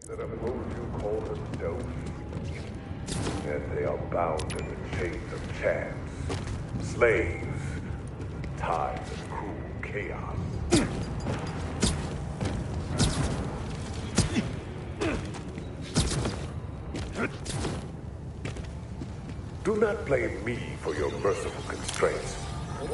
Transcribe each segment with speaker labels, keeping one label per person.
Speaker 1: That of those you call themselves free, and they are bound in the chains of chance, slaves, ties of cruel chaos. Do not blame me for your merciful constraints.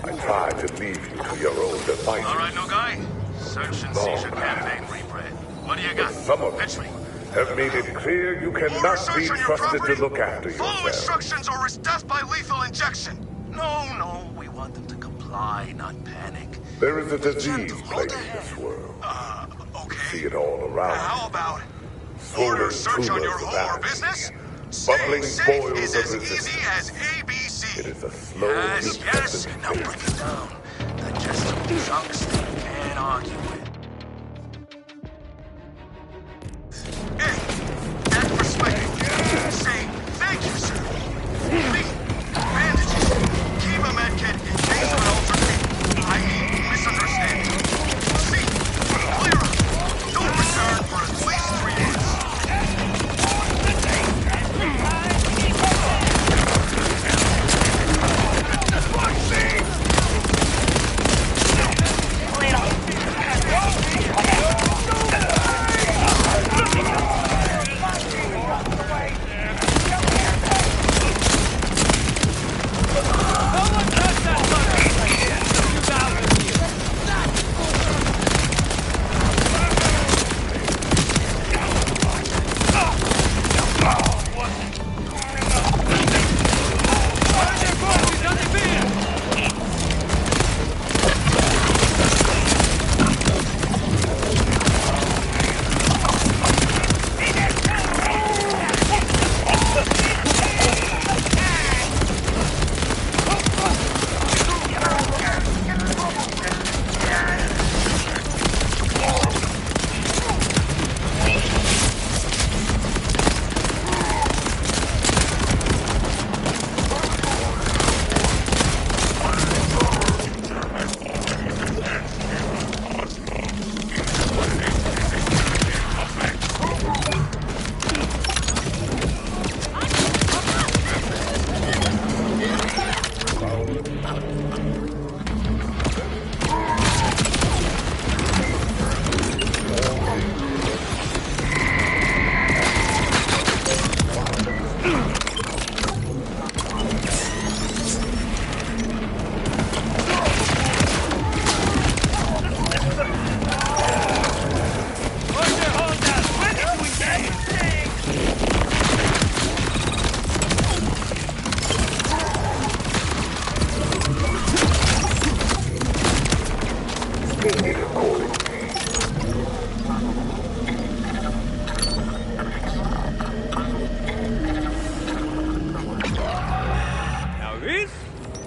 Speaker 1: I tried to leave you to your own devices.
Speaker 2: All right, no guy. Search and seizure campaign reprint. What do you got?
Speaker 1: Some of
Speaker 2: Pitch me.
Speaker 1: have made it clear you cannot be trusted to look after
Speaker 2: Follow
Speaker 1: yourself.
Speaker 2: instructions or risk death by lethal injection. No, we want them to comply, not panic.
Speaker 1: There is a disease
Speaker 2: Gentle, hold
Speaker 1: plaguing
Speaker 2: the
Speaker 1: this world.
Speaker 2: Okay.
Speaker 1: See it all around.
Speaker 2: How about
Speaker 1: Swollen
Speaker 2: order search on your
Speaker 1: tumors of
Speaker 2: whole
Speaker 1: apathy.
Speaker 2: business?
Speaker 1: Bubbling
Speaker 2: Safe
Speaker 1: boils
Speaker 2: is
Speaker 1: of
Speaker 2: as
Speaker 1: resistance.
Speaker 2: easy as ABC.
Speaker 1: It is a slow,
Speaker 2: Yes.
Speaker 1: incessant
Speaker 2: Now break it down. Digestible chunks that you can't argue with. Hey, act persuaded. Say, thank you, sir. Please, bandages. Keep a med kit in case of an altercation. I mean, misunderstanding. See, clear up. Don't return for at least 3 months.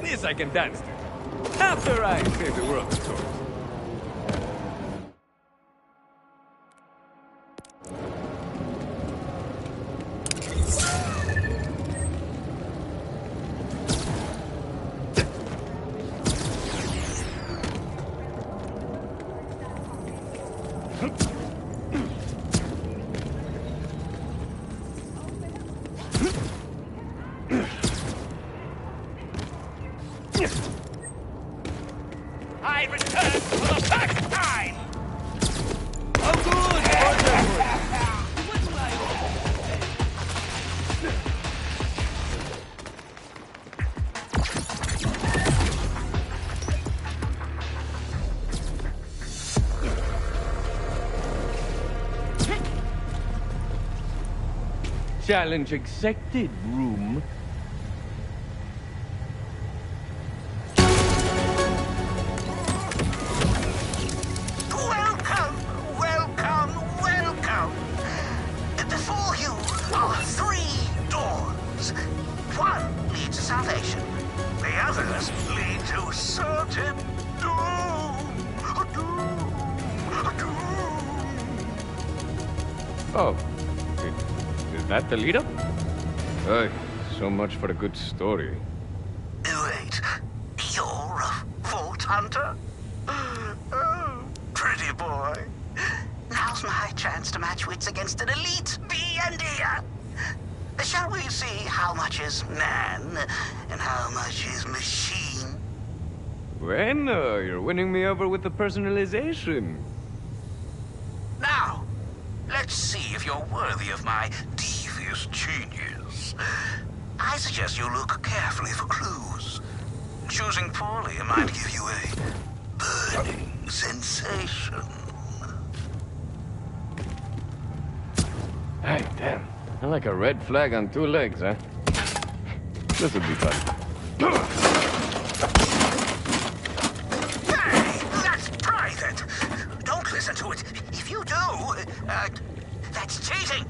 Speaker 3: This I can dance to. After I save the world, of course.
Speaker 4: I return for the first time!
Speaker 3: Oh, good! Challenge accepted, room.
Speaker 2: salvation. The others lead to certain doom.
Speaker 3: Oh, is that the lead-up? So much for a good story.
Speaker 2: Wait, you're a Vault Hunter? Oh, pretty boy. Now's my chance to match wits against an elite B&D'er. Shall we see how much is man and how much is machine?
Speaker 3: Bueno, you're winning me over with the personalization.
Speaker 2: Now, let's see if you're worthy of my devious genius. I suggest you look carefully for clues. Choosing poorly might give you a burning sensation.
Speaker 3: Hey, damn. I like a red flag on two legs, huh? This would be fun.
Speaker 2: Hey, that's private. Don't listen to it. If you do, that's cheating.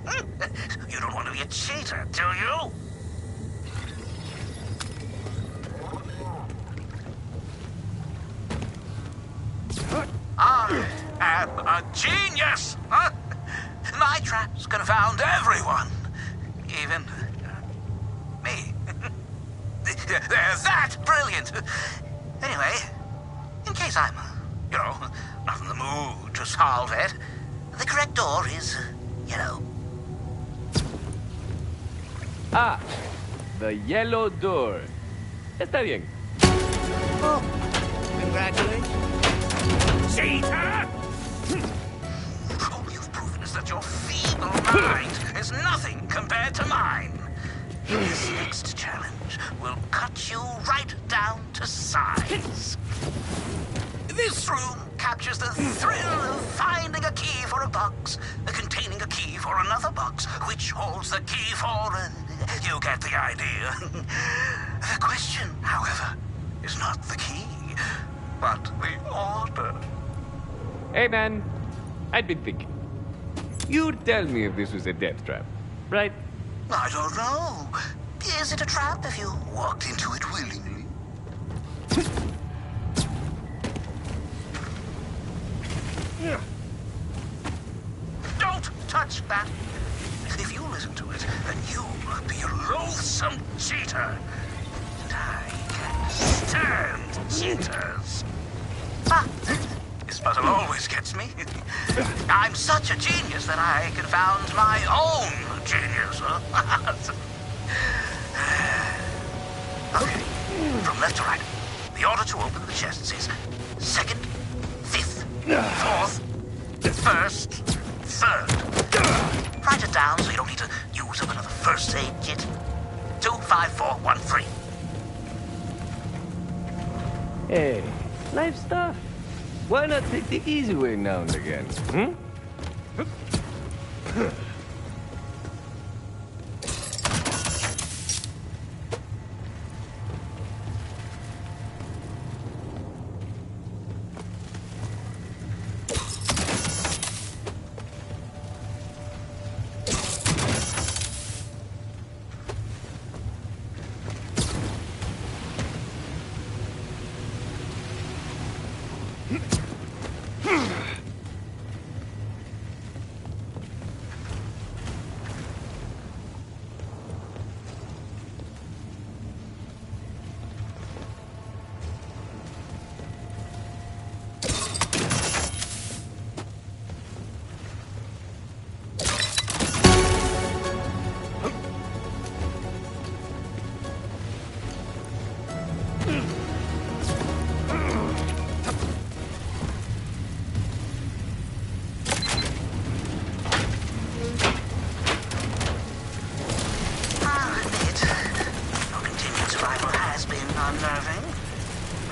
Speaker 2: You don't want to be a cheater, do you? I am a genius. Huh? My traps confound everyone. Even me. They're that brilliant. Anyway, in case I'm, not in the mood to solve it, the correct door is,
Speaker 3: Ah, the yellow door. Está bien.
Speaker 4: Oh, congratulations. Cheater!
Speaker 2: All you've proven is that your feeble mind is nothing compared to mine. This next challenge will cut you right down to size. This room captures the thrill of finding a key for a box, containing a key for another box, which holds the key for... you get the idea. The question, however, is not the key, but the order.
Speaker 3: Hey, man. I'd been thinking. You'd tell me if this was a death trap, right?
Speaker 2: I don't know. Is it a trap if you walked into it willingly? Don't touch that. If you listen to it, then you'll be a loathsome cheater. And I can stand cheaters. Ah, this puzzle always gets me. I'm such a genius that I confound my own genius. Okay, from left to right. The order to open the chests is second, fifth, fourth, first, third. Write it down so you don't need to use up another first aid kit. 2, 5, 4, 1, 3.
Speaker 3: Hey, life stuff. Why not take the easy way now and again, hmm?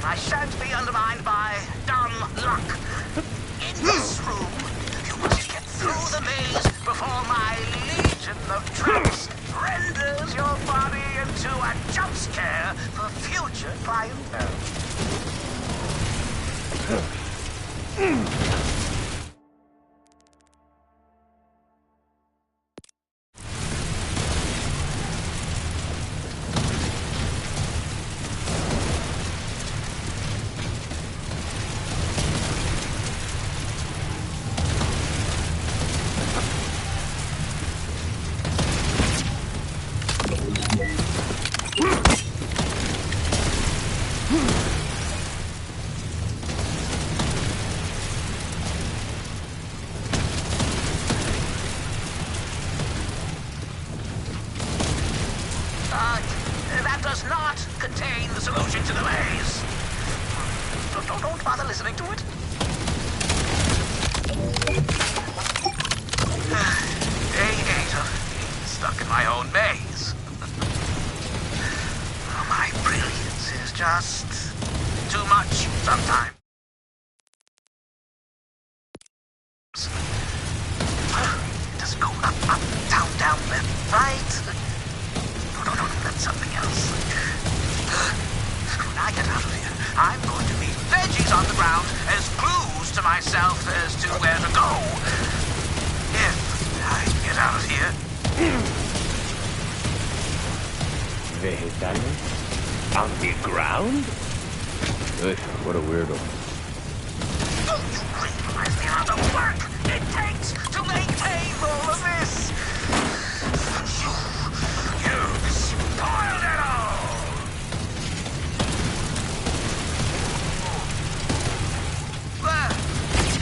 Speaker 2: I shan't be undermined by dumb luck. In this room, you must get through the maze before my legion of traps renders your body into a jump scare for future clientele. does not contain the solution to the maze. Don't bother listening to it. Day 8 of being stuck in my own maze. My brilliance is just too much sometimes. Does it go up, down, down, left, right? No, that's something else. When I get out of here, I'm going to leave veggies on the ground as clues to myself as to where to go. If I get out of here.
Speaker 3: Vegetales? On the ground? Ugh, what a weirdo.
Speaker 2: Don't you realize the amount of work it takes to maintain all of this? You've spoiled it all!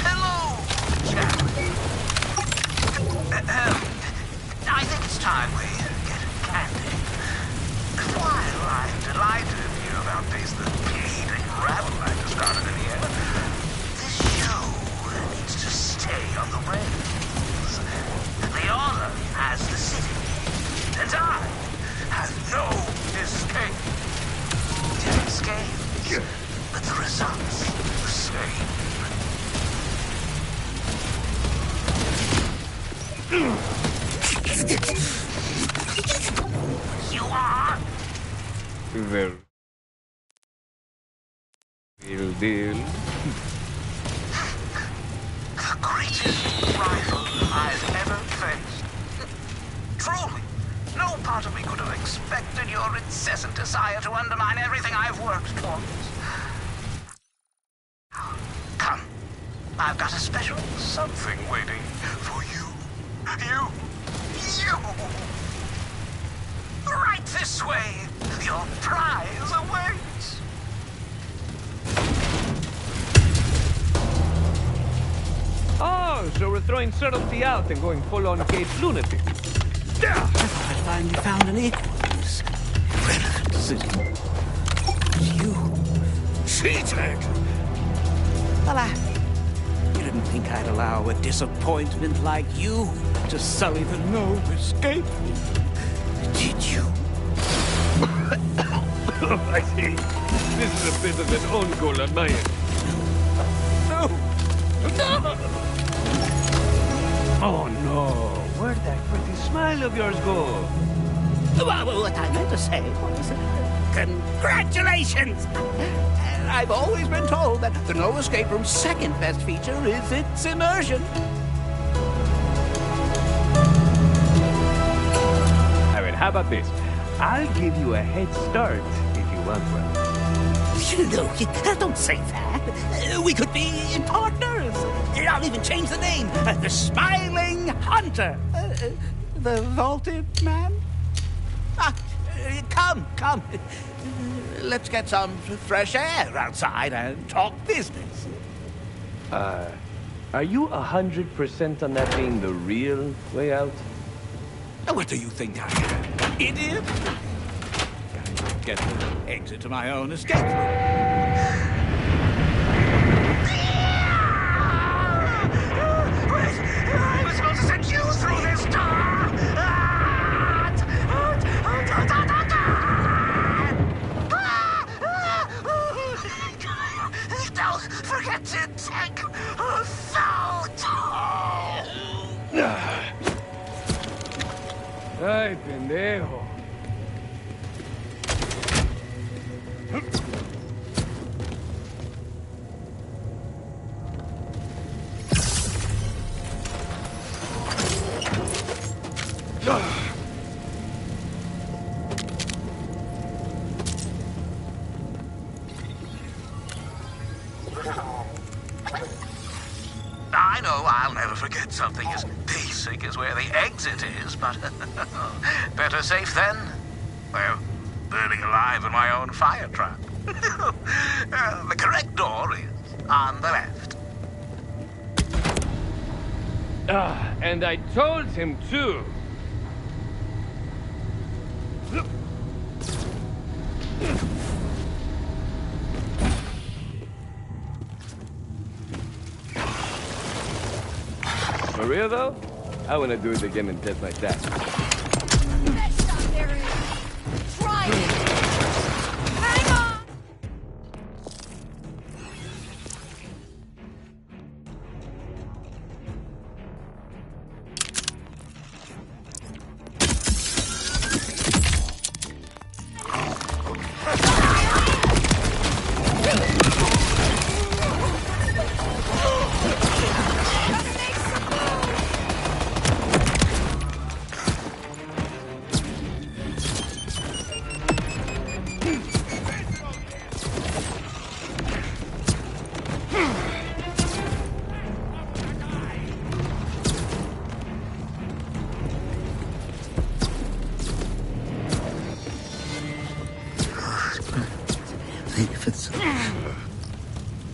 Speaker 2: Hello, chap. I think it's time we get candy. While I'm delighted to hear about this, the bleeding rabble I just started in here, this show needs to stay on the rails. The Order has the city, and I have no escape. Tense games, but the results the same. You are?
Speaker 3: The real deal.
Speaker 2: The greatest rival I've ever faced. Truly, no part of me could have expected your incessant desire to undermine everything I've worked towards. Come, I've got a special something waiting for you. You! Right this way! Your prize awaits!
Speaker 3: Oh, so we're throwing subtlety out and going full-on cage lunatic.
Speaker 2: I thought I'd finally found an equal in this irrelevant city. You cheated! Well, you didn't think I'd allow a disappointment like you to sully the no escape? Did you?
Speaker 3: I see. This is a bit of an own goal on my end.
Speaker 2: No!
Speaker 3: Oh no! Where'd that pretty smile of yours go?
Speaker 2: Well, what I meant to say was, congratulations! I've always been told that the No Escape Room's second best feature is its immersion.
Speaker 3: I mean, how about this? I'll give you a head start if you want one.
Speaker 2: No, don't say that. We could be partners. I'll even change the name. The Smiling Hunter. The Vaulted Man. Come. Let's get some fresh air outside and talk business.
Speaker 3: Are you 100% on that being the real way out?
Speaker 2: What do you think I am, idiot? Get the exit to my own escape room. I was supposed to send you through this door! Don't forget to take a photo!
Speaker 3: Ay, pendejo.
Speaker 2: I know I'll never forget something as basic as where the exit is, but better safe than, well, burning alive in my own fire trap. The correct door is on the left.
Speaker 3: And I told him to. For real, though? I want to do it again and test my stats.
Speaker 5: Stop there. Try it. Hang on.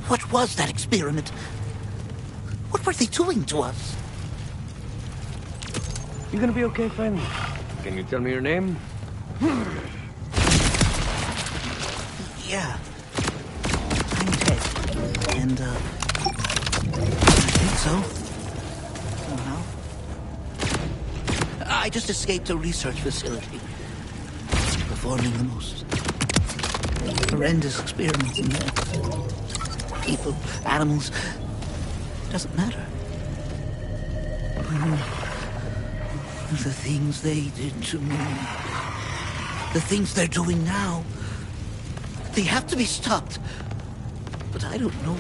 Speaker 6: What was that experiment? What were they doing to us?
Speaker 3: You gonna be okay, friend? Can you tell me your name?
Speaker 6: Yeah. I'm Ted. And, I think so. Somehow. I just escaped a research facility. Performing the most horrendous experiments in there. People, animals, doesn't matter. The things they did to me, the things they're doing now, they have to be stopped. But I don't know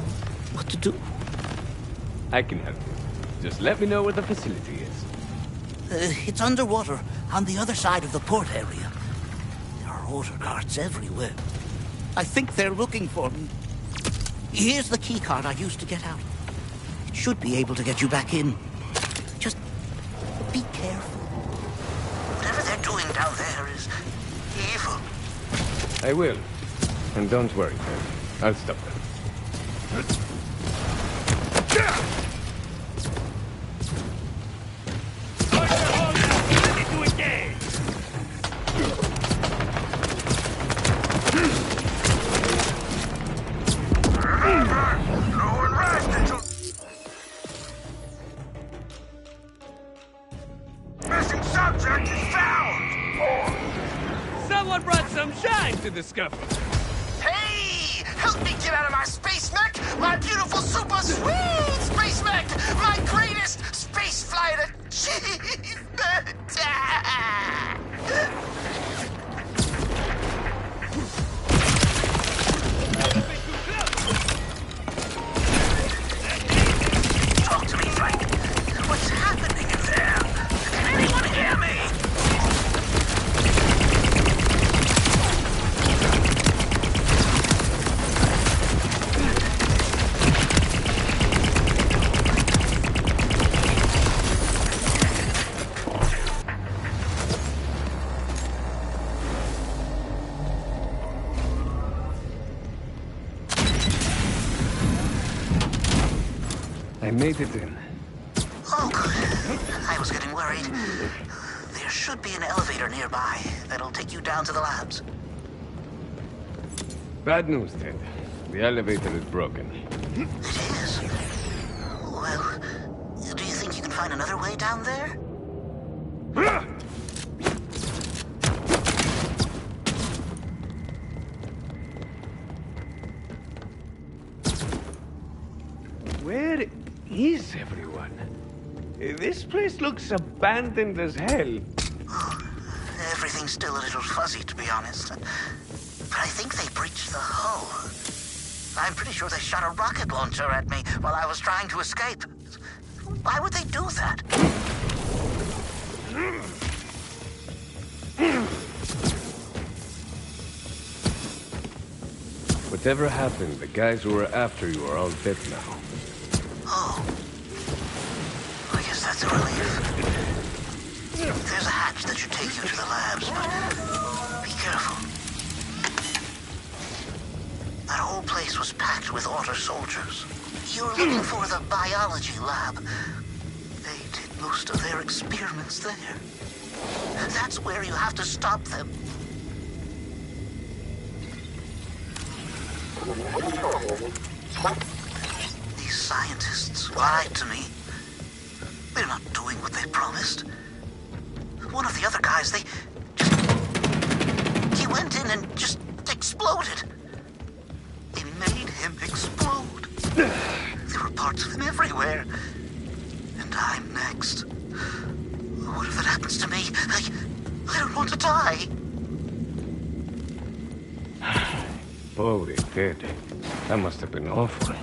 Speaker 6: what to do.
Speaker 3: I can help you. Just let me know where the facility is.
Speaker 6: It's underwater, on the other side of the port area. There are order guards everywhere. I think they're looking for me. Here's the key card I used to get out. It should be able to get you back in. Just be careful. Whatever they're doing down there is evil.
Speaker 3: I will. And don't worry, friend. I'll stop them. Someone brought some shine to the scuffle.
Speaker 2: Hey! Help me get out of my space mech! My beautiful, super sweet space mech! My greatest space flight achievement! Talk to me, Frank. What's happening in there? Can anyone hear me?
Speaker 3: I made it in.
Speaker 6: Oh, good. I was getting worried. There should be an elevator nearby that'll take you down to the labs.
Speaker 3: Bad news, Ted. The elevator is broken.
Speaker 6: It is? Well, do you think you can find another way down there?
Speaker 3: Where is everyone? This place looks abandoned as hell.
Speaker 6: Everything's still a little fuzzy, to be honest. But I think they breached the hull. I'm pretty sure they shot a rocket launcher at me while I was trying to escape. Why would they do that?
Speaker 3: Whatever happened, the guys who were after you are all dead now.
Speaker 6: Oh. I guess that's a relief. There's a hatch that should take you to the labs, but be careful. That whole place was packed with Order soldiers. You're looking for the biology lab. They did most of their experiments there. That's where you have to stop them. These scientists lied to me. They're not doing what they promised. One of the other guys, he went in and just exploded. They made him explode. There were parts of him everywhere. And I'm next. What if that happens to me? I don't want to die.
Speaker 3: Holy kid. That must have been awful.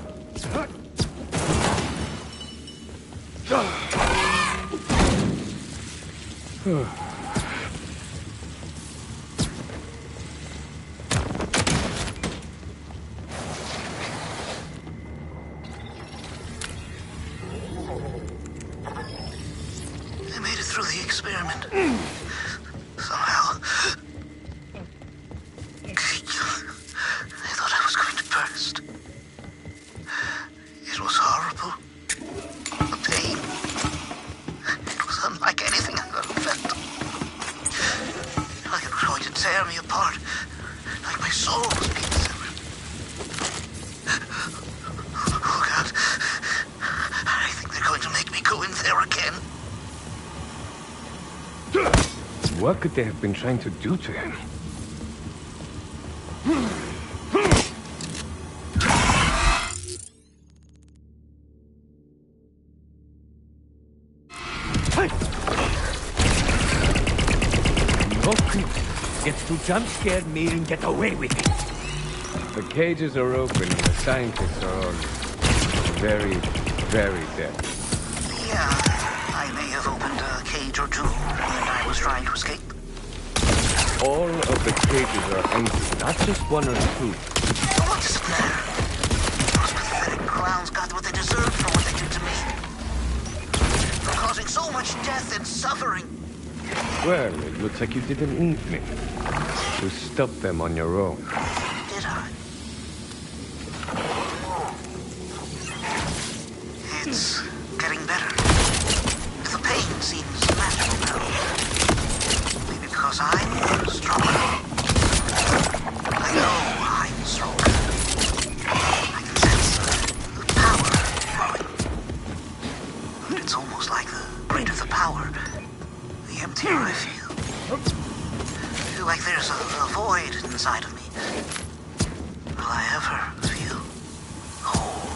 Speaker 6: I made it through the experiment. Somehow. I thought I was going to burst. It was horrible. The pain. It was unlike anything I've ever felt. Like it was going to tear me apart. Like my soul was being severed. Oh, God. I think they're going to make me go in there again.
Speaker 3: What could they have been trying to do to him?
Speaker 4: No creep gets to jump scare me and get away with it.
Speaker 3: The cages are open and the scientists are all very, very dead.
Speaker 6: Yeah, I may have opened a cage or two when I was trying to escape.
Speaker 3: All of the cages are empty, not just one or two.
Speaker 6: But what does it matter? Those pathetic clowns got what they deserved for what they did to me. For causing so much death and suffering.
Speaker 3: Well, it looks like you did an evening to stop them on your own.
Speaker 6: Did I? It's getting better. The pain seems manageable now. Maybe because I'm stronger. I know I'm stronger. I can sense the power growing. But it's almost like the greater the power, the emptier I feel. I feel like there's a void inside of me. Will I ever feel whole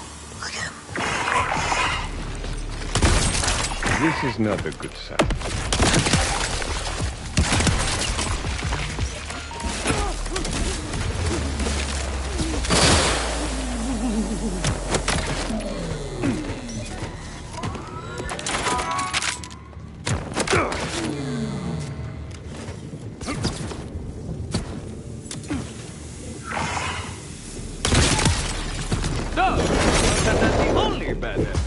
Speaker 6: again?
Speaker 3: This is not a good sign. No! That's not the only bad interaction.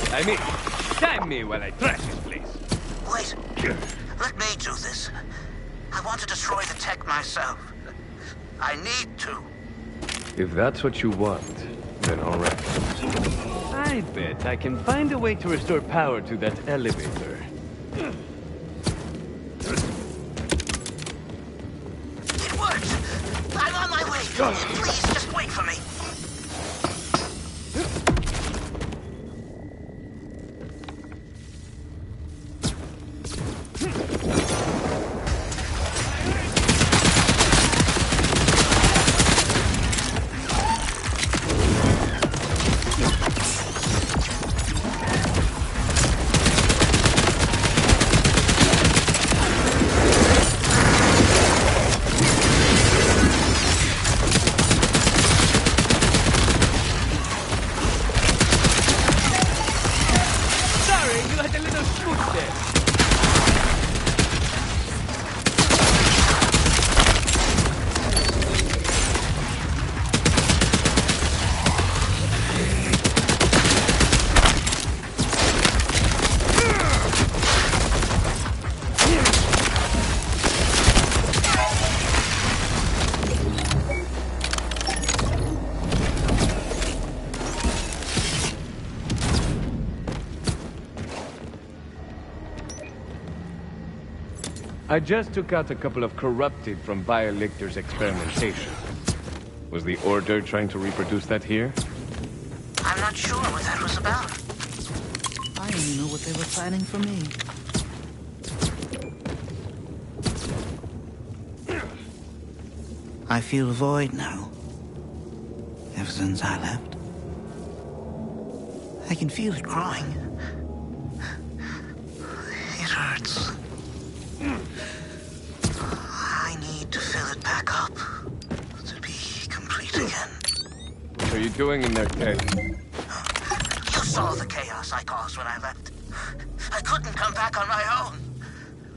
Speaker 3: I mean, time me while I trash this place.
Speaker 6: Wait. Let me do this. I want to destroy the tech myself. I need to.
Speaker 3: If that's what you want, then all right. I bet I can find a way to restore power to that elevator.
Speaker 6: It worked! I'm on my way! Please, just wait for me!
Speaker 3: there! I just took out a couple of corrupted from Biolictor's experimentation. Was the Order trying to reproduce that here?
Speaker 6: I'm not sure what that was about. I only know what they were planning for me. I feel a void now. Ever since I left. I can feel it growing. It hurts. I need to fill it back up to be complete again.
Speaker 3: What are you doing in there, Ted?
Speaker 6: You saw the chaos I caused when I left. I couldn't come back on my own.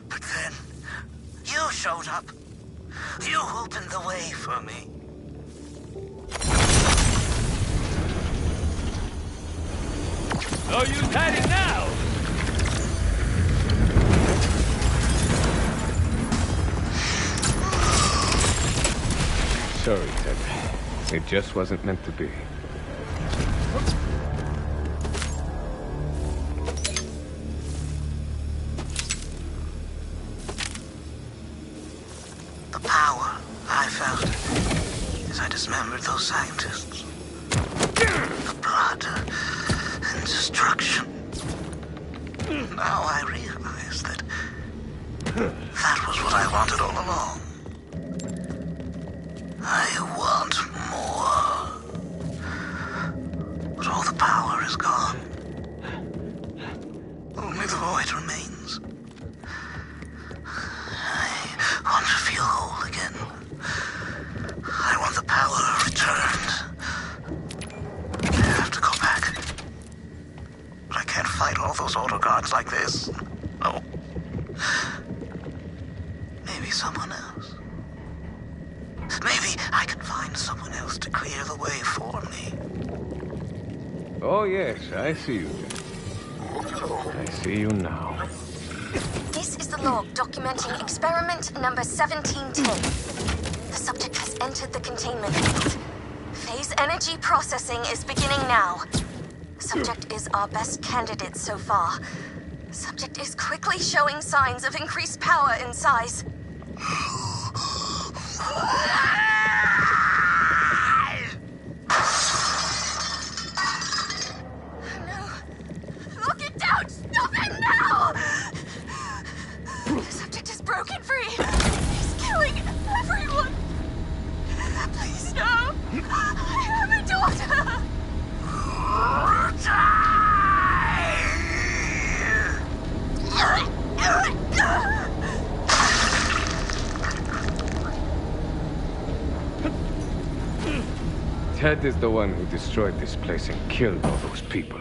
Speaker 6: But then, you showed up. You opened the way for me.
Speaker 3: So you had it now! Sorry, Ted. It just wasn't meant to be.
Speaker 6: The power I felt as I dismembered those scientists. The blood and destruction. Now I realize that that was what I wanted all along. I want more. But all the power is gone. Only the void remains. I want to feel whole again. I want the power returned. I have to go back. But I can't fight all those auto guards like this. No. Maybe someone else. Maybe I can find someone else to clear the way for me.
Speaker 3: Oh yes, I see you. I see you now.
Speaker 7: This is the log documenting experiment number 1710. The subject has entered the containment field. Phase energy processing is beginning now. Subject is our best candidate so far. Subject is quickly showing signs of increased power and size. No. Lock it down! Stop it now! The subject is broken free. He's killing everyone. Please, no. I have a daughter.
Speaker 3: Ted is the one who destroyed this place and killed all those people.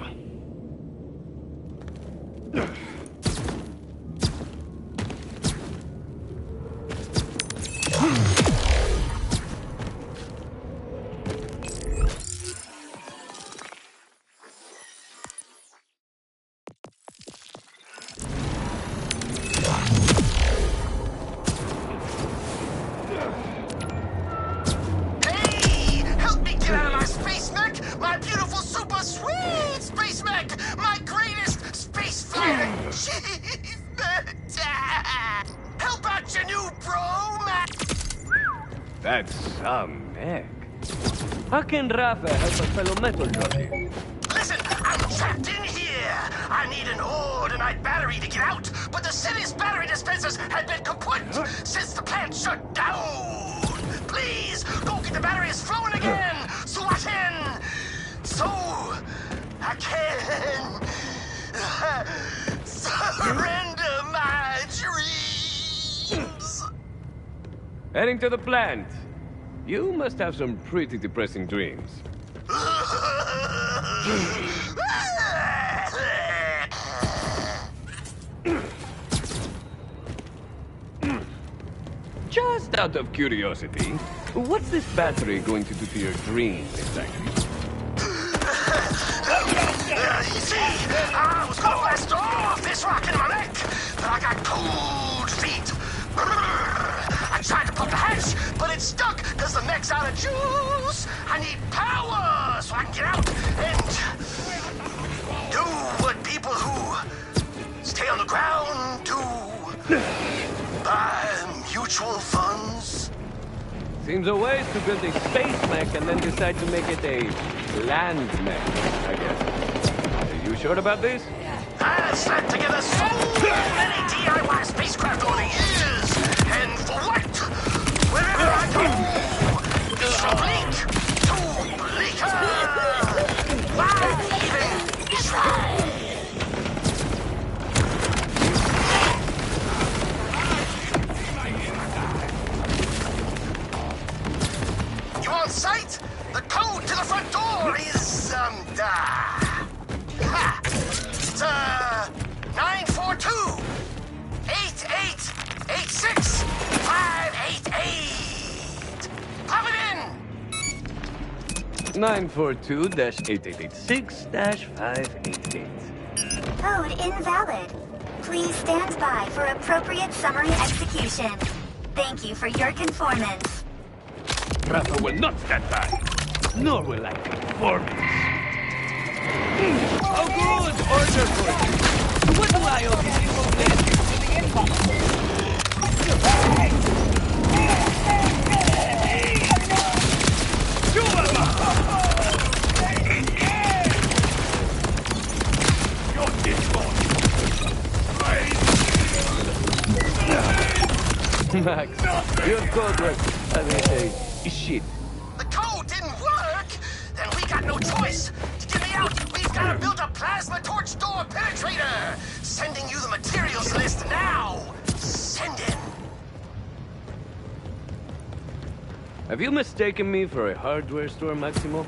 Speaker 3: That's some mech. How can Rafa help a fellow metal jockey?
Speaker 2: Listen, I'm trapped in here. I need an ordinate battery to get out, but the city's battery dispensers had been kaput since the plant shut down. Please, go get the batteries flowing again, so I can surrender my dreams.
Speaker 3: Heading to the plant. You must have some pretty depressing dreams. Just out of curiosity, what's this battery going to do to your dreams exactly?
Speaker 2: You see, I was gonna blast off this rock into my neck, but I got cold feet. I tried to pump the hatch, but it's stuck because the neck's out of juice. I need power so I can get out and do what people who stay on the ground do. Buy mutual funds.
Speaker 3: Seems a waste to build a space mech and then decide to make it a land mech, I guess. Are you sure about this?
Speaker 2: I've slapped together so many DIY spacecraft over the years, and for what? Wherever I go, it's from bleak to bleaker. Why even try? You on site? The code to the front door is, It's, 942 8886 588. Pop it in!
Speaker 3: 942-8886-588.
Speaker 8: Code invalid. Please stand by for appropriate summary execution. Thank you for your conformance.
Speaker 4: Rafa will not stand by, nor will I conformance.
Speaker 3: Oh, good! Order for you! What do I owe these people this? Max, your code was, as I say, shit.
Speaker 2: The code didn't work? Then we got no choice. To get me out, we've got to build a plasma torch door penetrator. Sending you the materials list now. Send in.
Speaker 3: Have you mistaken me for a hardware store, Maximo?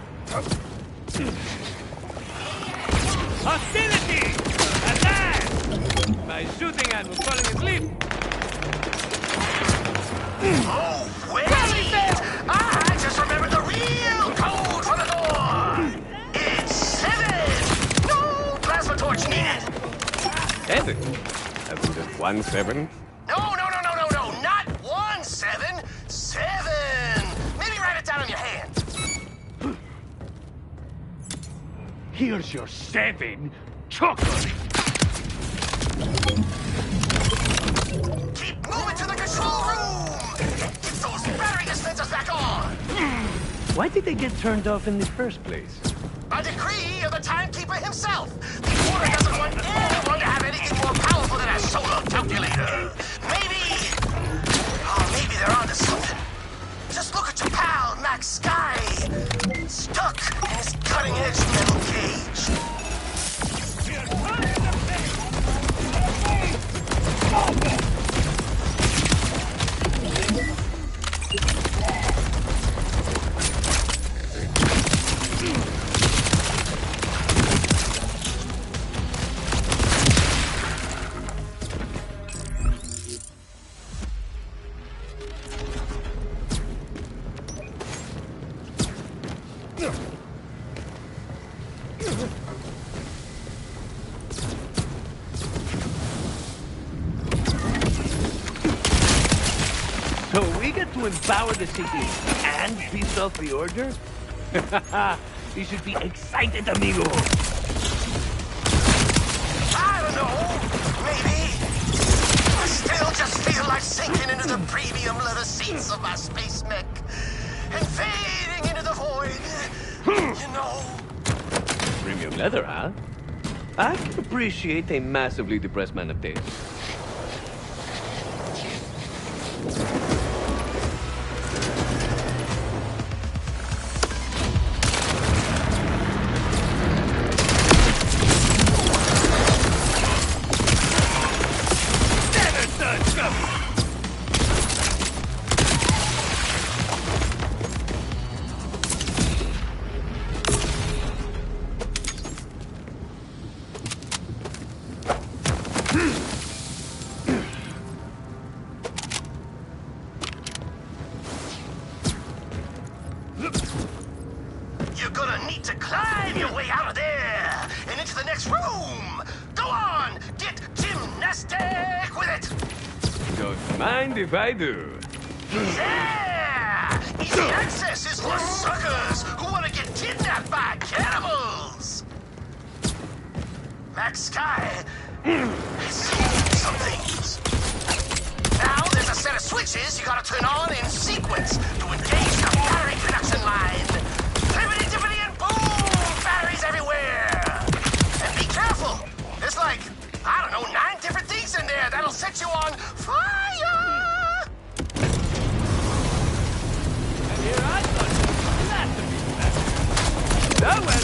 Speaker 4: Hostility! At last! My shooting hand was falling asleep.
Speaker 2: Oh, wait! I just remembered the real code for the door! It's 7! No plasma torch needed!
Speaker 3: 7? Hasn't just 1 7?
Speaker 2: No, not 1 7! 7! Maybe write it down on your hand.
Speaker 4: Here's your 7 chocolate.
Speaker 2: Keep moving to the control room! Get those battery dispensers back on!
Speaker 3: Why did they get turned off in the first place?
Speaker 2: A decree of the timekeeper himself! The order doesn't want anyone to have anything more powerful than a solar calculator! Maybe they're onto something. Just look at your pal, Max Sky! Stuck in his cutting-edge metal cage.
Speaker 3: So we get to empower the city and piss off the order? You should be excited, amigo.
Speaker 2: I don't know. Maybe. I still just feel like sinking into the premium leather seats of my space mech and fading into the void. You know.
Speaker 3: Premium leather, huh? I can appreciate a massively depressed man of taste. Don't mind if I do.
Speaker 2: Yeah! Easy access is for suckers who want to get kidnapped by cannibals! Max Sky has seen some things. Now there's a set of switches you gotta turn on in sequence to engage the battery production line. Tippity tippity and boom! Batteries everywhere! And be careful! There's like, I don't know, 9 different things in there that'll set you on fire!
Speaker 3: And here I thought that went.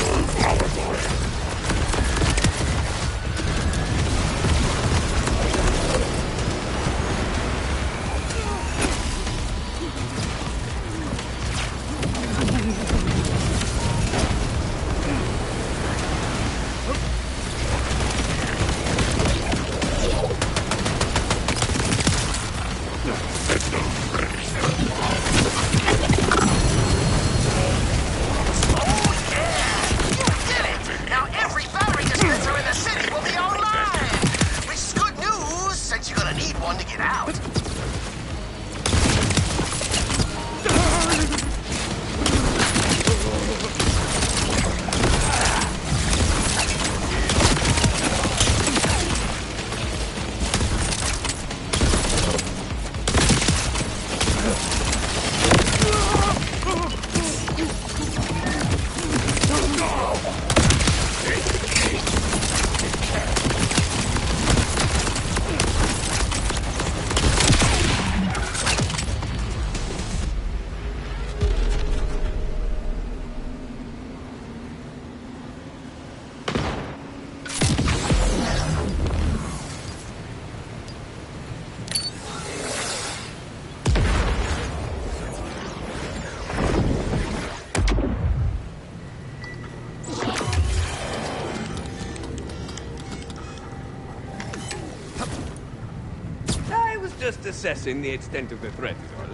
Speaker 3: Just assessing the extent of the threat is all.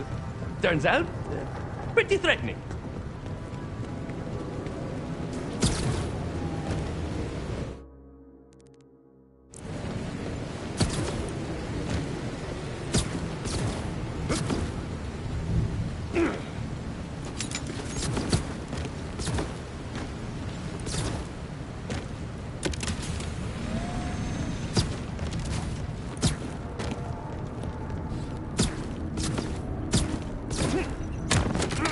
Speaker 3: Turns out, pretty threatening.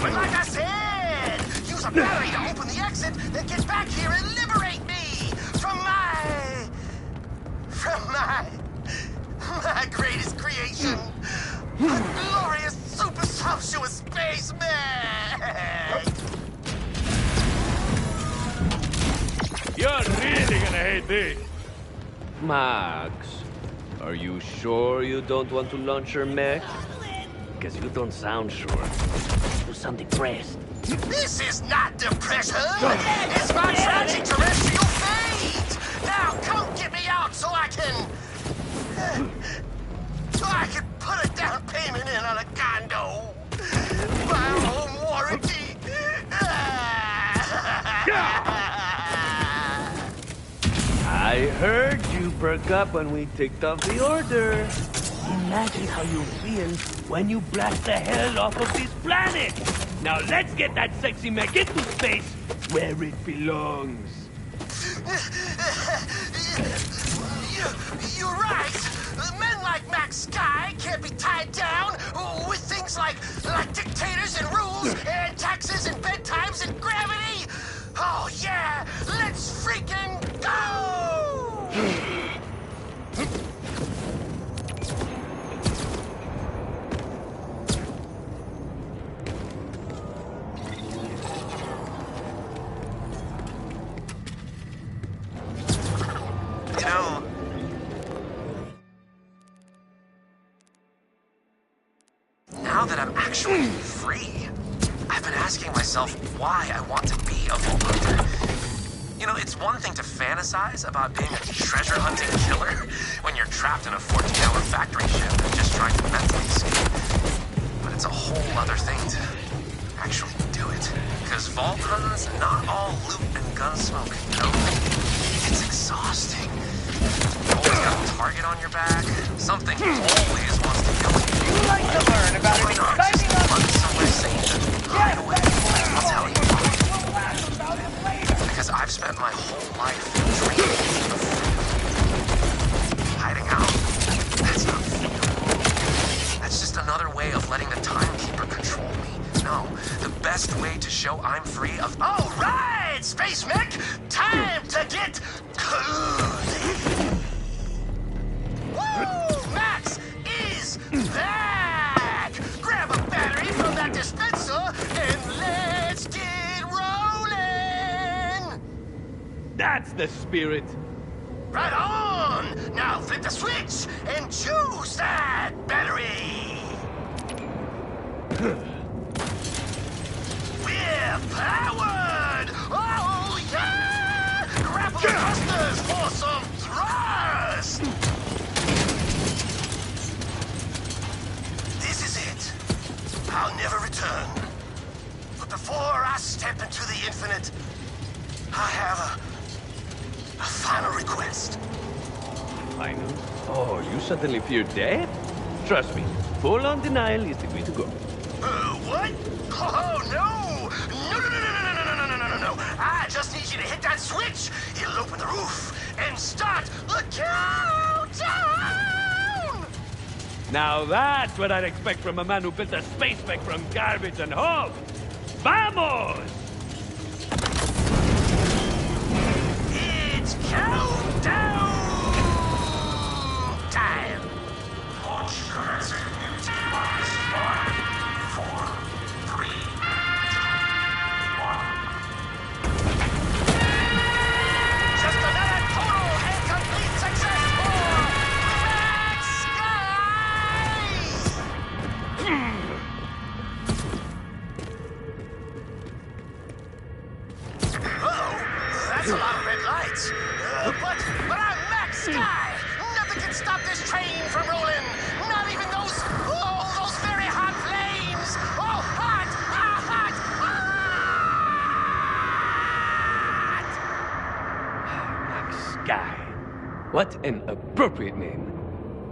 Speaker 2: But like I said, use a battery to open the exit, then get back here and liberate me from my greatest creation, a glorious super sumptuous space man.
Speaker 3: You're really gonna hate this. Max, are you sure you don't want to launch your mech? Because you don't sound sure. Do something pressed.
Speaker 2: This is not depression! It's my tragic terrestrial fate! Now come get me out so I can put a down payment in on a condo. My home warranty.
Speaker 3: I heard you perk up when we ticked off the order. Imagine how you feel when you blast the hell off of this planet. Now let's get that sexy mech into space where it belongs.
Speaker 2: You're right. Men like Max Sky can't be tied down with things like dictators and rules and taxes and bedtimes and gravity. Oh yeah, let's freaking go! Now that I'm actually free, I've been asking myself why I want to be a vault hunter. You know, it's one thing to fantasize about being a treasure-hunting killer when you're trapped in a 14-hour factory shift and just trying to mentally escape. But it's a whole other thing to actually do it. Because vault hunting's not all loot and gun smoke, you know? It's exhausting. You always gotta target on your back. Something always wants to kill you.
Speaker 9: You like to learn about an exciting
Speaker 2: Right away. I'll tell you. Because I've spent my whole life dreaming of hiding out. That's not freedom. That's just another way of letting the timekeeper control me. No, the best way to show I'm free of... All right, Space Mech! Time to get cozy! Woo! Max is back! Grab a battery from that dispenser and let's get rolling!
Speaker 3: That's the spirit.
Speaker 2: Right on! Now flip the switch and choose that battery! We're powered! Oh, yeah! Grapple the thrusters for some thrust! This is it. I'll never return. But before I step into the infinite, I have a final request.
Speaker 3: Final? Oh, you suddenly fear death? Trust me, full-on denial is the way to go.
Speaker 2: What? Oh, no! No. I just need you to hit that switch. It'll open the roof and start the countdown!
Speaker 3: Now that's what I'd expect from a man who built a space mech from garbage and hope. Vamos!
Speaker 2: It's countdown time! Launch commencing. T-minus 5, 4, 3, 2, 1. Just another total and complete success for Max Skies! Uh-oh, that's a lot of red lights. But I'm Max Sky! Nothing can stop this train from rolling! Not even those very hot flames! Oh, hot! Hot!
Speaker 3: Max Sky. What an appropriate name.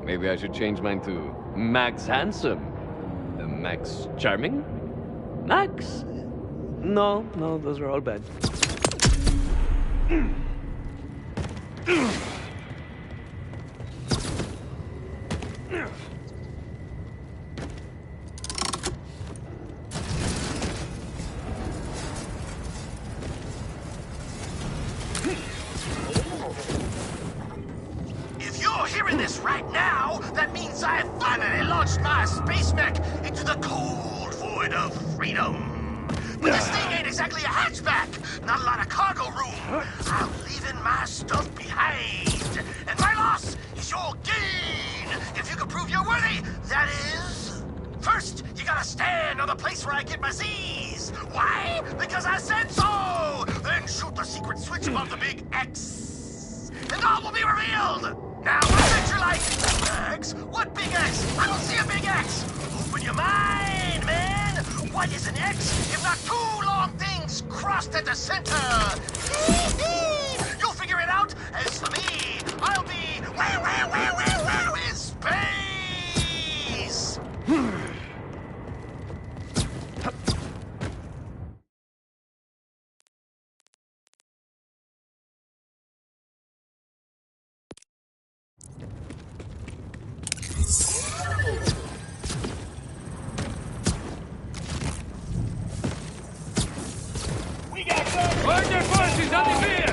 Speaker 3: Maybe I should change mine to Max Handsome. Max Charming? Max? No, those are all bad.
Speaker 2: If you're hearing this right now, that means I finally launched my space mech into the cold void of freedom. But this thing ain't exactly a hatchback. Not a lot of cargo room. I'm leaving my stuff behind. And my loss is your gain. If you can prove you're worthy, that is. First, you gotta stand on the place where I get my Z's. Why? Because I said so. Then shoot the secret switch above the big X. And all will be revealed. Now, I bet you're like, X? What big X? I don't see a big X. Open your mind, man. What is an X if not two long things crossed at the center? You'll figure it out. As for me, I'll be where in space.
Speaker 3: Order forces on the rear!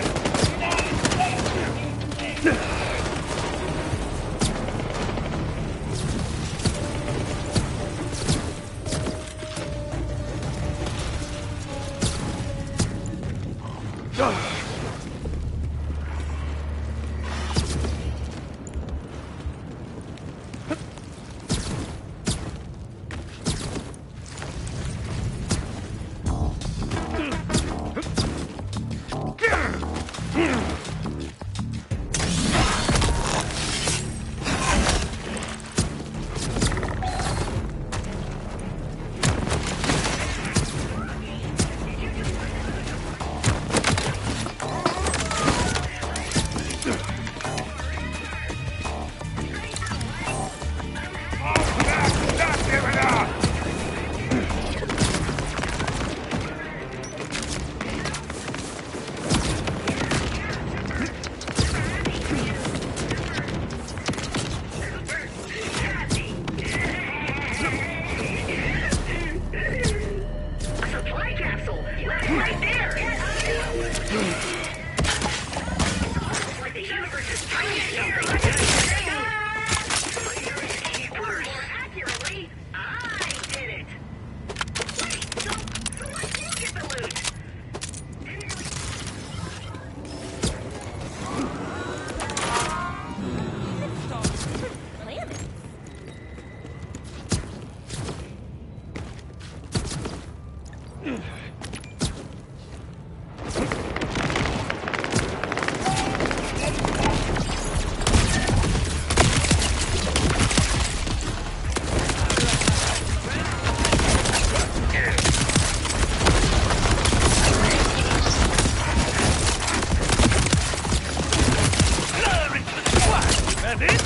Speaker 3: that it?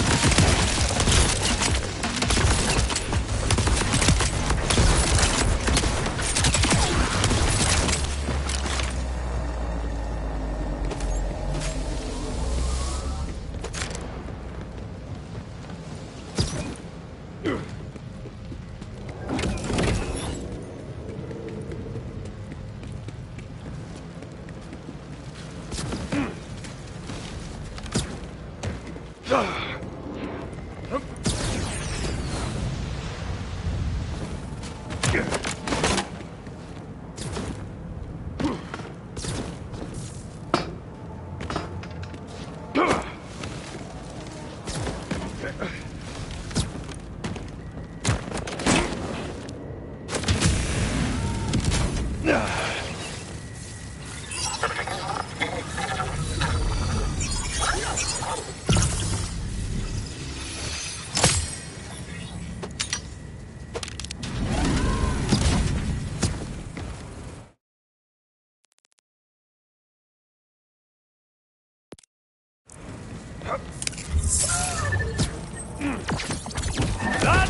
Speaker 3: Not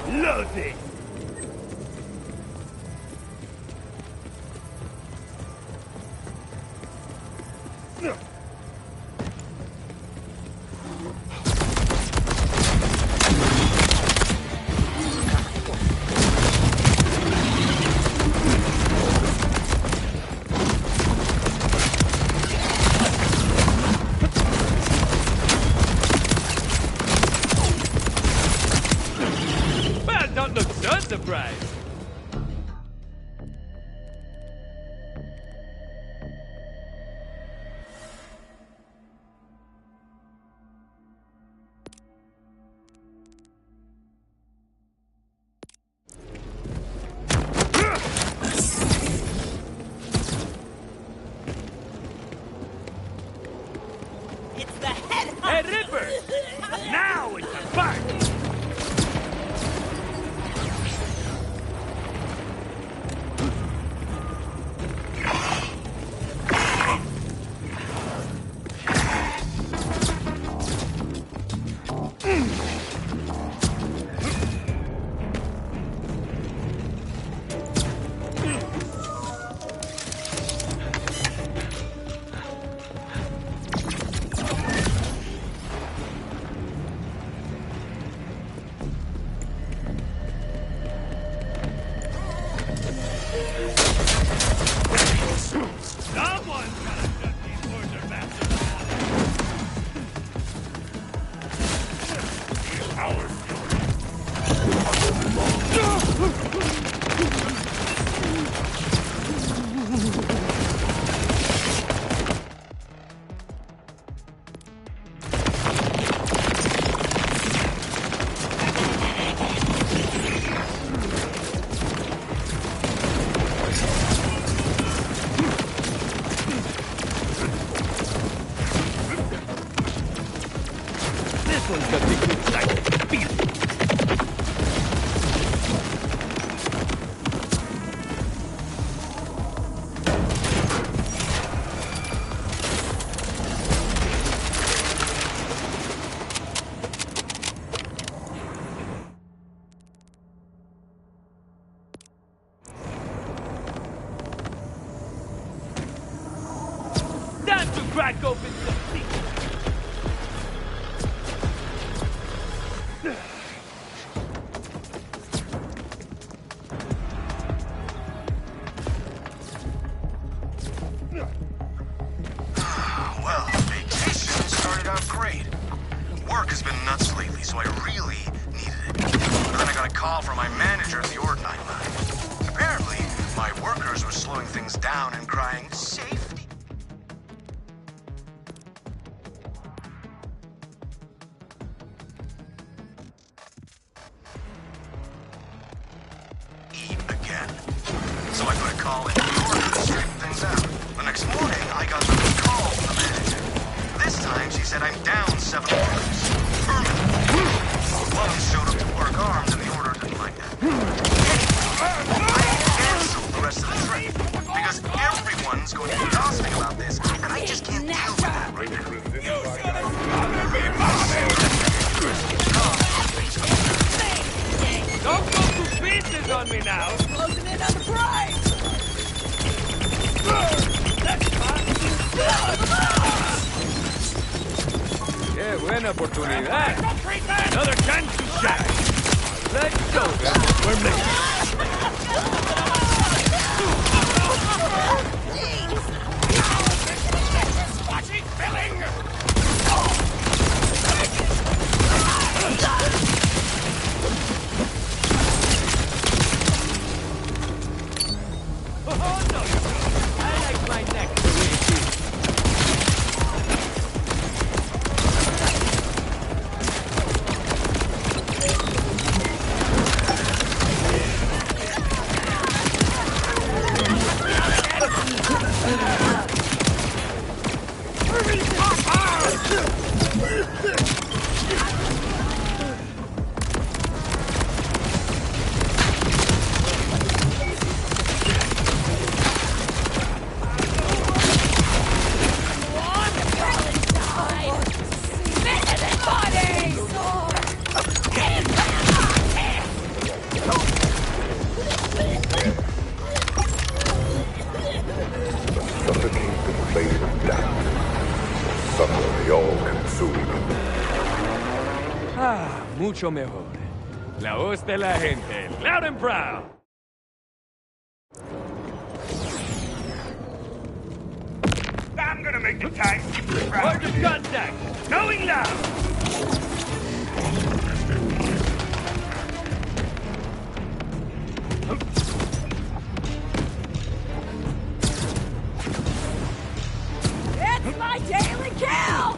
Speaker 3: loading. Well, don't look so surprised.
Speaker 5: It's the head
Speaker 3: Hey, Ripper! Now it's a party! Someone's gotta shut these order bastards This one's got the good side. Feel it. Time to crack open some secrets.
Speaker 2: Well, vacation started out great. Work has been nuts lately, so I really needed it. But then I got a call from my manager at the Ordnine line. Apparently, my workers were slowing things down and crying, safety. Again. So I put a call in the order to straighten things out. The next morning, I got another call from the manager. This time, she said I'm down 7 workers. Permanently. One showed up to work armed, and the order didn't like that. I canceled the rest of the trip because everyone's going to be gossiping about this, and I just can't deal with that right now.
Speaker 3: me that. Another chance to shine. Let's show them what we're made.
Speaker 2: Watching filling!
Speaker 3: Oh, no, you don't. I like my neck the way it is.
Speaker 1: Suffocate the flame of doubt. Suffer the all-consuming.
Speaker 3: Ah, mucho mejor. La voz de la gente, loud and proud.
Speaker 2: I'm gonna make the time.
Speaker 3: Word of contact, going loud.
Speaker 5: It's my daily kill!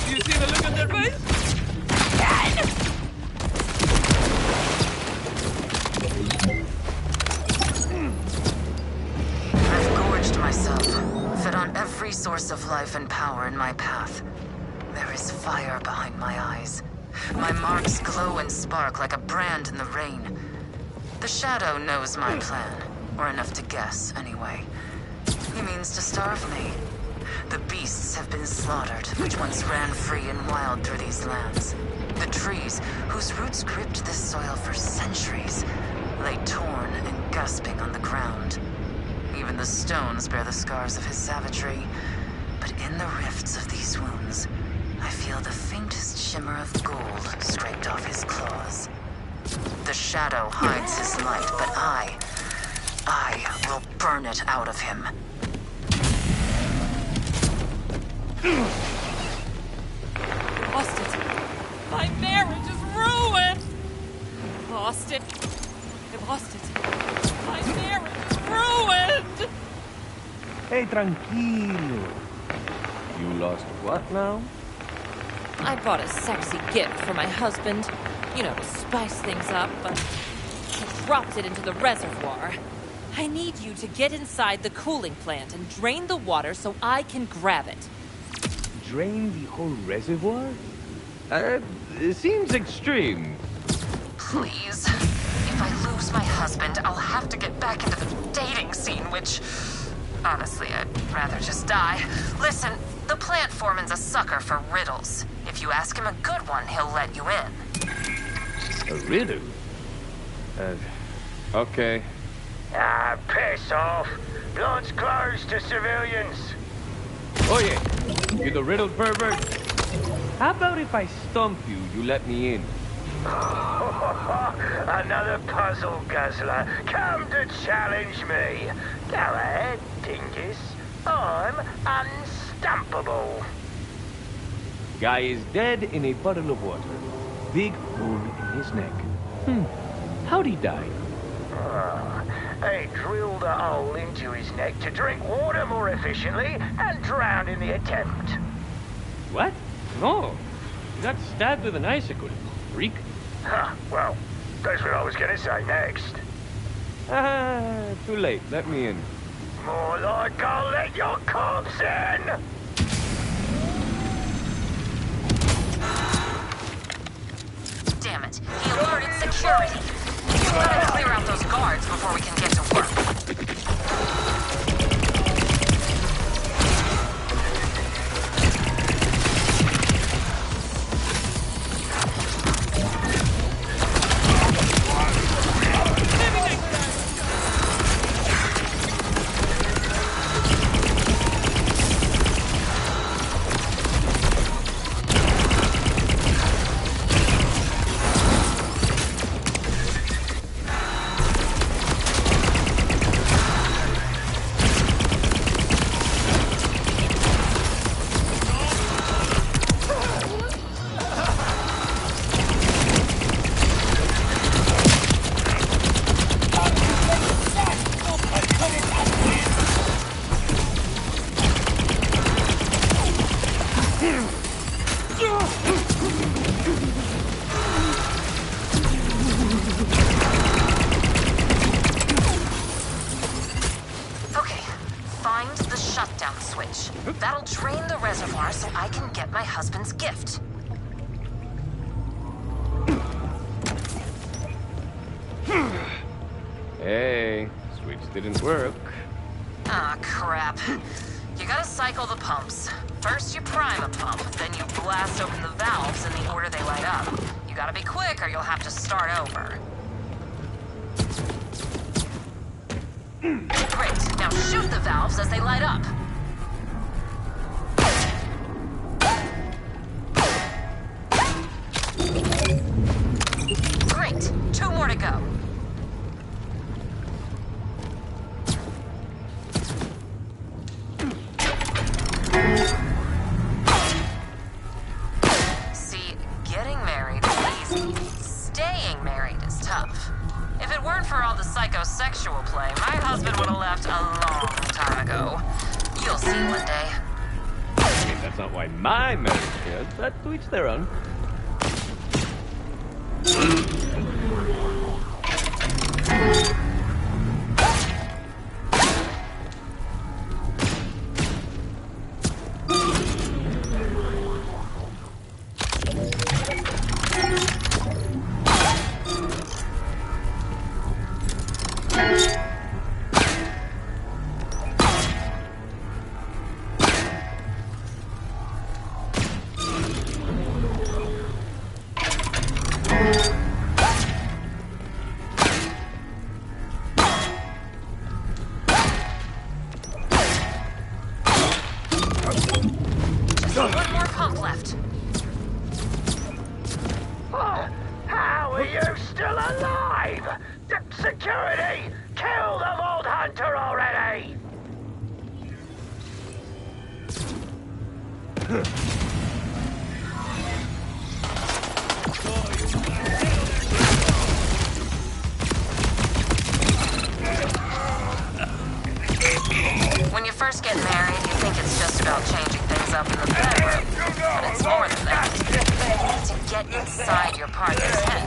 Speaker 3: You see the look on their face?
Speaker 10: I've gorged myself, fed on every source of life and power in my path. There is fire behind my eyes. My marks glow and spark like a brand in the rain. The Shadow knows my plan, or enough to guess, anyway. He means to starve me. The beasts have been slaughtered, which once ran free and wild through these lands. The trees, whose roots gripped this soil for centuries, lay torn and gasping on the ground. Even the stones bear the scars of his savagery. But in the rifts of these wounds, I feel the faintest shimmer of gold scraped off his claws. The Shadow hides his light, but I will burn it out of him.
Speaker 5: Lost it. My marriage is ruined. Lost it. I lost it. My marriage is ruined.
Speaker 3: Hey, tranquilo. You lost what now?
Speaker 5: I bought a sexy gift for my husband. You know, to spice things up, but I dropped it into the reservoir. I need you to get inside the cooling plant and drain the water so I can grab it.
Speaker 3: Drain the whole reservoir? It seems extreme.
Speaker 10: Please. If I lose my husband, I'll have to get back into the dating scene, which... honestly, I'd rather just die. Listen, the plant foreman's a sucker for riddles. If you ask him a good one, he'll let you in.
Speaker 3: A riddle? Okay.
Speaker 2: Ah, piss off. Plant's closed to civilians.
Speaker 3: Oh yeah, you the riddle pervert. How about if I stump you, you let me in?
Speaker 2: Another puzzle guzzler. Come to challenge me. Go ahead, Dingus. I'm unstumpable.
Speaker 3: Guy is dead in a puddle of water. Big hole in his neck. How'd he die?
Speaker 11: They drilled a hole into his neck to drink water more efficiently and drowned in the attempt.
Speaker 4: What? No. You got stabbed with an icicle, freak.
Speaker 11: Huh, well, that's what I was gonna say next.
Speaker 4: Ah, too late. Let me in.
Speaker 11: More like I'll let your corpse in!
Speaker 10: Damn it. He alerted security. You gotta clear out those guards before we can get to work. That'll drain the reservoir so I can get my husband's gift.
Speaker 4: Hey, switch didn't work.
Speaker 10: Ah, crap. You gotta cycle the pumps. First you prime a pump, then you blast open the valves in the order they light up. You gotta be quick or you'll have to start over. Great, now shoot the valves as they light up. Great, 2 more to go. See, getting married is easy. Staying married is tough. If it weren't for all the psychosexual play, my husband would have left a long time ago. You'll see one day.
Speaker 4: I mean, that's not why my marriage failed, but to each their own.
Speaker 10: One more pump left.
Speaker 11: Oh, how are you still alive? Security! Kill the Vault Hunter already!
Speaker 10: When you first get married, you think it's just about changing things up in the bedroom. But it's more than that. You need to get inside your partner's head.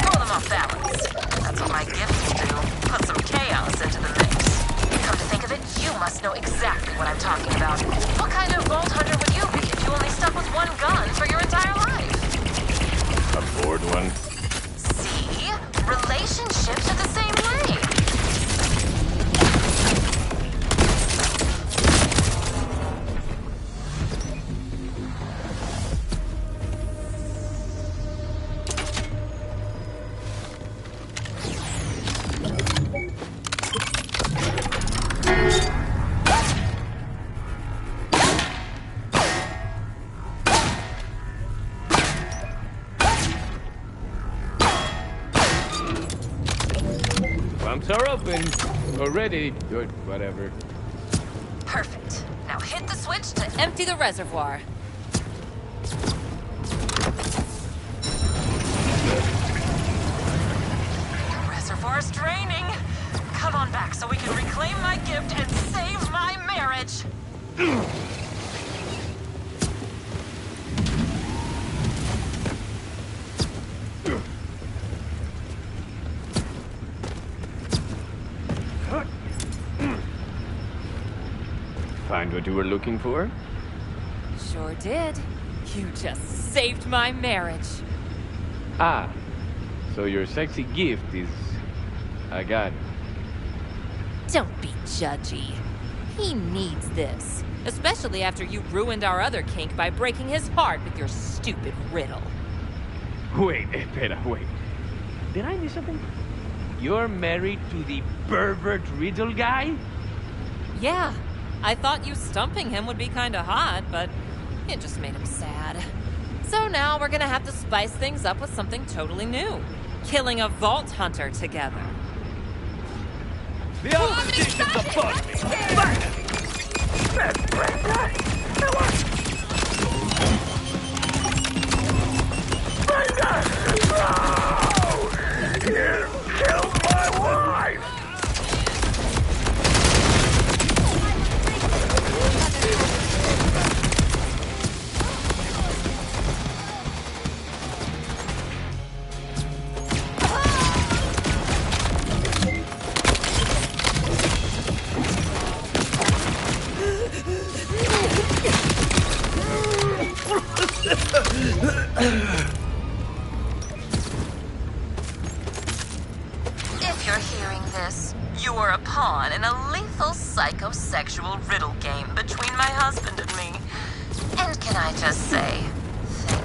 Speaker 10: Throw them off balance. That's what my gift will do. Put some chaos into the mix. Come to think of it, you must know exactly what I'm talking about. What kind of Vault Hunter would you be if you only stuck with one gun for your entire life?
Speaker 4: A bored one.
Speaker 10: See? Relationships are the same way.
Speaker 4: Pumps are open. Or ready. Or whatever.
Speaker 10: Perfect. Now hit the switch to
Speaker 5: Empty the reservoir.
Speaker 10: reservoir's draining. Come on back so we can reclaim my gift and save my marriage.
Speaker 3: Find what you were looking for?
Speaker 5: Sure did. You just saved my marriage.
Speaker 3: Ah, so your sexy gift is... I got it.
Speaker 5: Don't be judgy. He needs this. Especially after you ruined our other kink by breaking his heart with your stupid riddle.
Speaker 3: Wait, espera, wait. Did I miss something? You're married to the pervert riddle guy?
Speaker 5: Yeah. I thought you stumping him would be kinda hot, but it just made him sad. So now we're gonna have to spice things up with something totally new. Killing a vault hunter together.
Speaker 3: The opposition's upon me!
Speaker 11: You killed my wife!
Speaker 10: If you're hearing this, you are a pawn in a lethal psychosexual riddle game between my husband and me. And can I just say,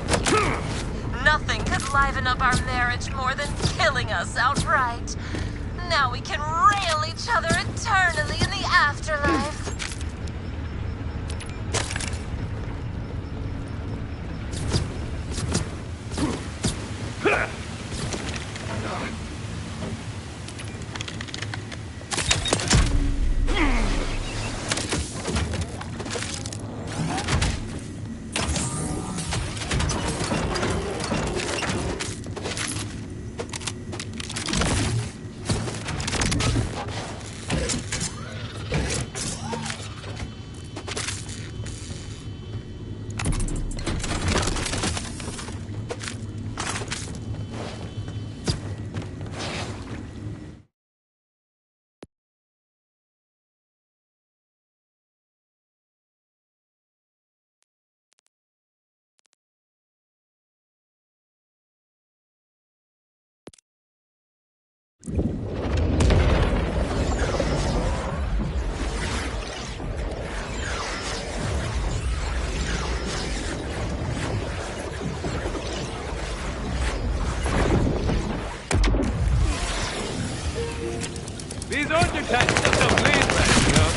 Speaker 10: thank you. Nothing could liven up our marriage more than killing us outright. Now we can rail each other eternally in the afterlife.
Speaker 3: These order types just don't leave, man, you know?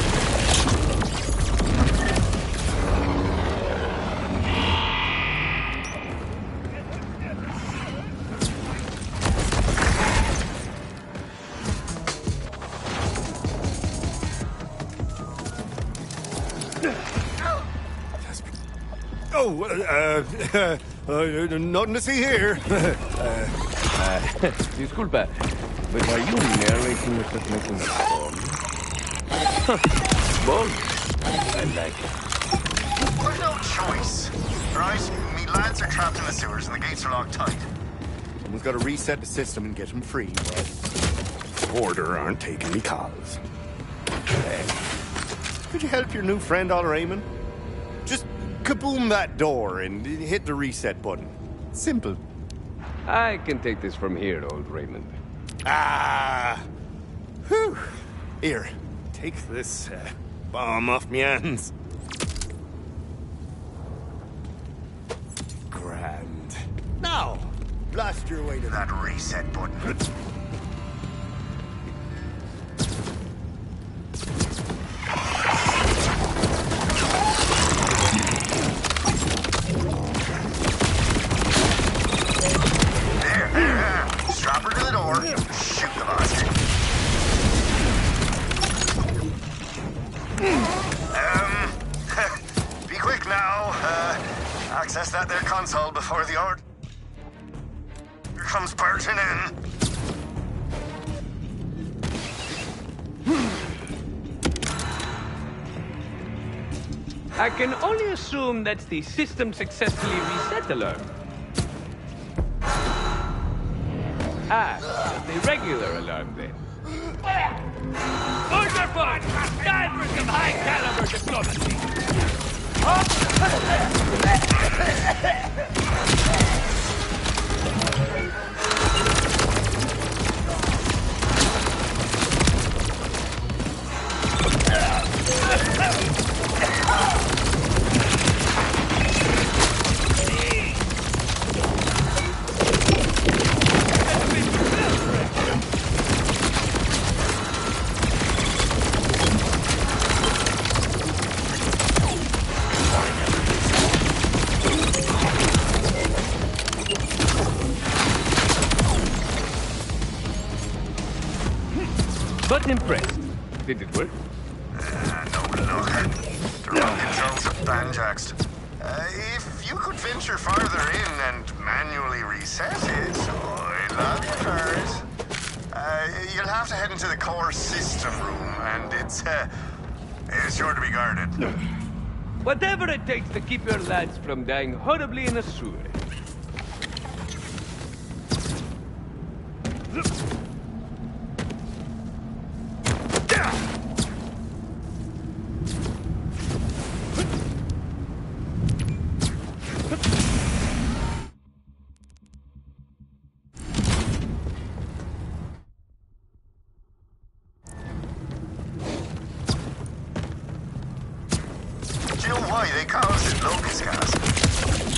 Speaker 1: Nothing to see here.
Speaker 3: Disculpa, but are you narrating yourself making a song? Bold. I like it.
Speaker 2: We've no choice, right? Me lads are trapped in the sewers and the gates are locked tight.
Speaker 1: Someone's got to reset the system and get them free. Order aren't taking me calls. Hey, could you help your new friend, Raymond? Just kaboom that door and hit the reset button. Simple.
Speaker 3: I can take this from here, old Raymond.
Speaker 1: Ah! Whew. Here, take this bomb off me hands. Grand. Now, blast your way to that reset button.
Speaker 2: Strap her to the door, shoot the bastard. Be quick now. Access that there console before the order. Here comes Burton in.
Speaker 3: I can only assume that's the system successfully reset alarm. Ah, the regular alarm then. Order phone! Time for some high-caliber diplomacy! But impressed. Did it work?
Speaker 2: No luck. The wrong controls are banjaxed. If you could venture farther in and manually reset it, I'd love your hers. You'll have to head into the core system room, and it's sure to be guarded.
Speaker 3: Whatever it takes to keep your lads from dying horribly in a sewer.
Speaker 2: Do you know why they calls it locust gas?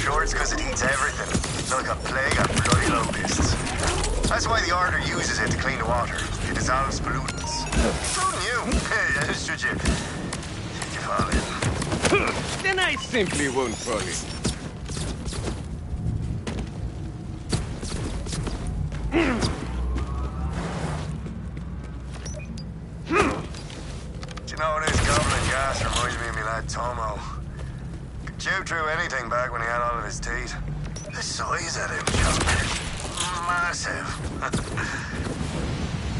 Speaker 2: Sure, it's because it eats everything. It's like a plague of bloody locusts. That's why the Order uses it to clean the water. It dissolves pollutants. Who knew? Should you fall in?
Speaker 3: Then I simply won't fall in.
Speaker 2: Do you know, this goblin gas reminds me of my lad Tomo. Could chew through anything back when he had all of his teeth. The size of him, John. Massive.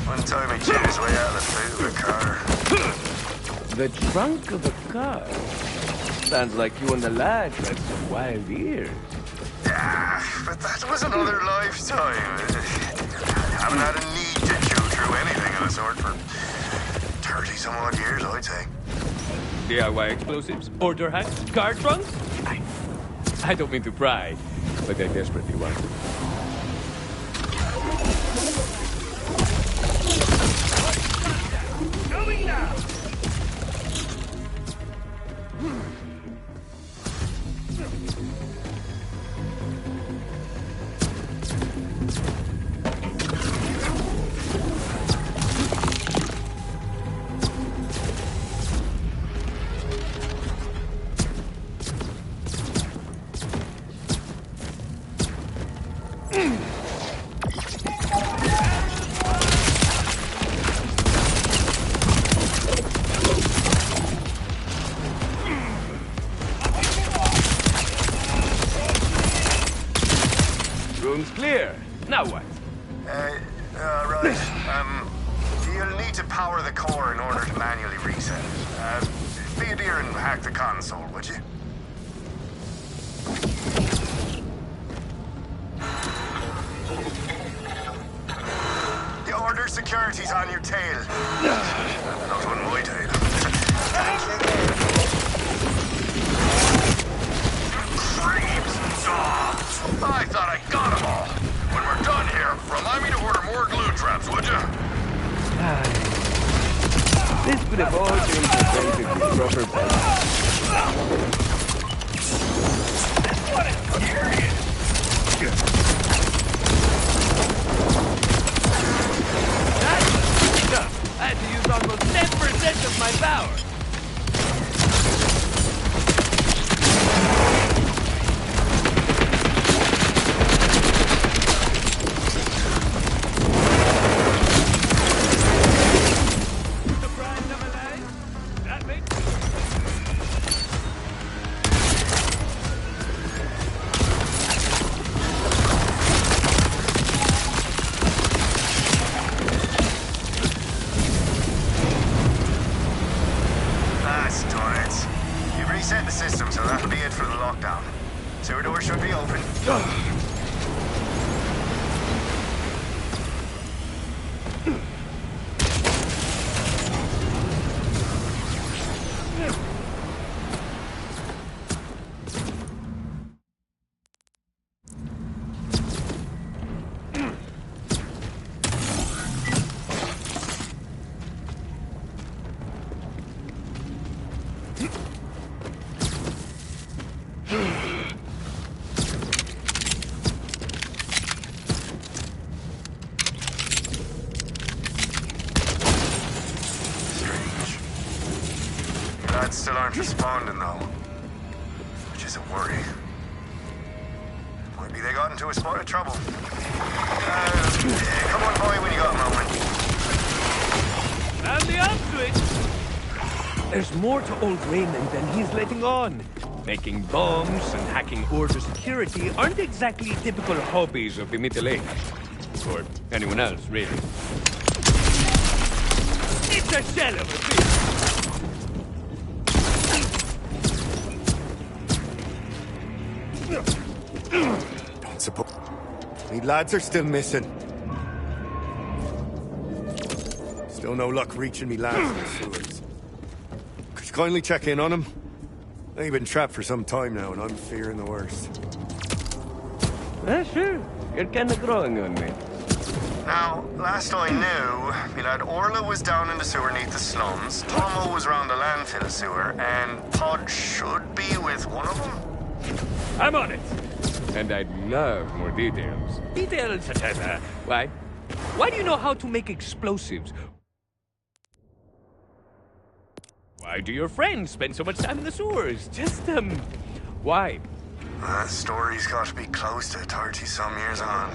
Speaker 2: One time he chewed his way out of the boot of a car.
Speaker 3: The trunk of a car? Sounds like you and the lads had some wild years.
Speaker 2: Yeah, but that was another lifetime. I haven't had a need to chew through anything of the sort for 30-some odd years, I'd say.
Speaker 3: DIY explosives, order hacks, car trunks? I don't mean to pry, but I desperately want to. Going now! Room's clear. Now what?
Speaker 2: Right. You'll need to power the core in order to manually reset it. Be a dear and hack the console, would you? The Order security's on your tail. Not on my tail. I thought I got them all. When we're done here, remind me to order more glue traps, would you?
Speaker 3: This could have all been prevented with proper balance.
Speaker 11: What a period!
Speaker 3: I had to use almost 10% of my power.
Speaker 2: reset the system, so that'll be it for the lockdown. Sewer door should be open. Lads still aren't responding, though. Which is a worry. Maybe they got into a spot of trouble. Come on, boy, when you got a moment.
Speaker 3: And the upswitch! There's more to old Raymond than he's letting on. Making bombs and hacking Order security aren't exactly typical hobbies of the Middle Age. Or anyone else, really. It's a shell of a thing.
Speaker 1: Don't suppose... The lads are still missing. Still no luck reaching me lads in the sewers. Could you kindly check in on them? They've been trapped for some time now, and I'm fearing the worst.
Speaker 3: Sure. You're kinda growing on me.
Speaker 2: Now, last I knew, my lad Orla was down in the sewer neath the slums, Tomo was round the landfill sewer, and Pod should be with one of them?
Speaker 3: I'm on it! And I'd love more details. Details such as, why do you know how to make explosives? Why do your friends spend so much time in the sewers? Just, why?
Speaker 2: That story's got to be close to 30-some years on.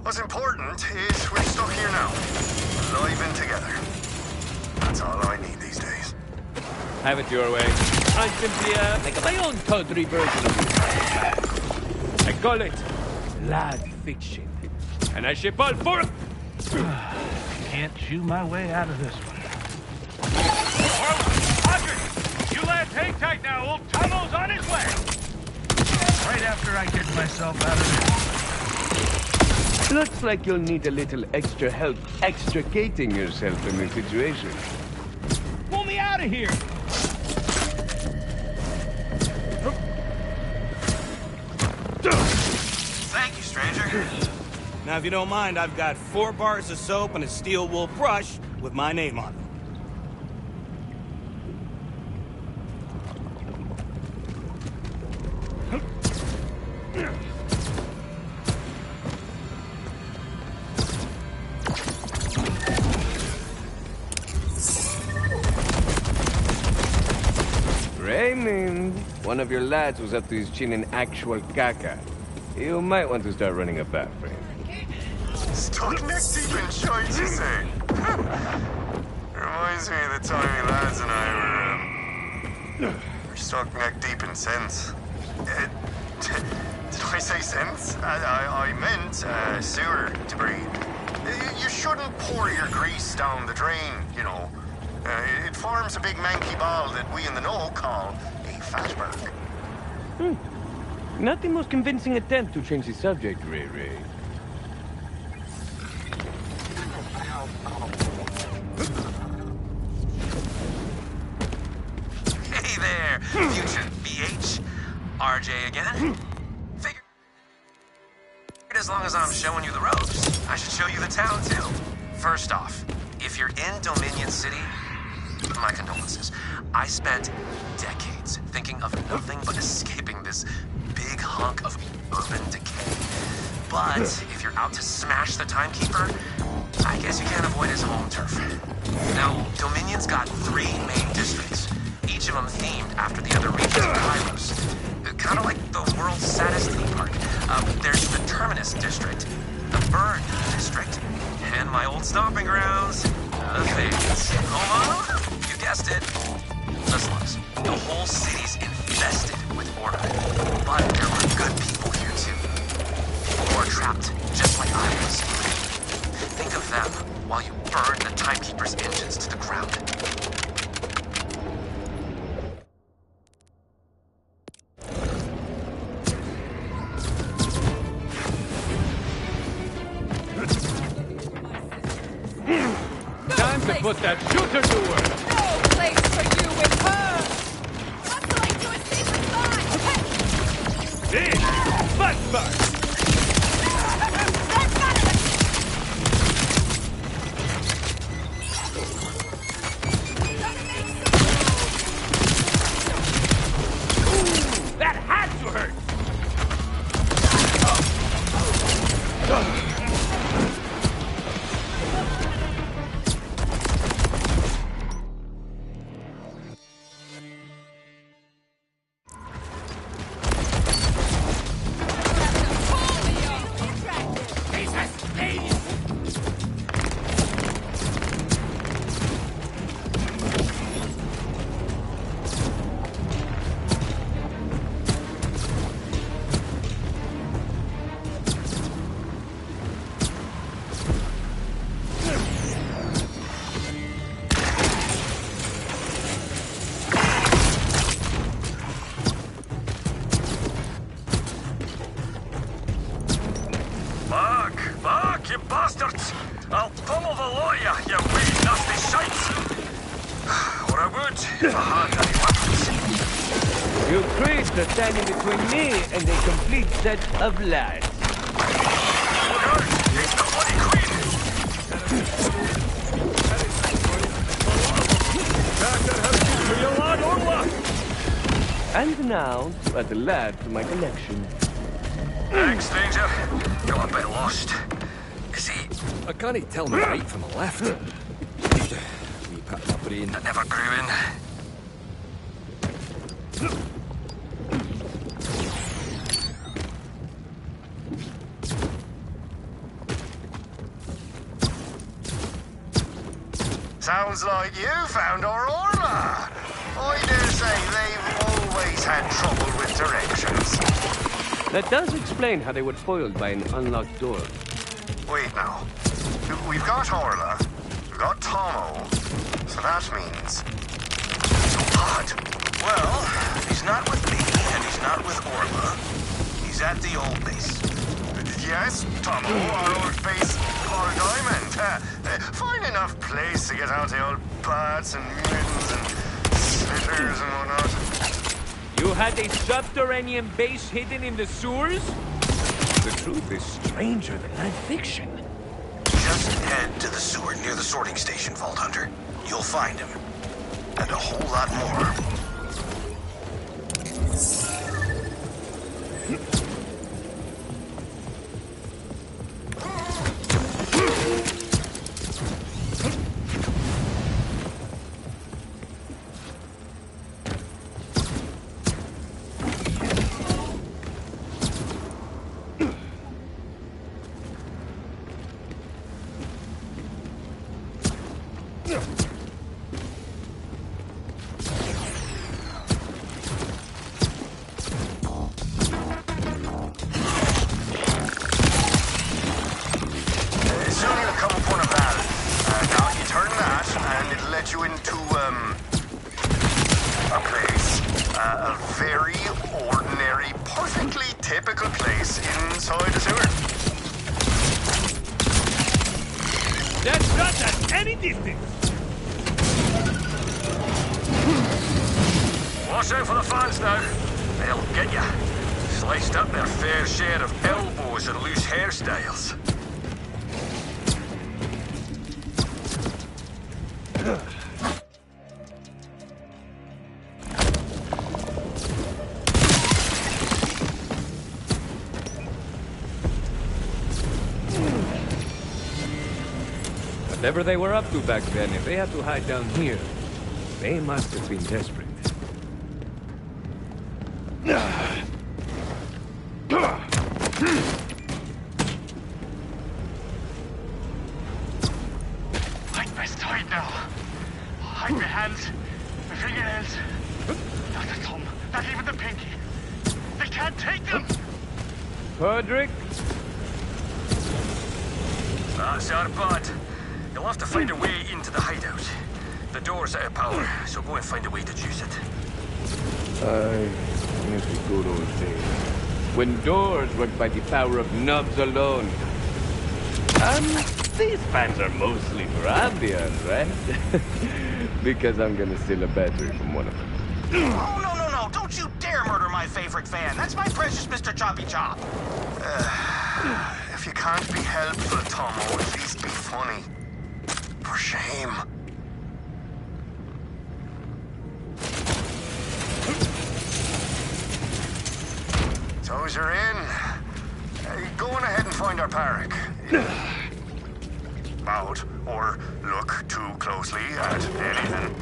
Speaker 2: What's important is we're stuck here now, alive and together. That's all I need these days.
Speaker 3: Have it your way. I simply, make my own tawdry version of it. I call it lad fiction. And I ship all four...
Speaker 11: Can't chew my way out of this one.
Speaker 12: Audrey! You lads hang tight now. Old Tomo's on his way.
Speaker 11: Right after I get myself out of
Speaker 3: Looks like you'll need a little extra help extricating yourself from the situation.
Speaker 12: Pull me out of here!
Speaker 2: Thank you, stranger.
Speaker 13: Now, if you don't mind, I've got 4 bars of soap and a steel wool brush with my name on it.
Speaker 3: Raymond, one of your lads was up to his chin in actual caca. You might want to start running a bath for him.
Speaker 2: Stuck neck deep in shite, you say? Reminds me of the time you lads and I were stuck neck deep in sense. Did I say sense? I meant sewer debris. You shouldn't pour your grease down the drain, you know. It forms a big manky ball that we in the know call a fatberg.
Speaker 3: Not the most convincing attempt to change the subject, Ray.
Speaker 14: Hey there, future BH. RJ again. Figured as long as I'm showing you the ropes, I should show you the town too. First off, if you're in Dominion City, my condolences. I spent decades thinking of nothing but escaping this big hunk of urban decay. But if you're out to smash the timekeeper, I guess you can't avoid his home turf. Now, Dominion's got 3 main districts, each of them themed after the other regions of Kairos. Kind of like the world's saddest theme park. There's the Terminus District, the Burn District, and my old stomping grounds, the Fades. Home, you guessed it, the slums. The whole city's infested with order. But there are good people here too. People who are trapped, just like I was. Think of them while you burn the Timekeeper's engines to the ground.
Speaker 3: put that shooter to work.
Speaker 9: No place for you with her! What will I do and stay beside?
Speaker 3: This butt bug. That had to hurt.
Speaker 14: Back, you bastards! I'll pummel the lot of you, you wee nasty shites! Or I would, if I had any weapons.
Speaker 3: You creeps are standing between me and a complete set of lies.
Speaker 14: Look out! It's the bloody queen!
Speaker 3: And now, to add the lad to my collection.
Speaker 14: Thanks, stranger. Got a bit lost. You see,
Speaker 15: I can't tell the right from the left. Wee pat my brain.
Speaker 14: I never grew in.
Speaker 2: Sounds like you found our armor. I dare say they've always had trouble with directions.
Speaker 3: That does explain how they were foiled by an unlocked door.
Speaker 2: Wait now. We've got Orla, we've got Tomo, so that means...
Speaker 14: Odd. Well, he's not with me, and he's not with Orla. He's at the old base.
Speaker 2: Yes, Tomo, our old base, Coral Diamond. Fine enough place to get out the old bats and mittens and slippers and whatnot.
Speaker 3: You had a subterranean base hidden in the sewers? The truth is stranger than fiction.
Speaker 14: Just head to the sewer near the sorting station, Vault Hunter. You'll find him. And a whole lot more.
Speaker 2: You into, a place. A very ordinary, perfectly typical place inside the sewer.
Speaker 3: That's not at any distance!
Speaker 14: Watch out for the fans now. They'll get you. Sliced up their fair share of elbows and loose hairstyles.
Speaker 3: Whatever they were up to back then, if they had to hide down here, they must have been desperate.
Speaker 11: I'd best hide now. Hide my hands, my fingernails. Not the thumb, not even the pinky. They can't take them!
Speaker 3: Podrick?
Speaker 14: That's our bud. You'll have to find a way into the hideout. The door's out of power, so go and find a way to use it.
Speaker 3: I miss the good old days. When doors worked by the power of knobs alone. These fans are mostly for ambience, right? Because I'm gonna steal a battery from one of them.
Speaker 2: Oh, no. Don't you dare murder my favorite fan. That's my precious Mr. Choppy Chop.
Speaker 14: If you can't be helpful, Tomo, at least be funny. For shame. So as you're in, go on ahead and find our Parak. Out or look too closely at anything.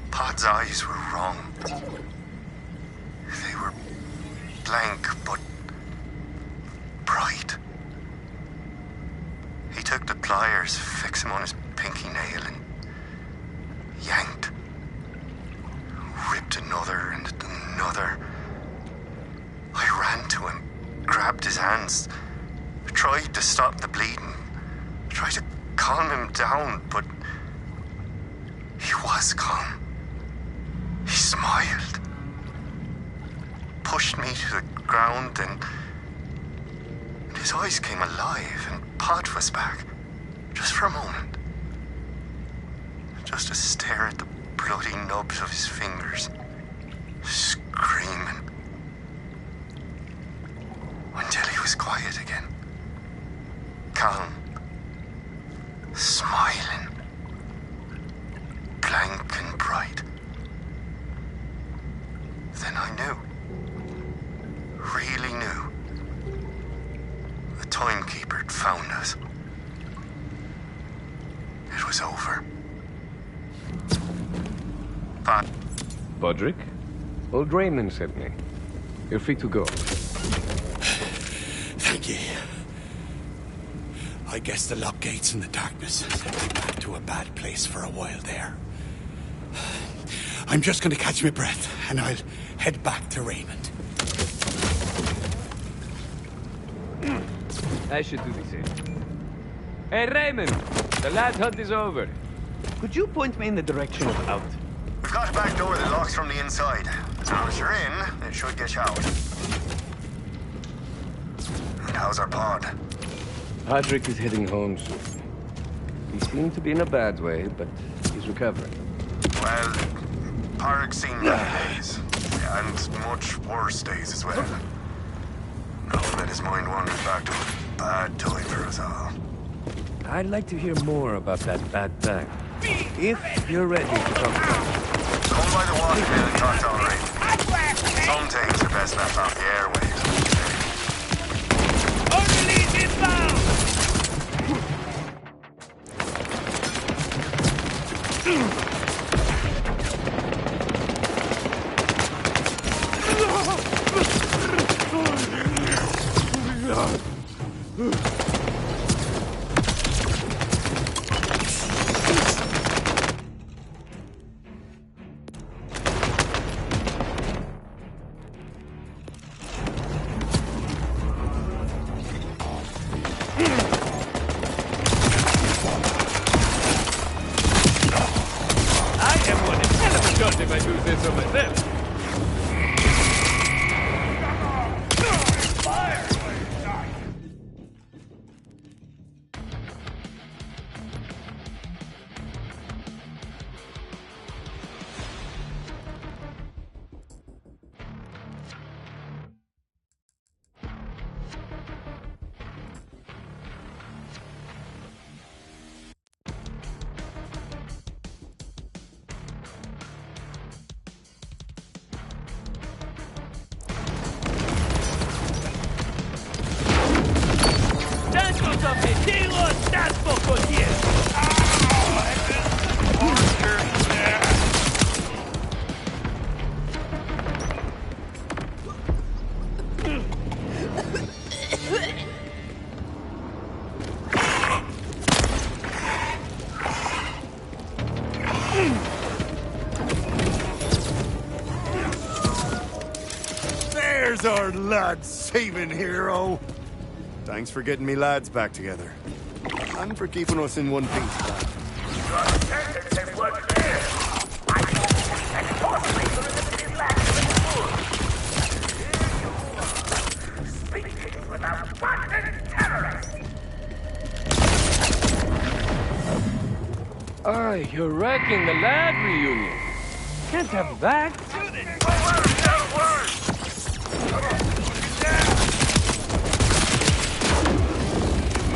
Speaker 14: Pod's eyes were wrong. They were blank, but bright. He took the pliers, fixed them on his pinky nail, and yanked. Ripped another and another. I ran to him, grabbed his hands, tried to stop the bleeding, tried to calm him down, but he was calm. He smiled, pushed me to the ground, and his eyes came alive, and Pod was back, just for a moment. Just to stare at the bloody nubs of his fingers, screaming. Until he was quiet again. Calm. Smiling. Blank and bright. Then I knew. Really knew. The timekeeper had found us. It was over. But
Speaker 3: Bodrick? Old Raymond sent me. You're free to go.
Speaker 13: Thank you. I guess the lock gates in the darkness sent me back to a bad place for a while there. I'm just going to catch my breath, and I'll head back to Raymond.
Speaker 3: I should do the same. Hey, Raymond! The lad hunt is over. Could you point me in the direction of out?
Speaker 14: we've got a back door that locks from the inside. As long as you're in, it should get you out. And how's our pod?
Speaker 3: Podrick is heading home soon. He seemed to be in a bad way, but he's recovering.
Speaker 14: Well, Parak's seen many days. And much worse days as well. Knowing that his mind wanders back to a bad time for us all.
Speaker 3: I'd like to hear more about that bad time. If you're ready to talk about it.
Speaker 14: Go by the water mill and talk to all right. Some things are best left off the airwaves.
Speaker 12: Orderlies inbound! If I do say so myself.
Speaker 1: There's our lad-saving hero. Thanks for getting me lads back together. And for keeping us in one piece, lad.
Speaker 16: Your sentence has worked there. I hope that possibly so that it is last in the
Speaker 1: a fucking terrorist!
Speaker 3: Oh, you're wrecking the lad reunion. Can't have that.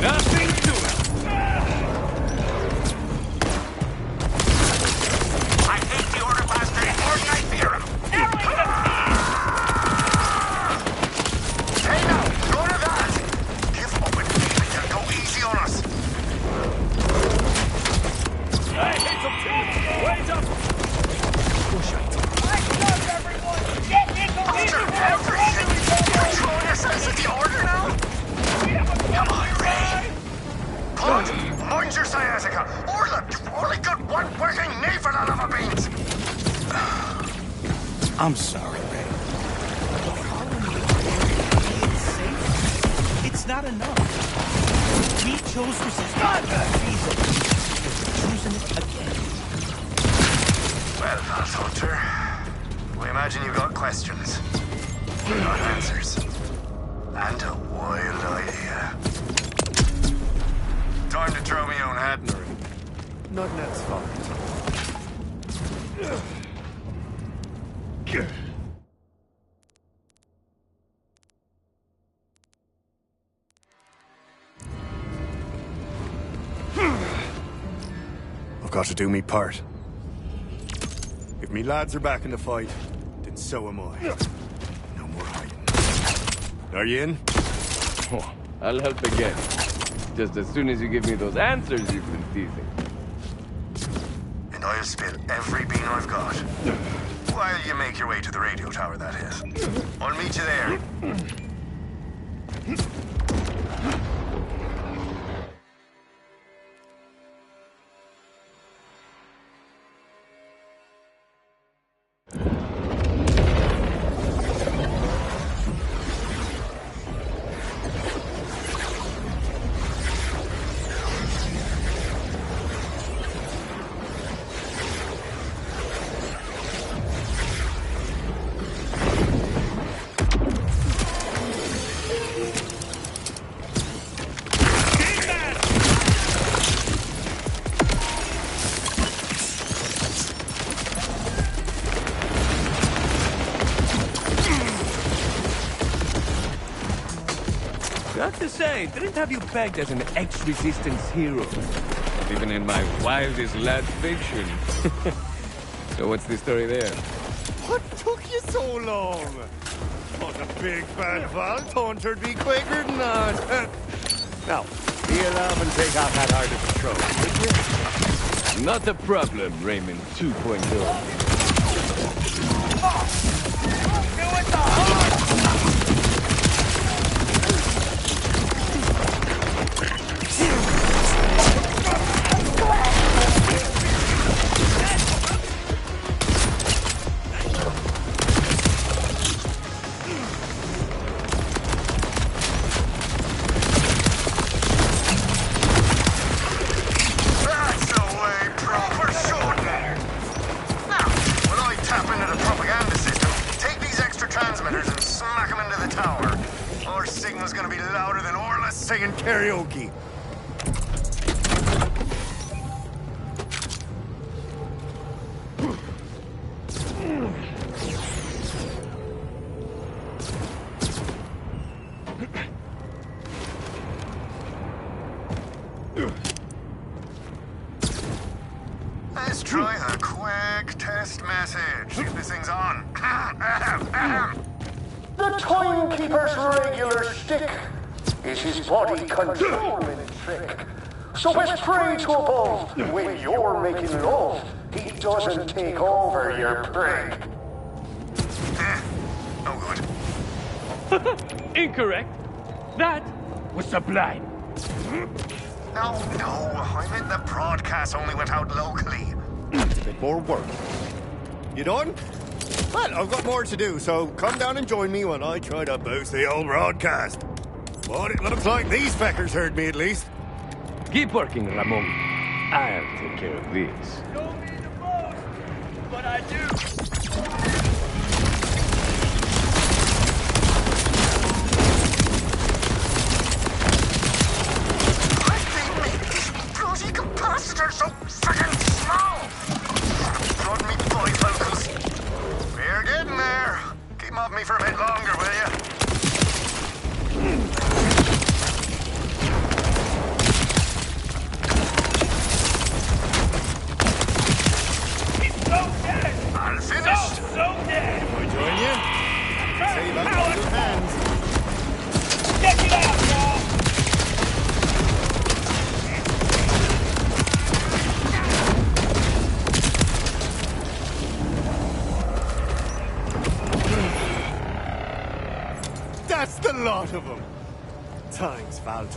Speaker 3: Nothing to it.
Speaker 14: I hate the Order Blaster more than I fear him. Hey now, none of that. Give up and David, go easy on us.
Speaker 12: Hey, it's up to you. Wait up.
Speaker 14: Control yourselves with the Order now? Come on, Ray. Put, mind your sciatica. Orla, you've only got one working knee for the love of beans.
Speaker 6: I'm sorry, Ray. It's not enough. We chose resistance. We're choosing it again.
Speaker 14: Well, Path Hunter, we imagine you've got questions. Not answers. And a wild idea. Time to throw my own hat in the ring.
Speaker 15: Not Ned's fault.
Speaker 13: I've got to do me part. If me lads are back in the fight, then so am I. No more hiding. Are you in?
Speaker 3: Oh, I'll help again. Just as soon as you give me those answers you've been teasing.
Speaker 14: And I'll spill every bean I've got. While you make your way to the radio tower, that is. I'll meet you there.
Speaker 3: Got to say, didn't have you pegged as an ex-resistance hero. Even in my wildest lad fiction. So what's the story there?
Speaker 13: What took you so long? Oh, the big bad Vault Hunter'd be quicker than that. Now, be alarm and take off that art of patrol, would you?
Speaker 3: Not a problem, Raymond 2.0.
Speaker 13: Singing karaoke.
Speaker 14: Let's try a quick test message. If this thing's on.
Speaker 1: The Timekeeper's regular shtick is his body controlling trick. So best pray to above when you're making love, he doesn't take over your prey.
Speaker 14: No good.
Speaker 3: Incorrect. That was sublime.
Speaker 14: No, I meant the broadcast only went out locally.
Speaker 13: A bit more work. You done? Well, I've got more to do, so come down and join me when I try to boost the old broadcast. But it looks like these feckers heard me at least.
Speaker 3: Keep working, Ramon. I'll take care of this.
Speaker 12: Don't need the boat, but I do.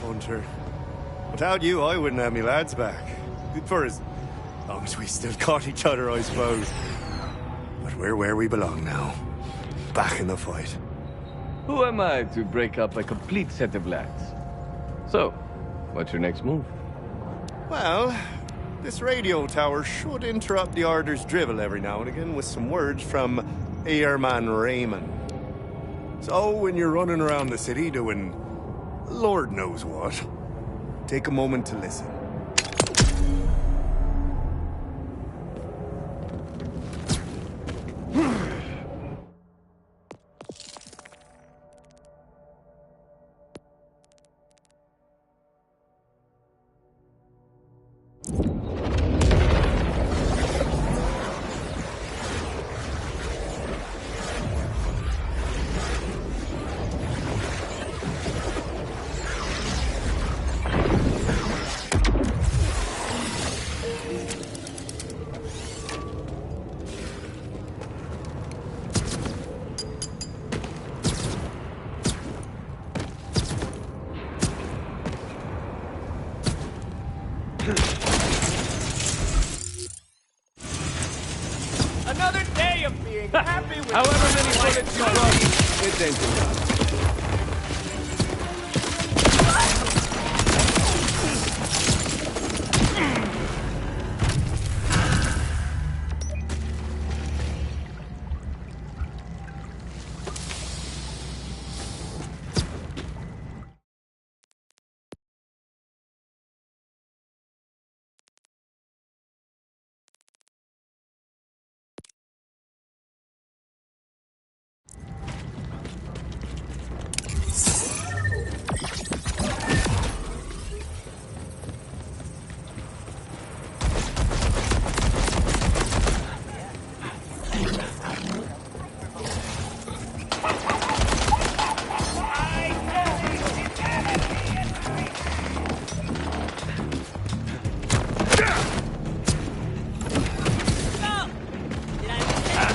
Speaker 13: Hunter. Without you, I wouldn't have me lads back. For as long as we still caught each other, I suppose. But we're where we belong now. Back in the fight.
Speaker 3: Who am I to break up a complete set of lads? So, what's your next move?
Speaker 13: Well, this radio tower should interrupt the Order's drivel every now and again with some words from Airman Raymond. So when you're running around the city doing Lord knows what, take a moment to listen.
Speaker 12: Another day of being happy with
Speaker 3: However many bullets you drop, it ain't enough.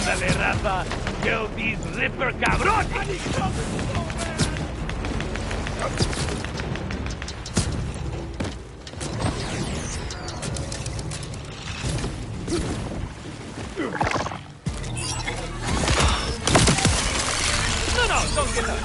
Speaker 3: Ándale, Rafa. Kill these ripper cabrones. No, don't get up.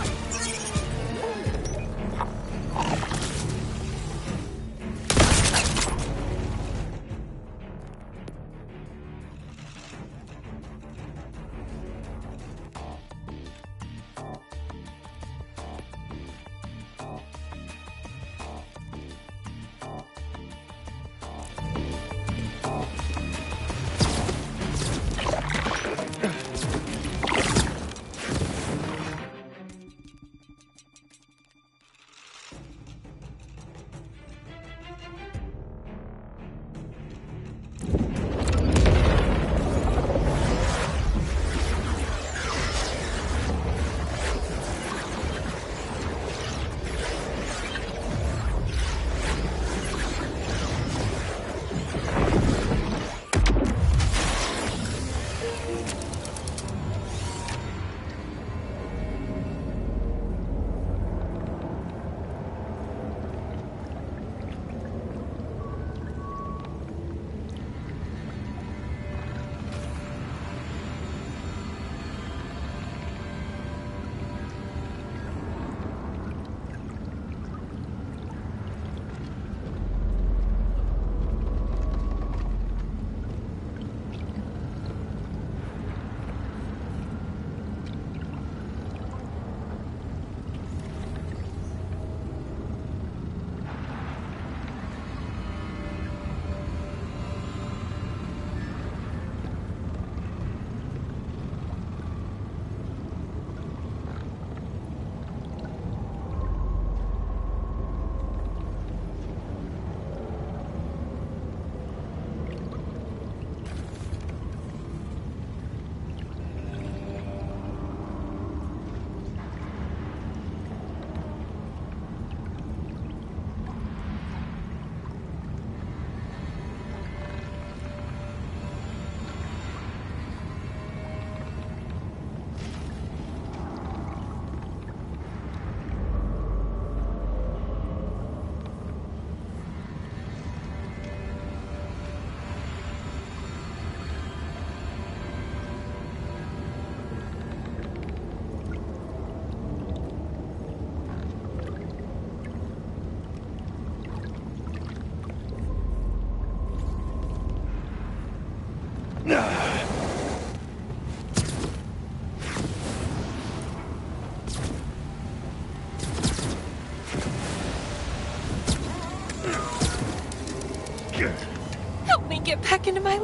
Speaker 5: Help me get back into my...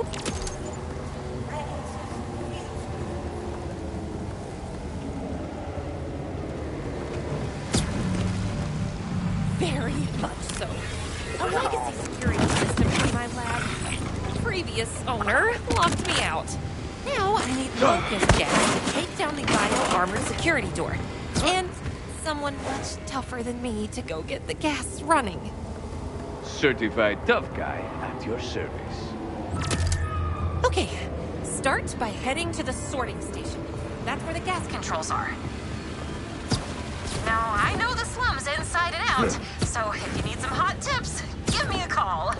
Speaker 5: Very much so. A legacy security system for my lab. Previous owner locked me out. Now I need locust gas to take down the bio-armored security door. And someone much tougher than me to go get the gas running.
Speaker 3: Certified tough guy at your service.
Speaker 5: Okay, start by heading to the sorting station. That's where the gas controls are.
Speaker 10: Now, I know the slums inside and out, so if you need some hot tips, give me a call.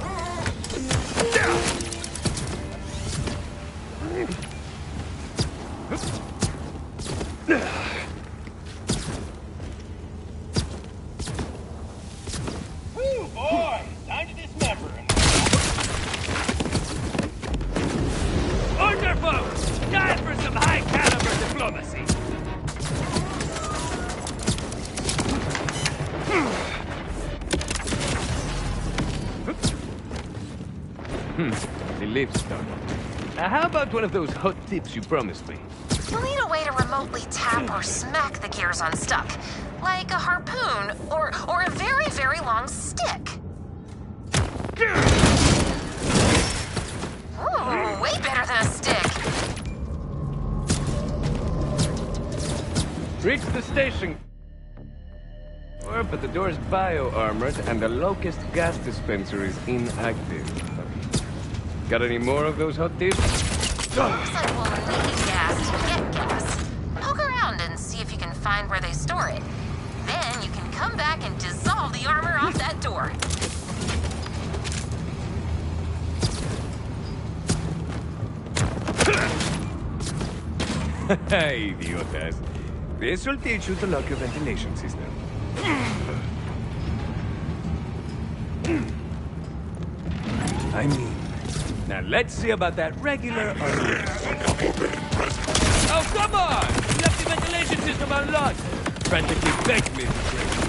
Speaker 12: Woo, boy! Time to dismember him.
Speaker 3: Order, folks! Time for some high-caliber diplomacy. The lift's done. How about one of those hot tips you promised me?
Speaker 10: You'll need a way to remotely tap or smack the gears unstuck, like a harpoon or a very, very long stick. Ooh, way better than a stick.
Speaker 3: Reach the station. But the door's bio-armored and the locust gas dispenser is inactive. Got any more of those hot tips?
Speaker 10: Looks like we'll need gas to get gas. Poke around and see if you can find where they store it. Then you can come back and dissolve the armor off that door.
Speaker 3: Idiotas. This will teach you to lock your ventilation system. I mean, now let's see about that regular armor. Oh, come on! You left the ventilation system unlocked. Practically begged me to break it.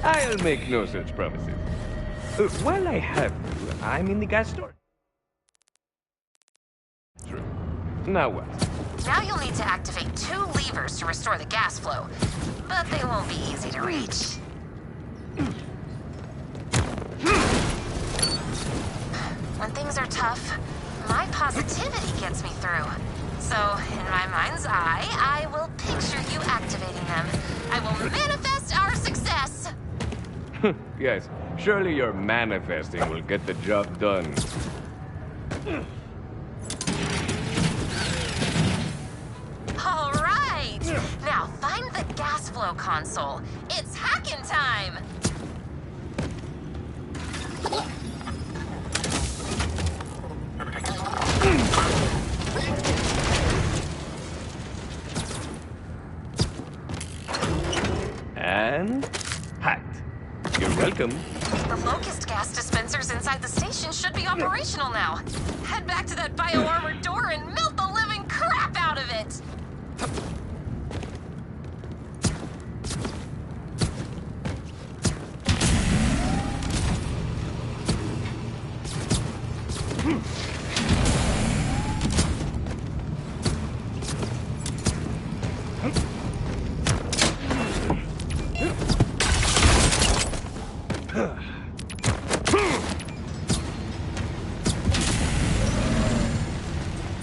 Speaker 3: I'll make no such promises. While I have you, I'm in the gas store. True. Now what?
Speaker 10: Now you'll need to activate 2 levers to restore the gas flow, but they won't be easy to reach. When things are tough, my positivity gets me through. So, in my mind's eye, I will picture you activating them. I will manifest our success.
Speaker 3: Yes, surely your manifesting will get the job done.
Speaker 10: All right! Now find the gas flow console. It's hacking time!
Speaker 3: And hacked. You're welcome.
Speaker 10: The locust gas dispensers inside the station should be operational now. Head back to that bio-armored door and melt the living crap out of it!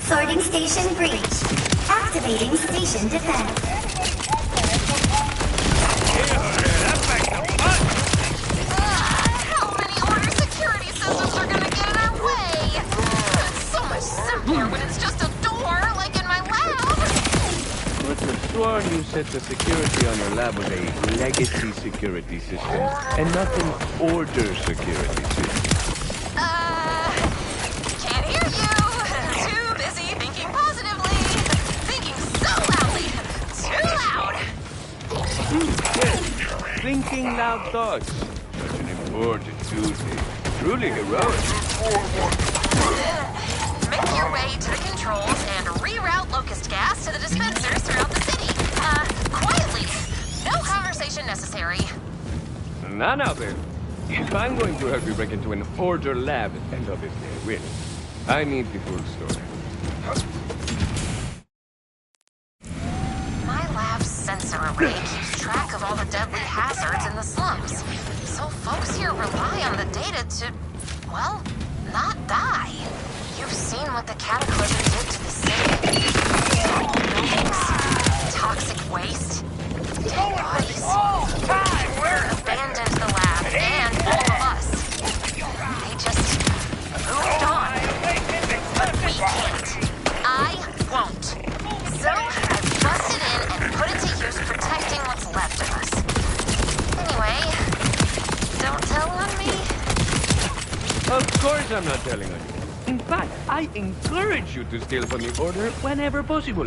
Speaker 8: Sorting station breached. Activating station defense.
Speaker 10: How many order security systems are gonna get in our way? It's so much simpler when it's just
Speaker 3: you said the security on your lab was a legacy security system and not an order security system.
Speaker 7: Can't hear you. Too busy thinking positively. Thinking so loudly. Too loud.
Speaker 3: Yes, thinking loud thoughts. Such an important duty. Truly heroic.
Speaker 7: Make your way to the controls and reroute locust gas to the dispensers throughout the city. Quietly. No conversation necessary.
Speaker 3: Now, Ben. If I'm going to help you break into an order lab, and obviously I will, I need the full story.
Speaker 7: My lab's sensor array keeps track of all the deadly hazards in the slums. So folks here rely on the data to, well, not die. You've seen what the cataclysm did to the city. Buildings, toxic waste, dead bodies. Order abandoned the lab and all of us. They just moved on. But we can't. I won't. So I've busted in and put it to use protecting what's left of us. Anyway, don't tell on me.
Speaker 3: Of course I'm not telling on you. In fact, I encourage you to steal from the order whenever possible.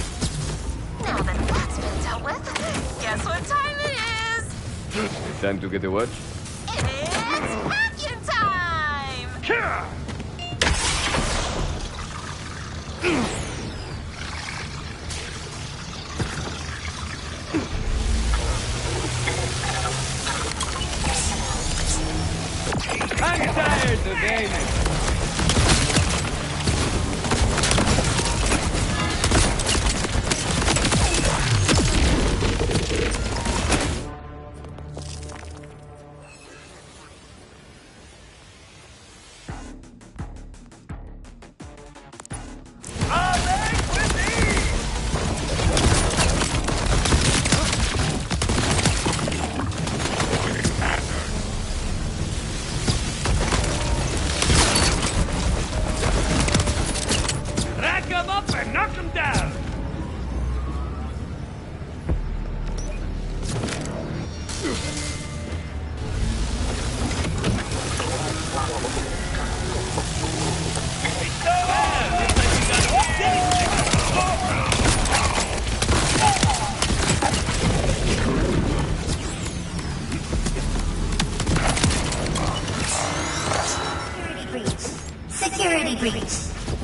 Speaker 7: Now that that's been dealt with, guess what time it is?
Speaker 3: It's time to get a watch.
Speaker 7: It is vacuum time!
Speaker 3: I'm tired of aiming.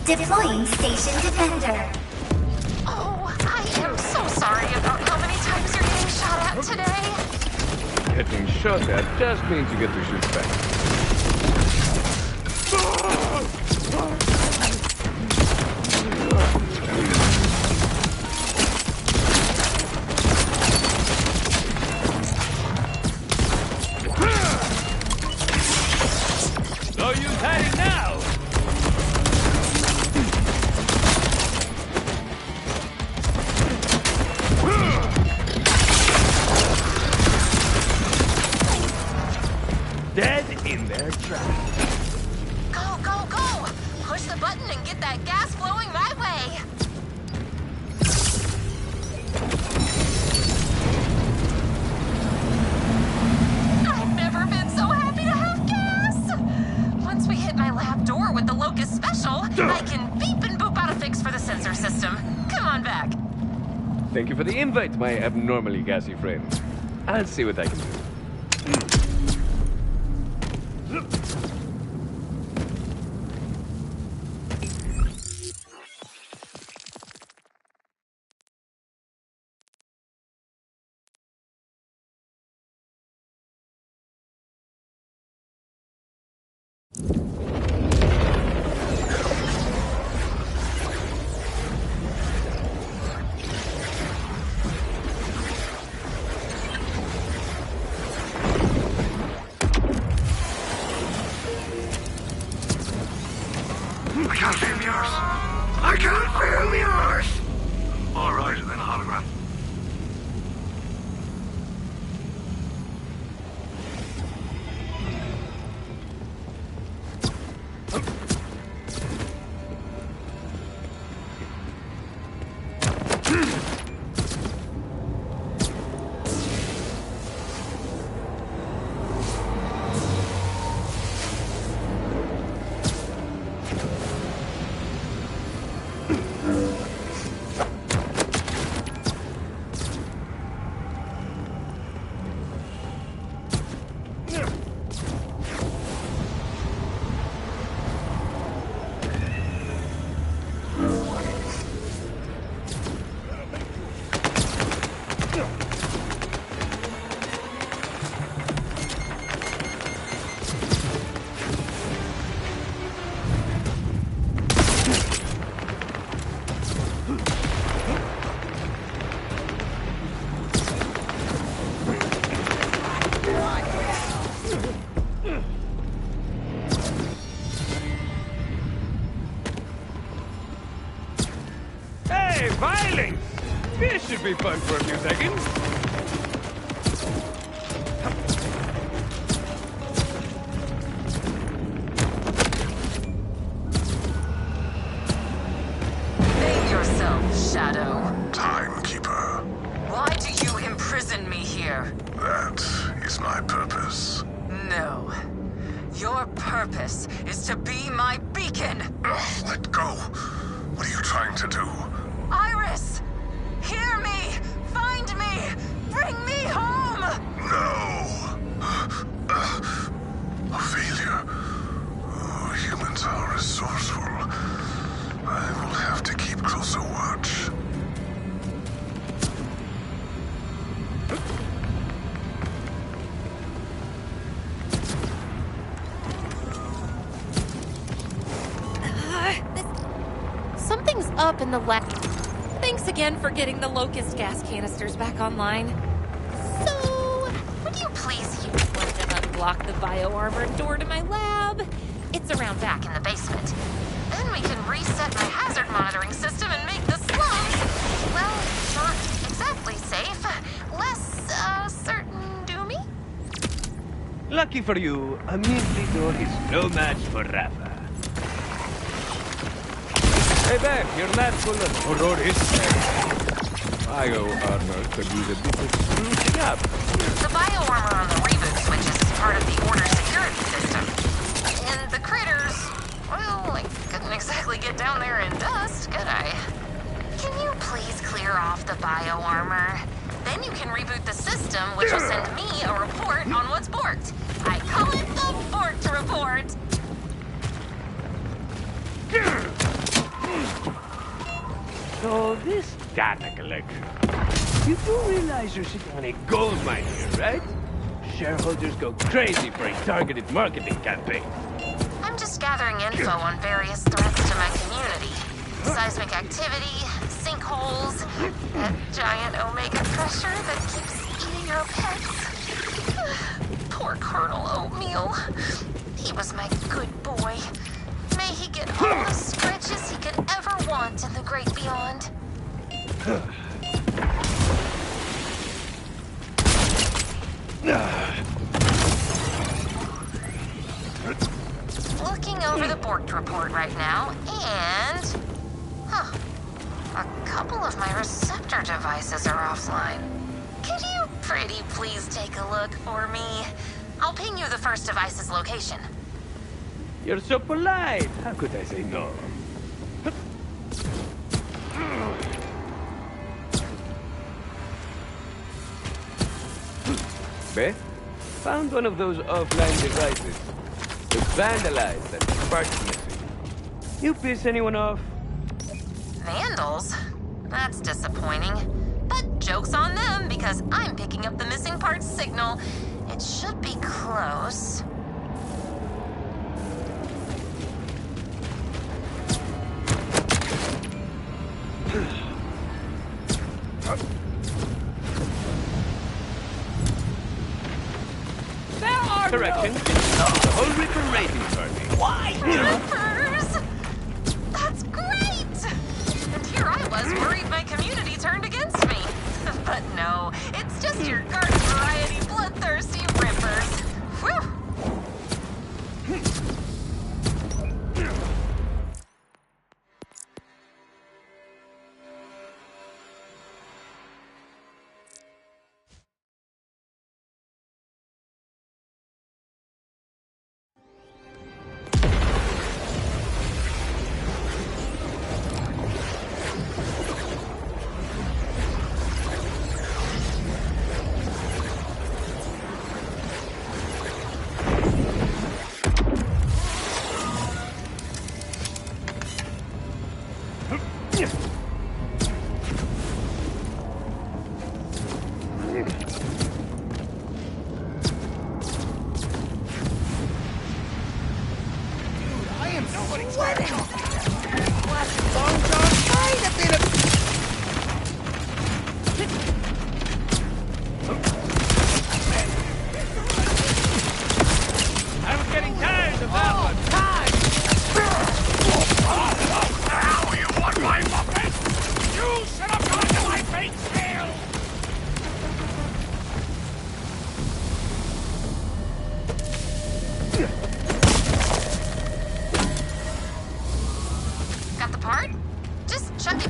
Speaker 8: Deploying Station Defender.
Speaker 7: Oh, I am so sorry about how many times you're getting shot at today.
Speaker 3: Getting shot at just means you get to shoot back. No use hiding now! Dead in their tracks.
Speaker 7: Go, go, go! Push the button and get that gas flowing my way! I've never been so happy to have gas! Once we hit my lab door with the Locust Special, I can beep and boop out a fix for the sensor system. Come on back.
Speaker 3: Thank you for the invite, my abnormally gassy friend. I'll see what I can do.
Speaker 2: I can't feel the arse. I can't feel the arse. All right, then a hologram.
Speaker 3: Hey, violence! This should be fun for a few seconds.
Speaker 10: Name yourself, Shadow.
Speaker 1: Timekeeper.
Speaker 10: Why do you imprison me here?
Speaker 1: That is my purpose.
Speaker 10: No. Your purpose is to be my beacon!
Speaker 1: Ugh, let go. What are you trying to do?
Speaker 10: Iris! Hear me! Find me! Bring me home!
Speaker 1: No! A failure. Oh, humans are resourceful. I will have to keep closer watch.
Speaker 5: Something's up in the lab. Thanks again for getting the locust gas canisters back online. So, would you please use one to unblock the bio-armored door to my lab? It's around back in the basement.
Speaker 10: Then we can reset my hazard monitoring system and make the slums, well, not exactly safe. Less, certain doomy?
Speaker 3: Lucky for you, a measly door is no match for Rafa. Hey Ben, your lab's full of horrors.
Speaker 15: Bio-armor could use a bit of sprucing up.
Speaker 10: The bio-armor on the reboot switch is part of the Order security system. And the critters, well, I couldn't exactly get down there in dust, could I? Can you please clear off the bio-armor? Then you can reboot the system, which will send me a report on what's borked. I call it the borked report.
Speaker 3: So this data collection, you do realize you're sitting on a gold mine here, right? Shareholders go crazy for a targeted marketing campaign.
Speaker 10: I'm just gathering info on various threats to my community. Seismic activity, sinkholes, that giant omega crusher that keeps eating our pets. Poor Colonel Oatmeal. He was my good boy. May he get all the stretches he could ever want in the great beyond. Looking over the borked report right now, and... a couple of my receptor devices are offline. Could you pretty please take a look for me? I'll ping you the first device's location.
Speaker 3: You're so polite. How could I say no? Beth, found one of those offline devices. It's vandalized and parts missing. You piss anyone off?
Speaker 10: Vandals? That's disappointing. But joke's on them, because I'm picking up the missing parts signal. It should be close.
Speaker 3: Correction. The whole Ripper rating party.
Speaker 10: Why? Rippers? That's great! And here I was worried my community turned against me. But no, it's just your garden variety bloodthirsty rippers. Whew!
Speaker 11: You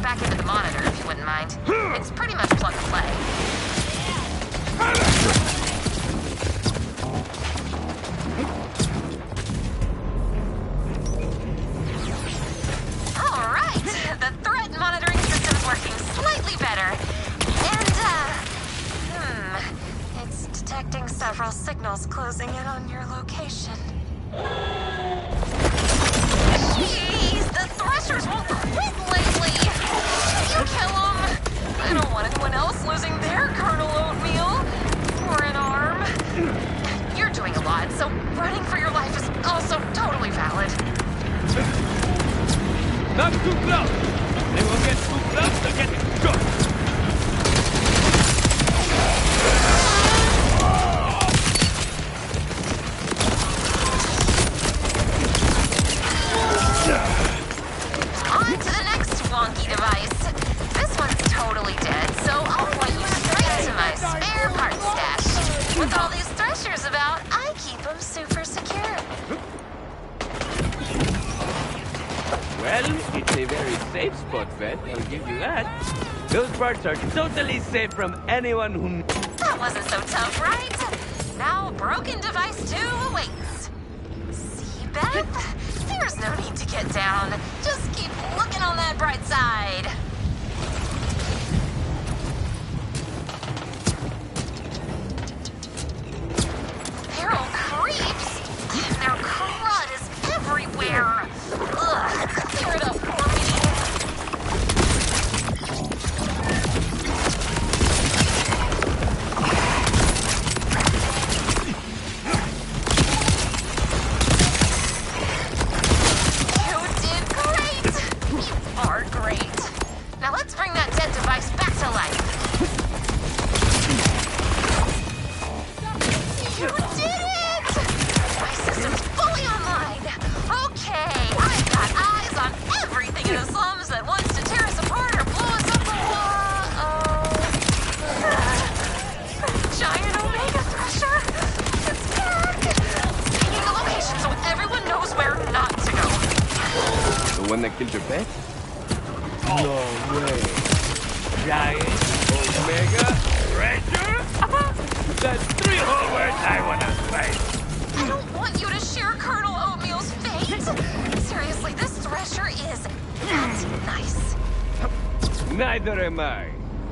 Speaker 10: back into the monitor if you wouldn't mind. It's pretty much plug and play. All right, the threat monitoring system's working slightly better. And, it's detecting several signals closing in on your location. Jeez, the threshers won't quit lately. You kill them. I don't want anyone else losing their Colonel Oatmeal. Or an arm. You're doing a lot, so running for your life is also totally valid.
Speaker 3: Not too close! They will get too close to get shot!
Speaker 10: On to the next wonky device. This one's totally dead, so I'll point you straight to my spare parts stash. With all these threshers about, I keep them super secure.
Speaker 3: Well, it's a very safe spot, Vet. I'll give you that. Those parts are totally safe from anyone who...
Speaker 10: That wasn't so tough, right? Now, broken device 2 awaits. See, Beth? There's no need to get down. Just keep looking on that bright side. They're all creeps. Their crud is everywhere. Ugh, clear it up for me. You did great. You are great. Now let's bring that dead device back to life. You did it! My system's fully online. Okay, I've got eyes on everything in the slums that wants to tear us apart or blow us up. Giant Omega Thresher! It's back! Taking the location so everyone knows where not to go.
Speaker 3: The one that killed your pet? No way. Giant Omega Treasure? That's 3 whole words I wanna say.
Speaker 10: I don't want you to share Colonel Oatmeal's fate. Seriously, this Thresher is that nice.
Speaker 3: Neither am I.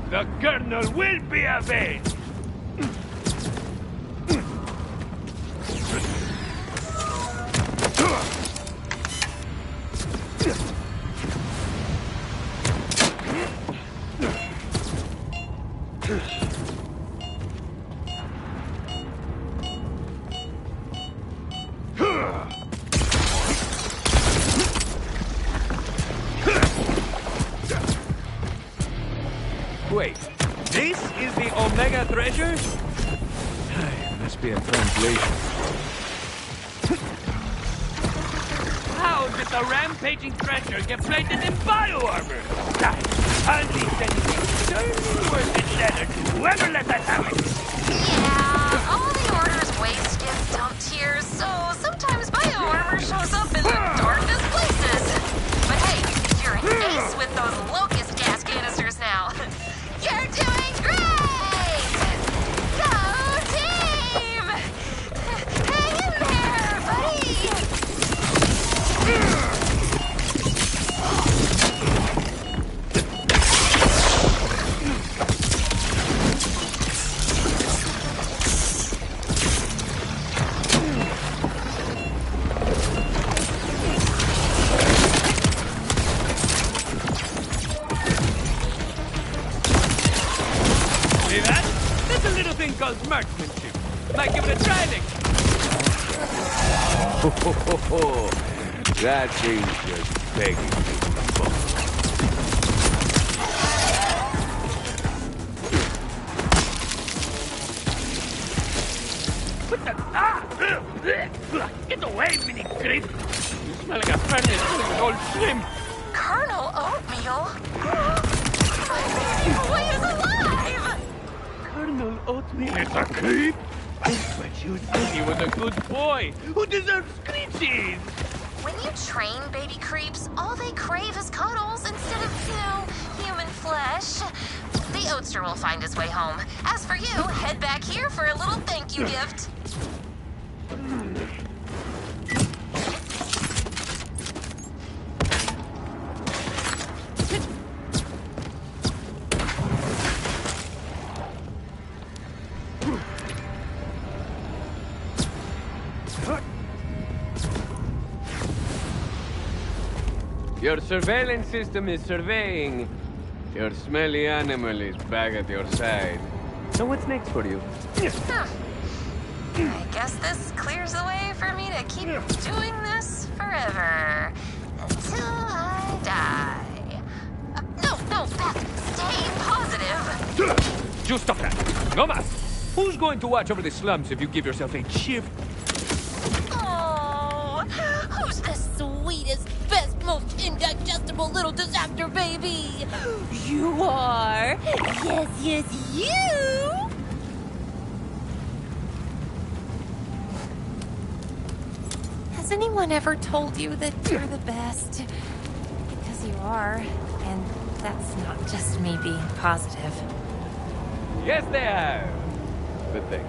Speaker 3: The Colonel will be avenged. Wait, this is the Omega Treasure? Must be a translation. How did the rampaging treasure get plated in bioarmor? Unleash anything extremely worth its letter to whoever let that happen.
Speaker 10: Yeah, all the Order's waste gets dumped here, so sometimes bioarmor shows up in the darkest places. But hey, you're an ace with those locust gas canisters now. You're doing great! Go team! Hang in there, buddy!
Speaker 3: See that? There's a little thing called marksmanship. Might give it a try next. That thing's just begging me to fall. What the? Ah! Get away, mini creep! You smell like a furnace full of old shrimp.
Speaker 10: Colonel Oatmeal? My baby boy is alive!
Speaker 3: Colonel Oatmeal is a creep? But you said he was a good boy who deserves screeches.
Speaker 7: When you train baby creeps, all they crave is cuddles instead of, human flesh. The Oatster will find his way home. As for you, head back here for a little thank you gift.
Speaker 3: Your surveillance system is surveying. Your smelly animal is back at your side. So what's next for you?
Speaker 7: I guess this clears the way for me to keep doing this forever. Until I die. No, Beth, stay positive.
Speaker 4: You stop that. No mas. Who's going to watch over the slums if you give yourself a chip?
Speaker 5: Oh, who's the sweetest, best, most indigestible little disaster baby? You are. Yes, you. Has anyone ever told you that you're the best? Because you are, and that's not just me being positive.
Speaker 3: Yes, they have. Good thing.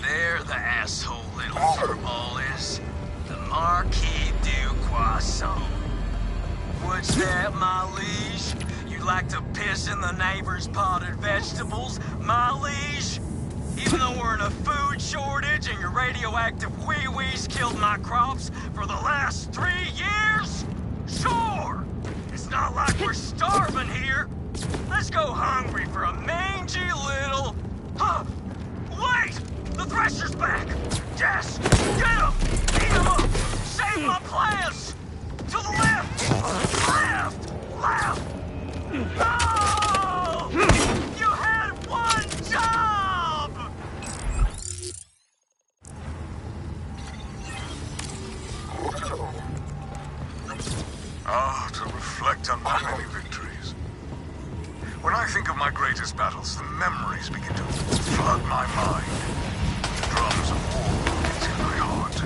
Speaker 14: There the asshole little furball is. The Marquis du Croissant. What's that, my liege? You like to piss in the neighbor's potted vegetables, my liege? Even though we're in a food shortage and your radioactive wee-wees killed my crops for the last 3 years? Sure! It's not like we're starving here. Let's go hungry for a mangy little... Huh! Wait! The Thresher's back! Yes! Get him! Eat him up! Save my plants! To the left! Left! No! You had one job!
Speaker 1: Ah, to reflect on my many victories. When I think of my greatest battles, the memories begin to flood my mind. Drums of war beat in my heart.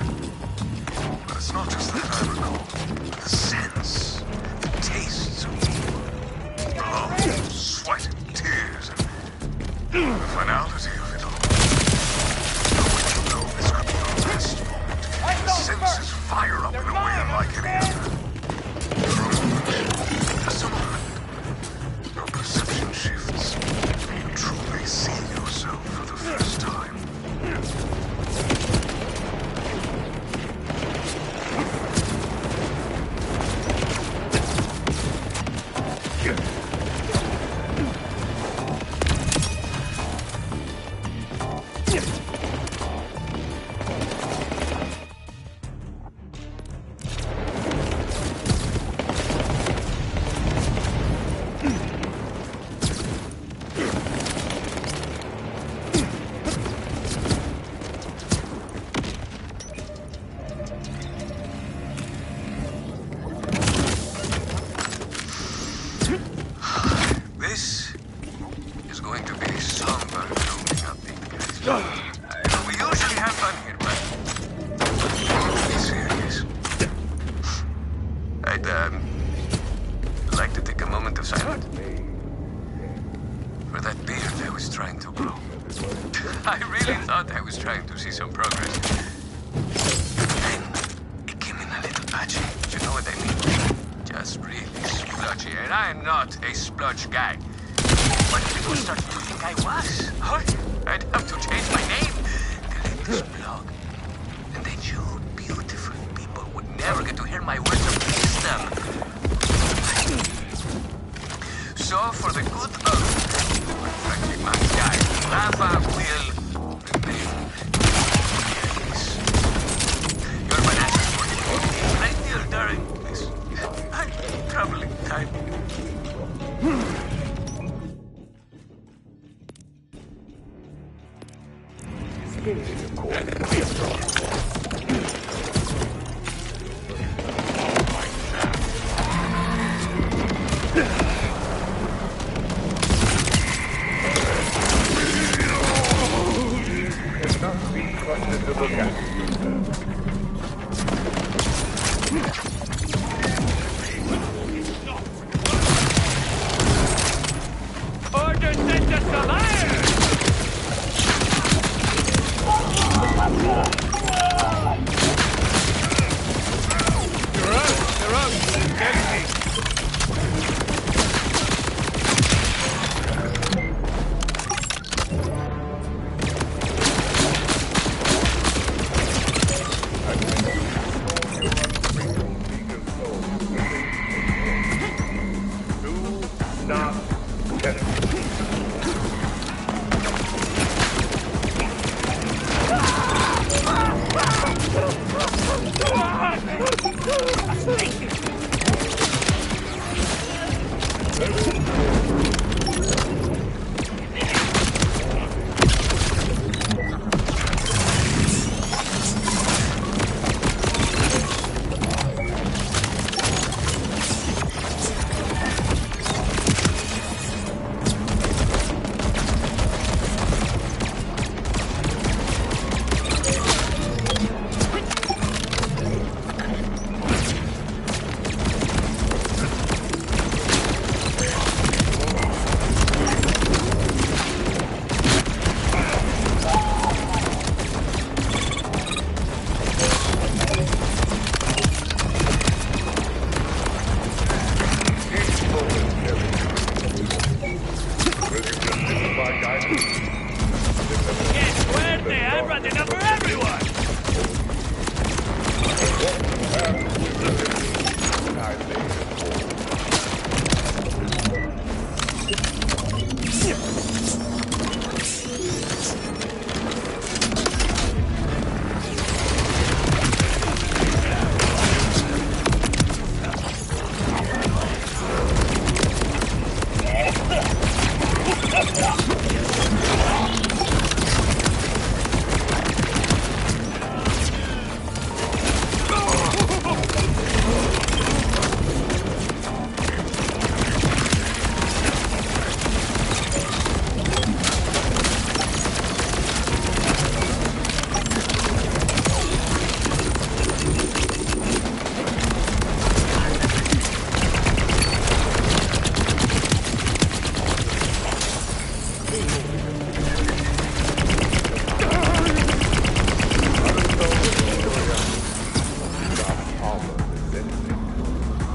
Speaker 1: But it's not just that I recall, but the sense, the tastes of war. Blood, sweat, tears, and the finality of it all. Knowing you know this could be your last moment. The senses fire up in a way unlike any other. For a moment, just a moment, your perception shifts, and you truly see yourself for the first time. This is going to be somber filming, I think, guys. We usually have fun here, but be serious. I'd like to take a moment of silence for that beard I was trying to grow. I really thought I was trying to see some progress. Then it came in a little patchy. You know what I mean? Just really splotchy, and I'm not a splotch guy. But people started to think I was. I'd have to change my name. Delete this blog. And then you beautiful people would never get to hear my words of wisdom. So
Speaker 14: show for the good of my guy. Rafa will remain. Your financial support is a great deal during this troubling time.
Speaker 3: Order sent us to higher! You're out! They're out! Empty!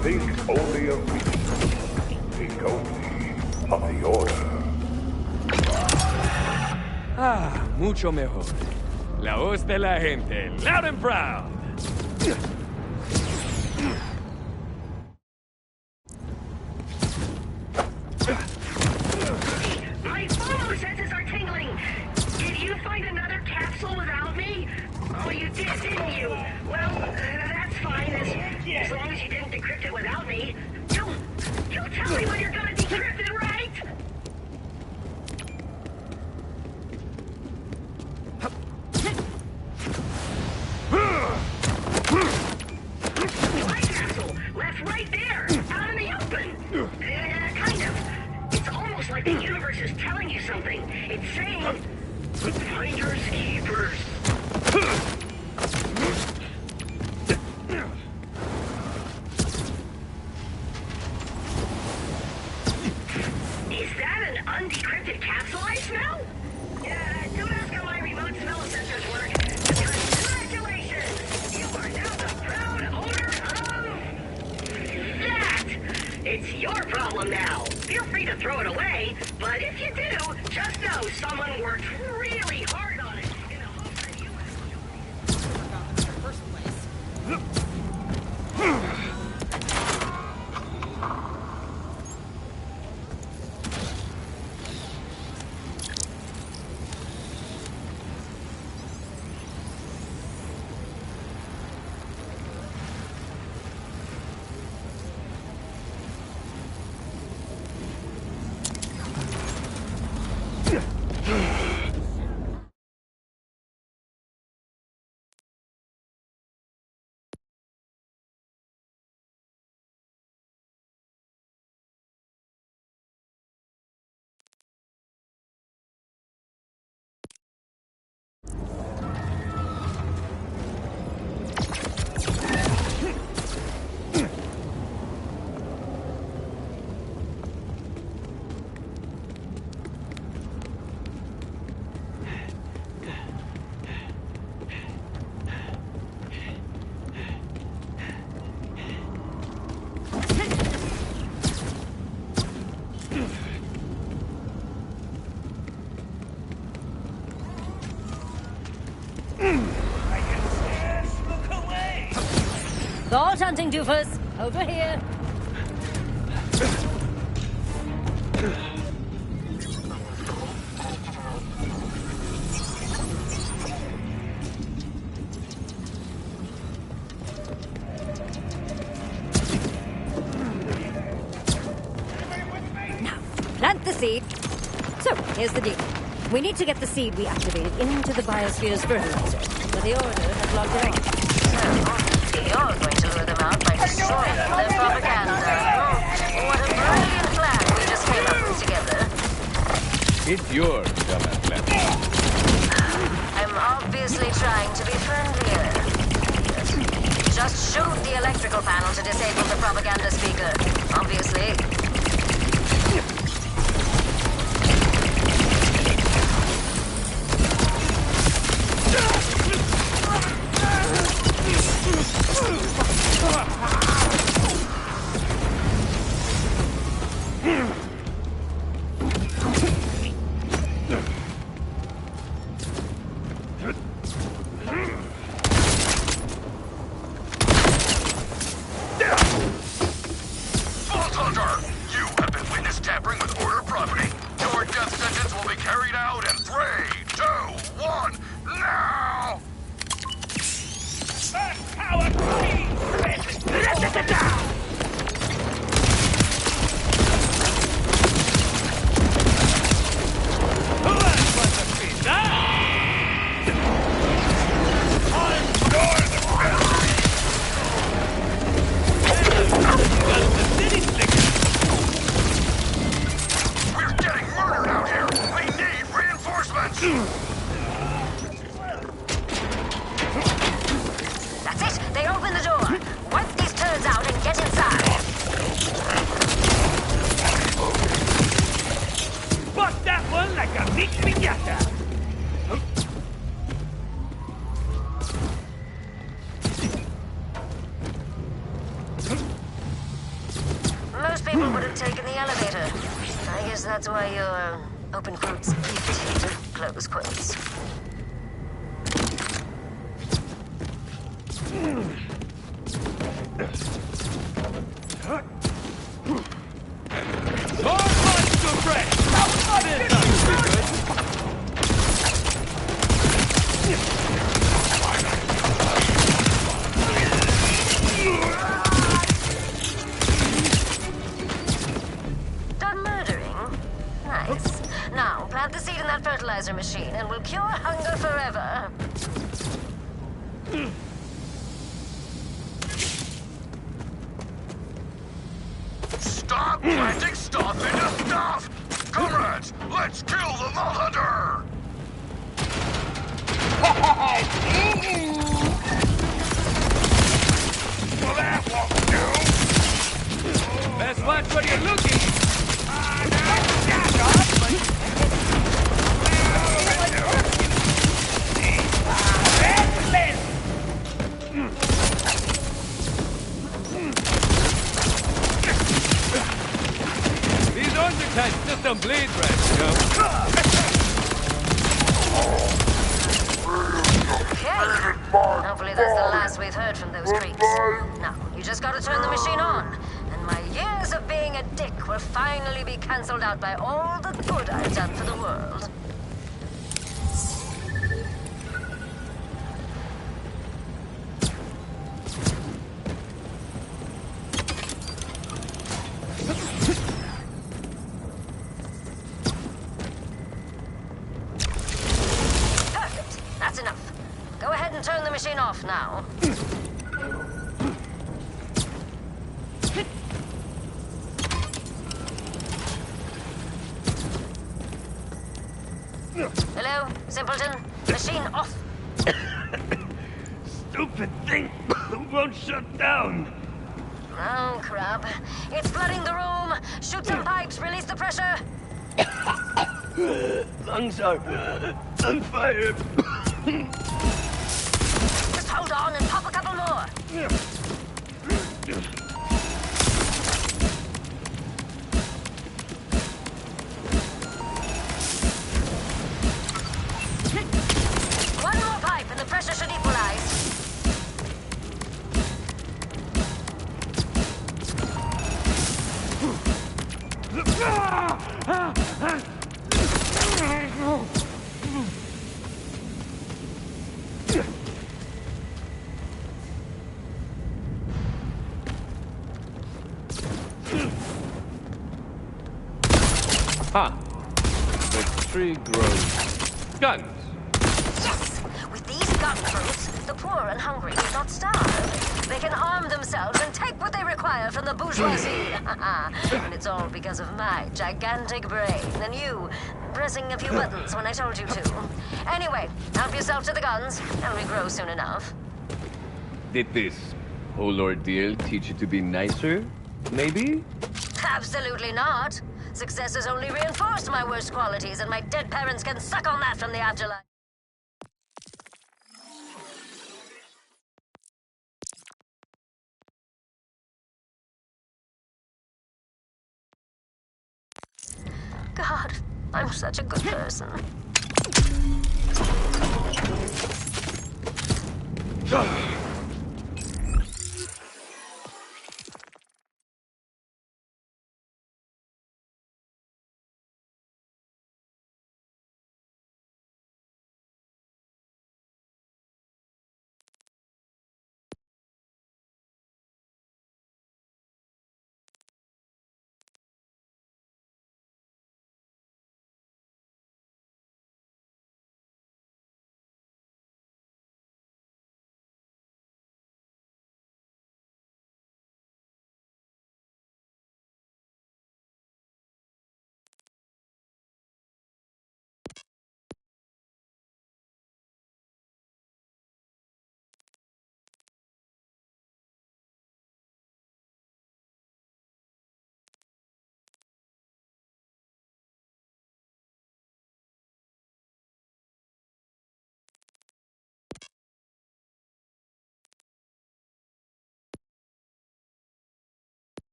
Speaker 1: Think only of me. Think only of the Order.
Speaker 4: Ah, mucho mejor. La voz de la gente, loud and proud.
Speaker 16: My follow senses are tingling. Did you find another capsule without me? Oh, you did, didn't you? Well, that's fine, as long as you didn't decrypt it without me. You'll tell me when you're gonna decrypt it, right? My capsule, left right there, out in the open. Kind of. It's almost like the universe is telling you something. It's saying, finders keepers. Is that an undecrypted capsule I smell? Don't ask how my remote smell sensors work. Congratulations! You are now the proud owner of... that! It's your problem now. Feel free to throw it away, but if you do, just know someone worked really hard on it in the hopes that you actually... in the first place.
Speaker 17: Thought hunting, doofus. Over here. Now, plant the seed. So, here's the deal. We need to get the seed we activated into the biosphere's fertilizer, but the Order has logged it on.
Speaker 10: So, you're going to lure them out by destroying their propaganda. What a brilliant plan we just came up with together.
Speaker 4: It's your dumbass plan.
Speaker 10: I'm obviously trying to be friendlier. Just shoot the electrical panel to disable the propaganda speaker. Obviously. That's it! They opened the door! Wipe these turds out and get inside!
Speaker 3: Bust that one like a big piñata!
Speaker 10: Most people would have taken the elevator. I guess that's why your open quotes dictator close quotes. Done murdering? Nice. Now, plant the seed in that fertilizer machine and we'll cure hunger forever.
Speaker 2: Stop planting stuff into stuff! Comrades, let's kill the Mole Hunter! Well, that won't do!
Speaker 3: Best watch where you're looking! These orange types just don't bleed right, you know?
Speaker 10: Okay. Hopefully that's the last we've heard from those creeps. Now, you just gotta turn the machine on, and my years of being a dick will finally be cancelled out by all the good I've done for the world. Perfect. That's enough. Go ahead and turn the machine off now. Hello, simpleton. Machine off.
Speaker 3: Stupid thing won't shut down.
Speaker 10: Oh, crap. It's flooding the room. Shoot some pipes, release the pressure.
Speaker 3: Lungs are on fire.
Speaker 10: Just hold on and pop a couple more. One more pipe and the pressure should equalize.
Speaker 3: Ah, the tree grows guns.
Speaker 7: Yes! With these gun fruits, the poor and hungry do not starve. They can arm themselves and take what they require from the bourgeoisie. And it's all because of my gigantic brain and you pressing a few buttons when I told you to. Anyway, help yourself to the guns, and we grow soon enough.
Speaker 3: Did this whole ordeal teach you to be nicer? Maybe?
Speaker 7: Absolutely not. Success has only reinforced my worst qualities, and my dead parents can suck on that from the afterlife. God, I'm such a good person.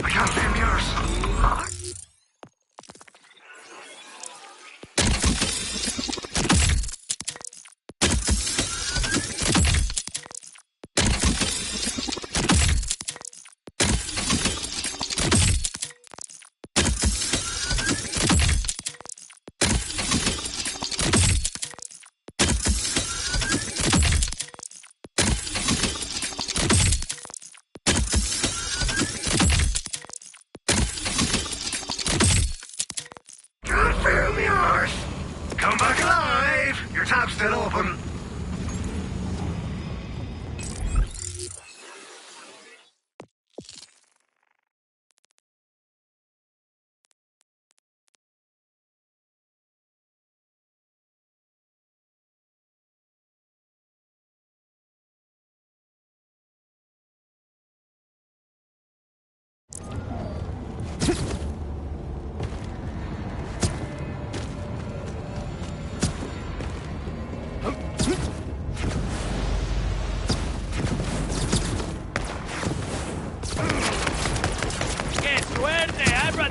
Speaker 2: I can't blame yours. Come back alive! Your tab's still open.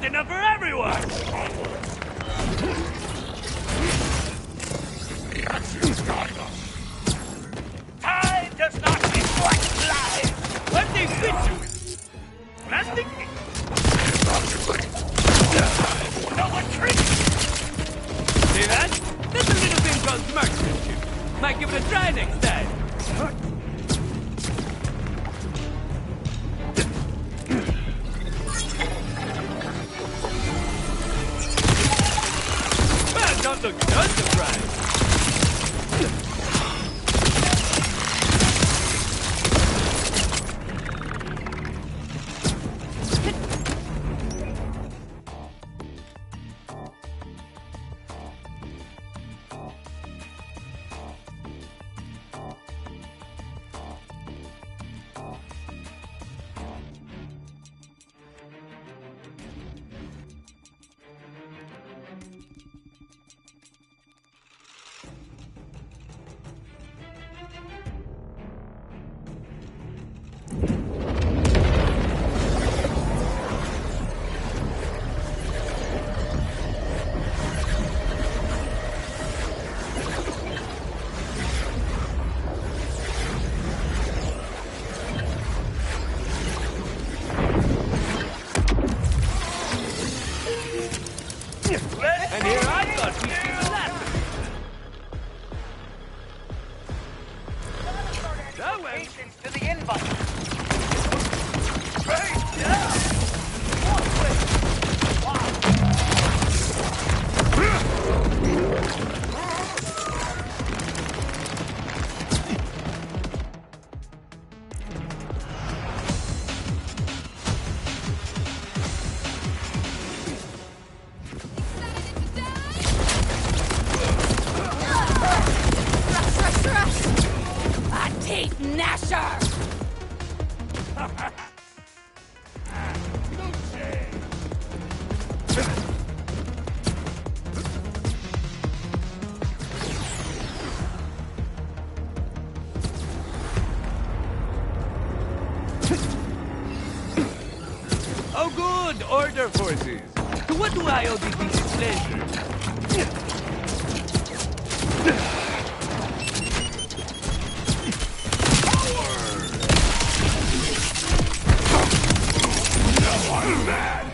Speaker 3: Enough for everyone! Time does not reflect life! What they fit you with? Plastic? No one trick! See that? There's a little thing called marksmanship. Might give it a try next time. Don't look so surprised. And here I thought we'd see the last.
Speaker 11: Notifications to the invite.
Speaker 3: Oh, good! Order forces! To what do I owe these pleasures?
Speaker 1: Now I'm mad!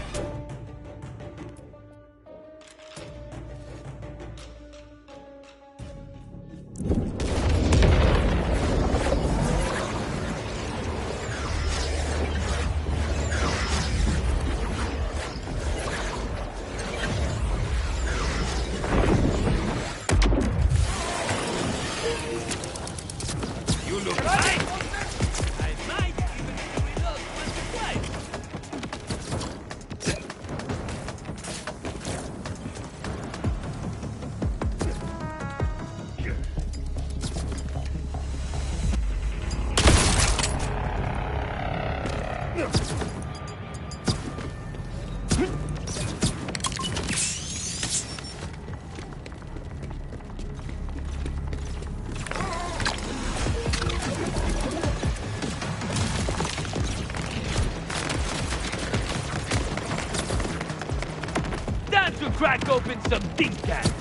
Speaker 3: Time to crack open some think cats!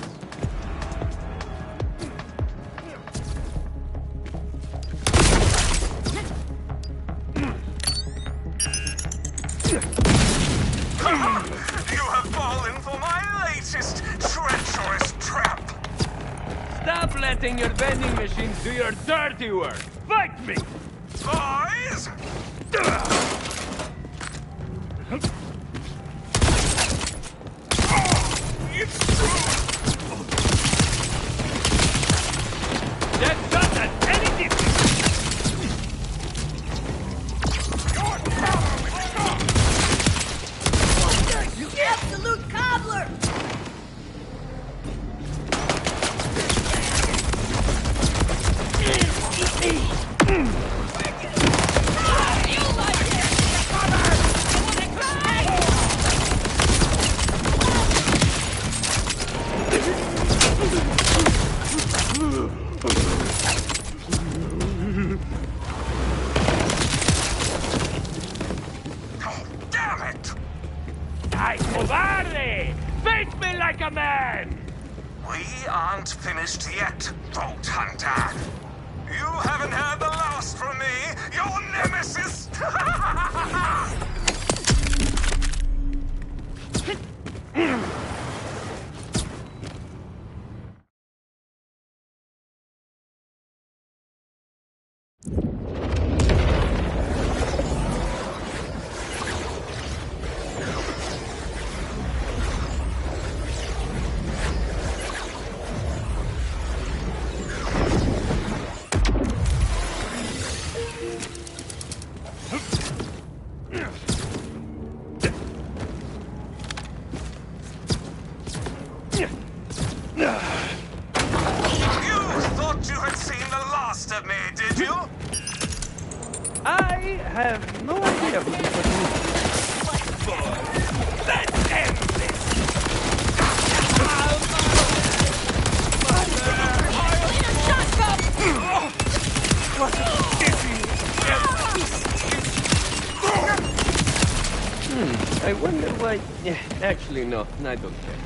Speaker 14: You have fallen for my latest treacherous trap.
Speaker 3: Stop letting your vending machines do your dirty work! Fight me!
Speaker 14: Boys!
Speaker 3: That's not at any difference!
Speaker 9: You absolute cobbler!
Speaker 14: Damn it!
Speaker 3: ¡Ay, cobarde! Face me like a man!
Speaker 14: We aren't finished yet, Boat Hunter. You haven't heard the last from me, your nemesis! Of me, did you?
Speaker 3: I have no idea who this was. Let's end this! I wonder why... Actually, no, I don't care.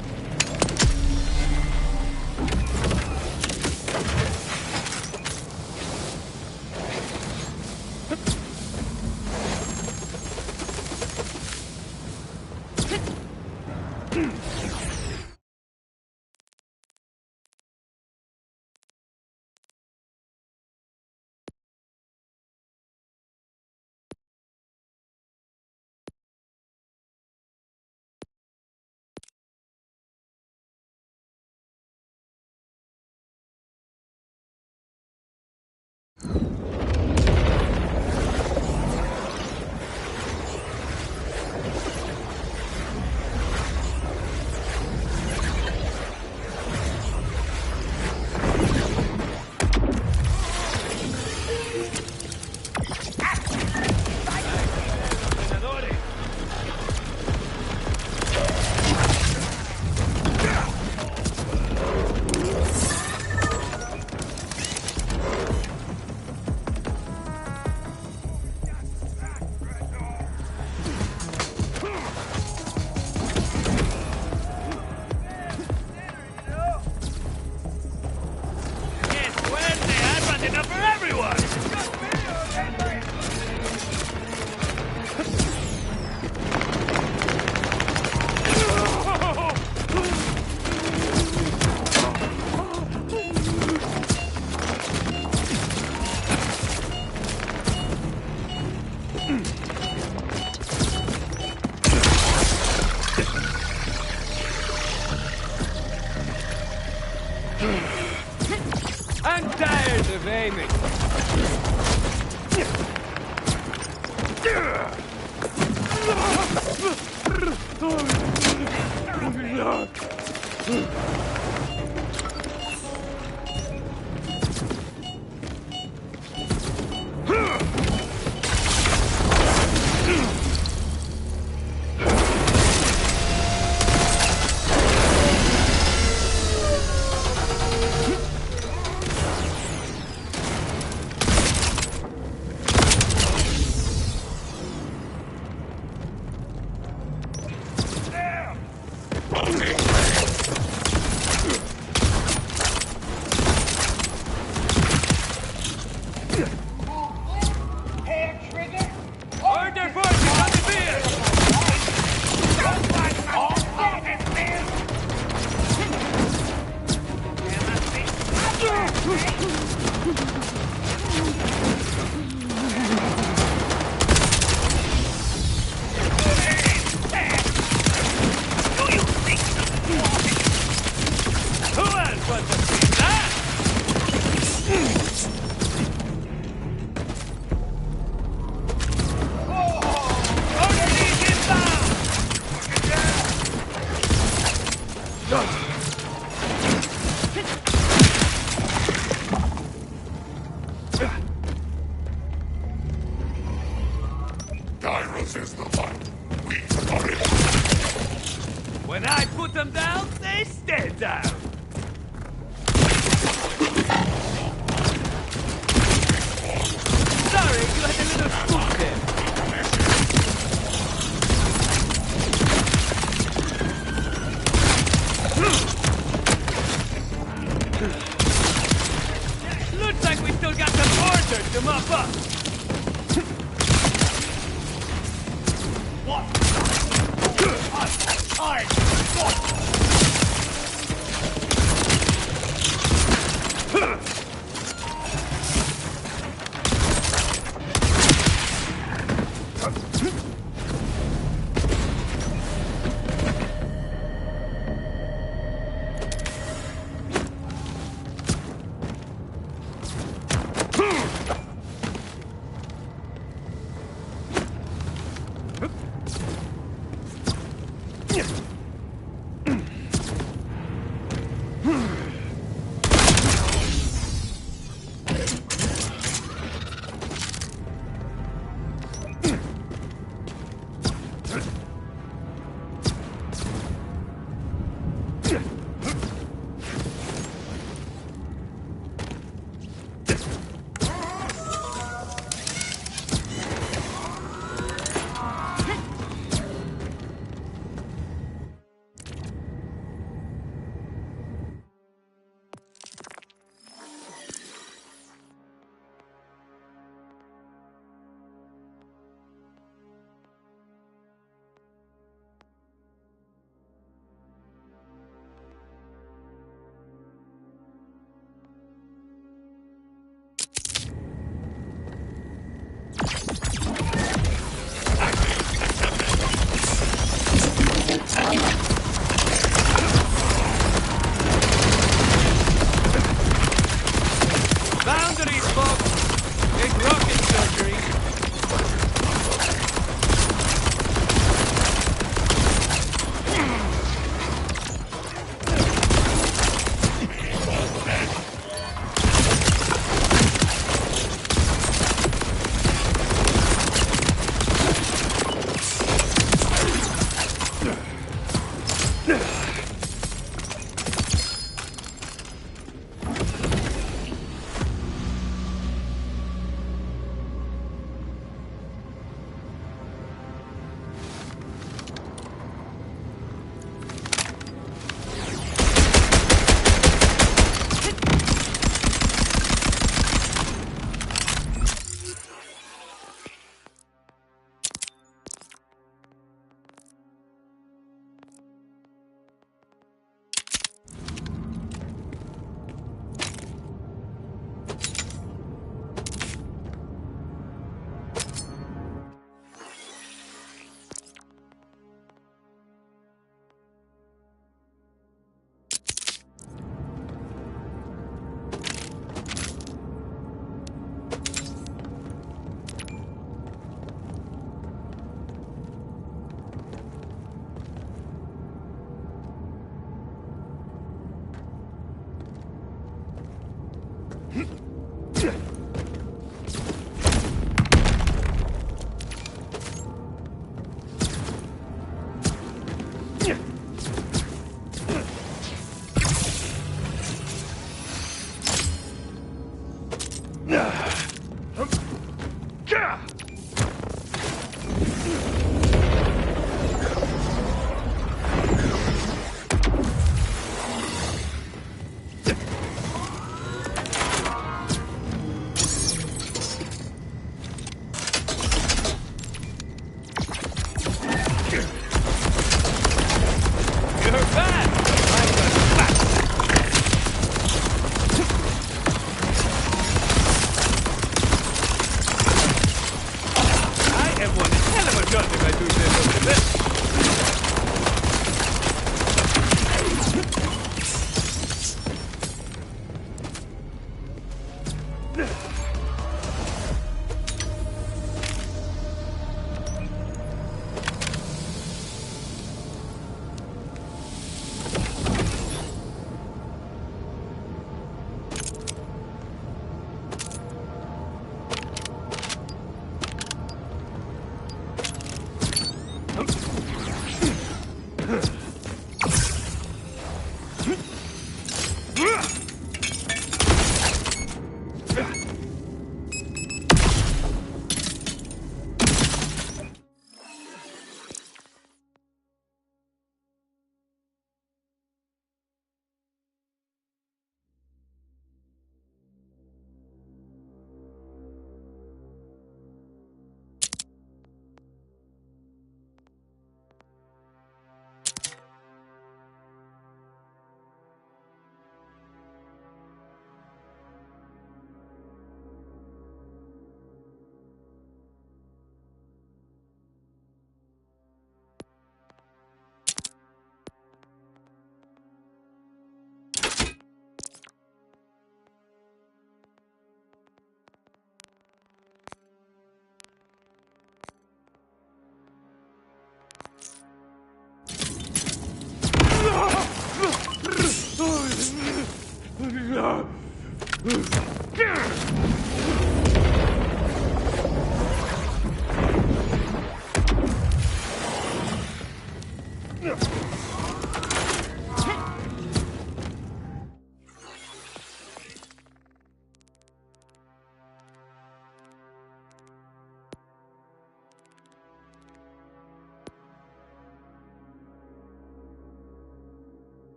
Speaker 4: Claim it. When I put them down, they stay down. Sorry, you had a little scoop there. Looks like we still got some orders to mop up.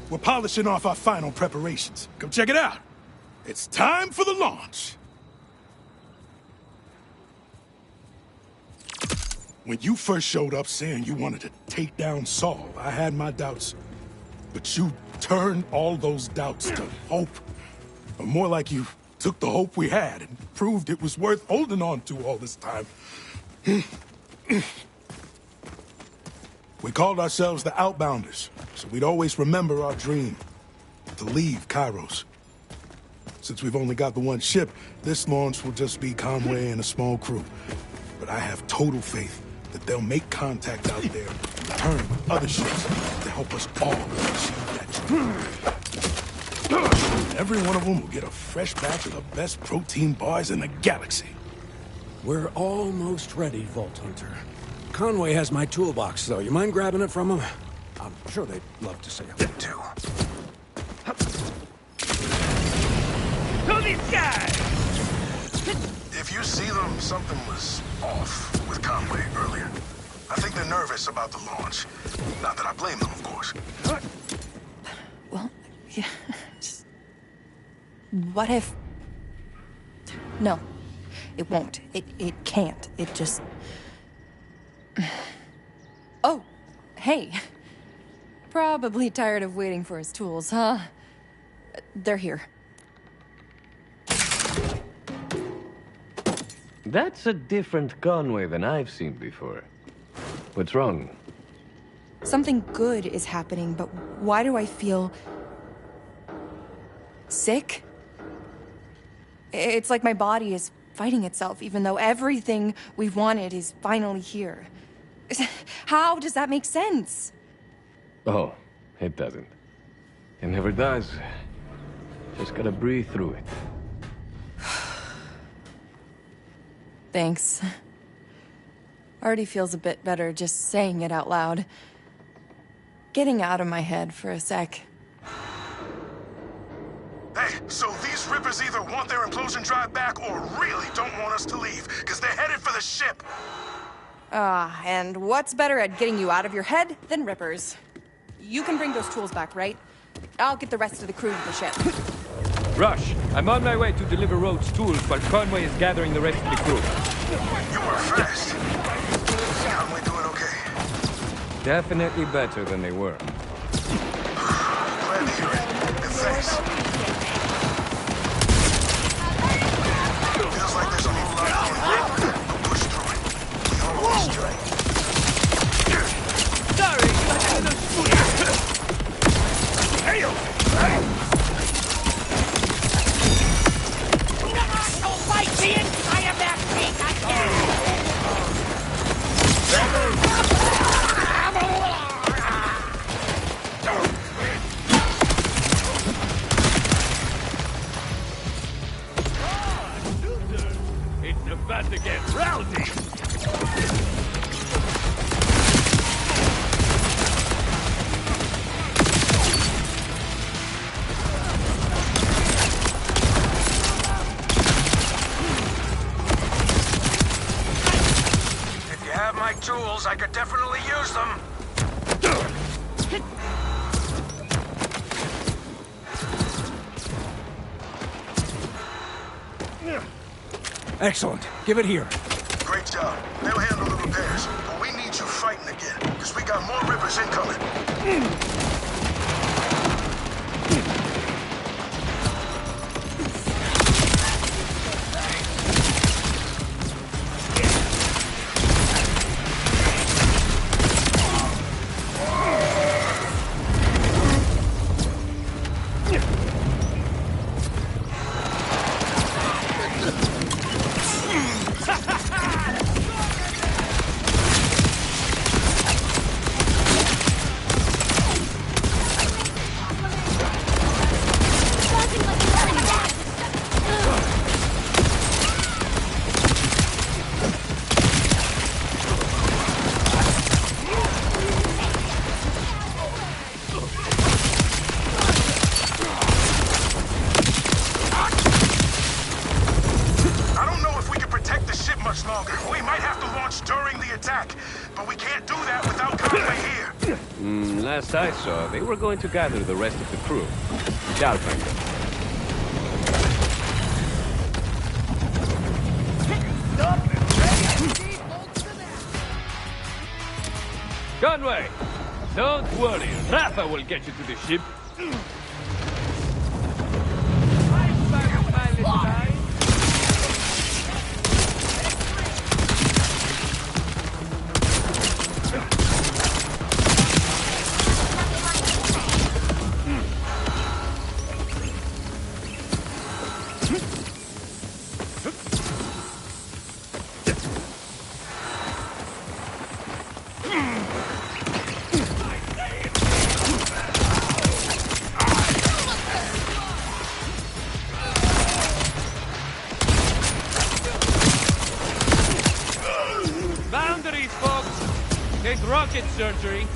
Speaker 18: We're polishing off our final preparations. Come check it out. It's time for the launch. When you first showed up saying you wanted to take down Saul, I had my doubts. But you turned all those doubts to hope. Or more like you took the hope we had and proved it was worth holding on to all this time. We called ourselves the Outbounders, so we'd always remember our dream. To leave Kairos. Since we've only got the one ship, this launch will just be Conway and a small crew. But I have total faith that they'll make contact out there and turn with other ships to help us all achieve that dream. Every one of them will get a fresh batch of the best protein bars in the galaxy.
Speaker 15: We're almost ready, Vault Hunter. Conway has my toolbox, though. You mind grabbing it from him? I'm sure they'd love to see it, too.
Speaker 3: To these guys!
Speaker 2: If you see them, something was off with Conway earlier. I think they're nervous about the launch. Not that I blame them, of course.
Speaker 9: Well, yeah. What if... No. It won't. It can't. It just... Oh, hey. Probably tired of waiting for his tools, huh? They're here.
Speaker 3: That's a different Conway than I've seen before. What's wrong?
Speaker 9: Something good is happening, but why do I feel... sick? It's like my body is fighting itself, even though everything we've wanted is finally here. How does that make sense?
Speaker 3: Oh, it doesn't. It never does. Just gotta breathe through it.
Speaker 9: Thanks. Already feels a bit better just saying it out loud. Getting out of my head for a sec.
Speaker 2: Hey, so these Rippers either want their implosion drive back or really don't want us to leave, because they're headed for the ship.
Speaker 9: And what's better at getting you out of your head than Rippers? You can bring those tools back, right? I'll get the rest of the crew to the ship.
Speaker 4: Rush, I'm on my way to deliver Rhodes' tools while Conway is gathering the rest of the crew.
Speaker 2: You were fast. Conway doing okay?
Speaker 3: Definitely better than they were.
Speaker 2: Glad to hear it. And thanks. Feels like there's a whole lot going on. But push through it. We almost strike.
Speaker 3: Sorry,
Speaker 2: Hey!
Speaker 16: Fight the entire backseat! I
Speaker 3: It's about to get rowdy!
Speaker 2: If you have my tools, I could definitely use them.
Speaker 15: Excellent. Give it here.
Speaker 2: Great job. They'll handle the repairs, but we need you fighting again, because we got more Rippers incoming.
Speaker 3: Last I saw, they were going to gather the rest of the crew. I'll find them. Conway! Don't worry, Rafa will get you to the ship. surgery.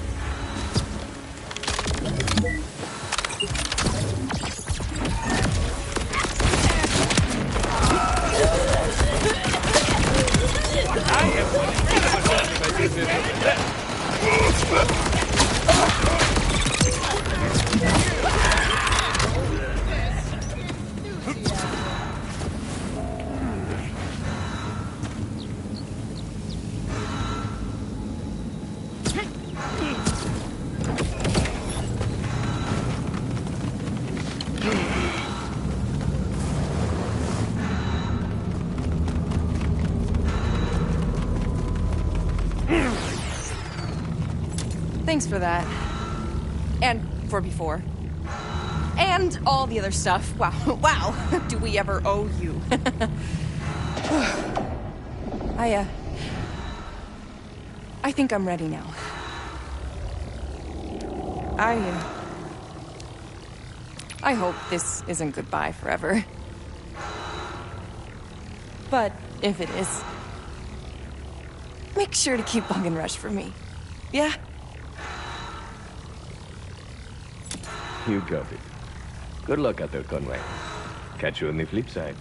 Speaker 3: I am one hell of a son if I do this over there.
Speaker 9: Thanks for that. And for before. And all the other stuff. Wow, wow. Do we ever owe you? I think I'm ready now. I hope this isn't goodbye forever. But if it is, make sure to keep Bug and Rush for me. Yeah?
Speaker 3: You got it. Good luck out there, Conway. Catch you on the flip side.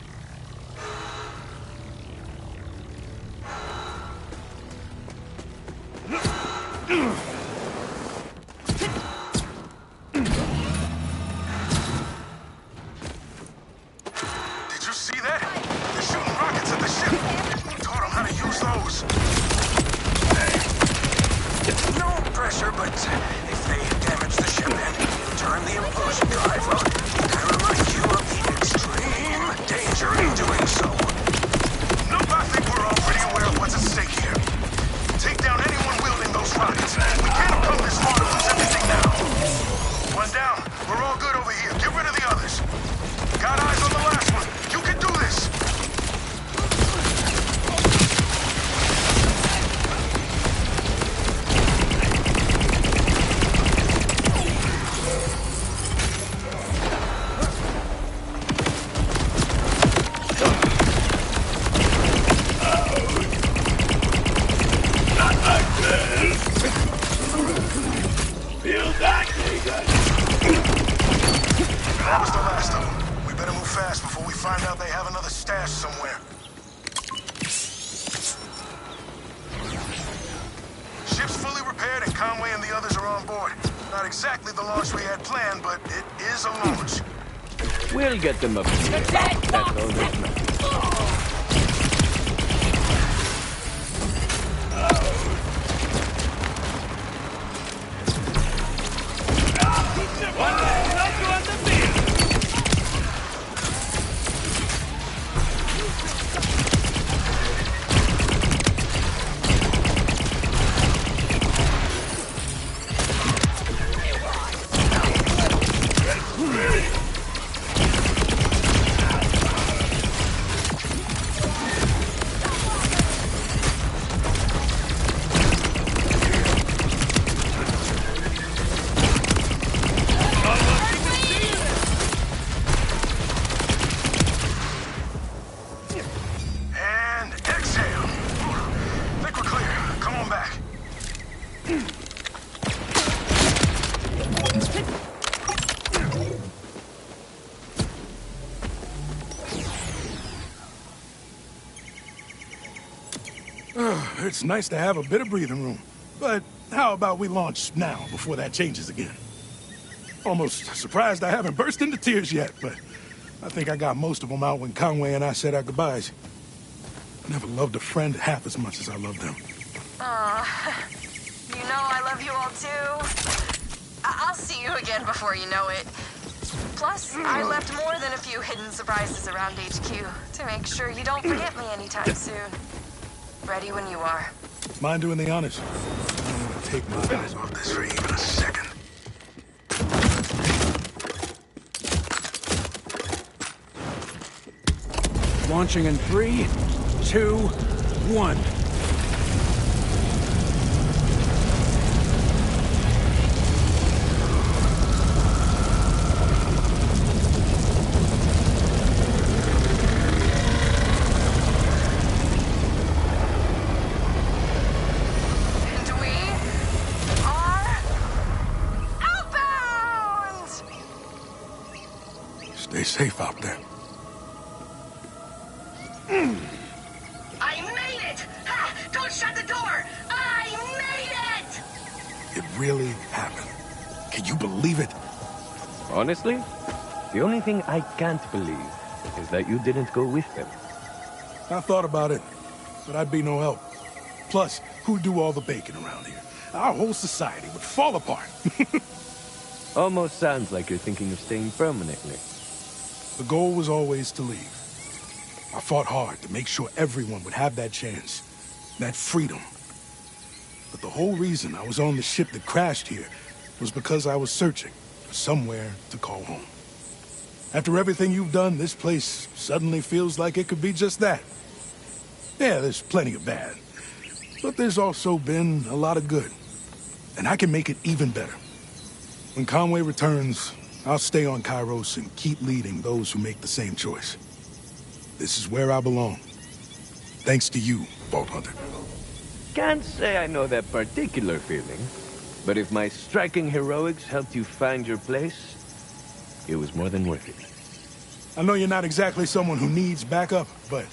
Speaker 3: We'll get them up here. That's all that matters.
Speaker 18: It's nice to have a bit of breathing room. But how about we launch now before that changes again? Almost surprised I haven't burst into tears yet, but I think I got most of them out when Conway and I said our goodbyes. I never loved a friend half as much as I love them.
Speaker 7: You know I love you all too. I'll see you again before you know it. Plus, I left more than a few hidden surprises around HQ to make sure you don't forget me anytime soon. Ready when you are.
Speaker 18: Mind doing the honors? I don't want to take my eyes off this for even a second.
Speaker 15: Launching in 3, 2, 1.
Speaker 18: Stay safe out there.
Speaker 16: I made it! Ha! Don't shut the door! I made it!
Speaker 18: It really happened. Can you believe it?
Speaker 3: Honestly, the only thing I can't believe is that you didn't go with them.
Speaker 18: I thought about it, but I'd be no help. Plus, who'd do all the baking around here? Our whole society would fall apart.
Speaker 3: Almost sounds like you're thinking of staying permanently.
Speaker 18: The goal was always to leave. I fought hard to make sure everyone would have that chance, that freedom. But the whole reason I was on the ship that crashed here was because I was searching for somewhere to call home. After everything you've done, this place suddenly feels like it could be just that. Yeah, there's plenty of bad. But there's also been a lot of good. And I can make it even better. When Conway returns, I'll stay on Kairos and keep leading those who make the same choice. This is where I belong. Thanks to you, Vault Hunter.
Speaker 3: Can't say I know that particular feeling, but if my striking heroics helped you find your place, it was more than worth it.
Speaker 18: I know you're not exactly someone who needs backup, but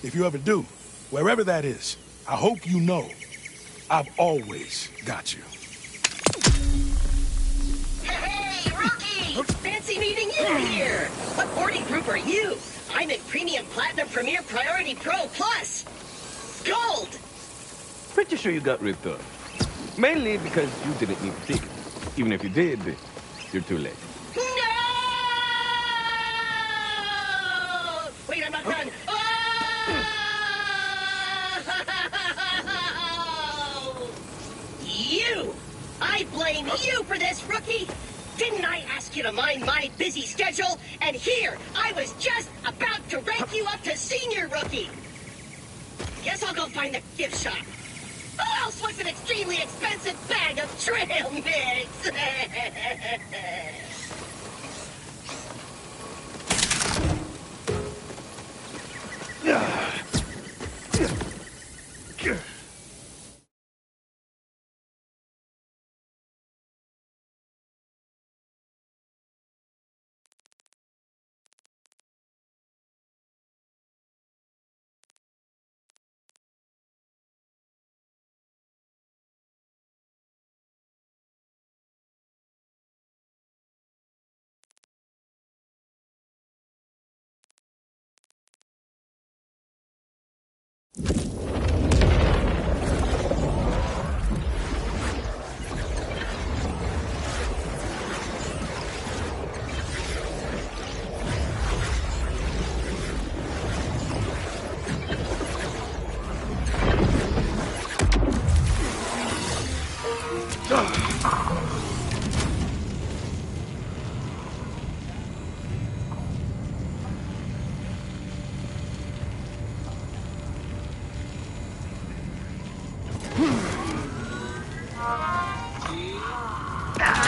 Speaker 18: if you ever do, wherever that is, I hope you know I've always got you.
Speaker 16: Hey, Rookie! Fancy meeting you here! What boarding group are you? I'm in Premium Platinum Premier Priority Pro Plus! Gold!
Speaker 3: Pretty sure you got ripped off. Mainly because you didn't need the ticket. Even if you did, you're too late.
Speaker 16: No! Wait, I'm not done. Oh! You! I blame you for this, Rookie! Didn't I ask you to mind my busy schedule? And here, I was just about to rank you up to Senior Rookie! Guess I'll go find the gift shop. Who else wants an extremely expensive bag of trail mix?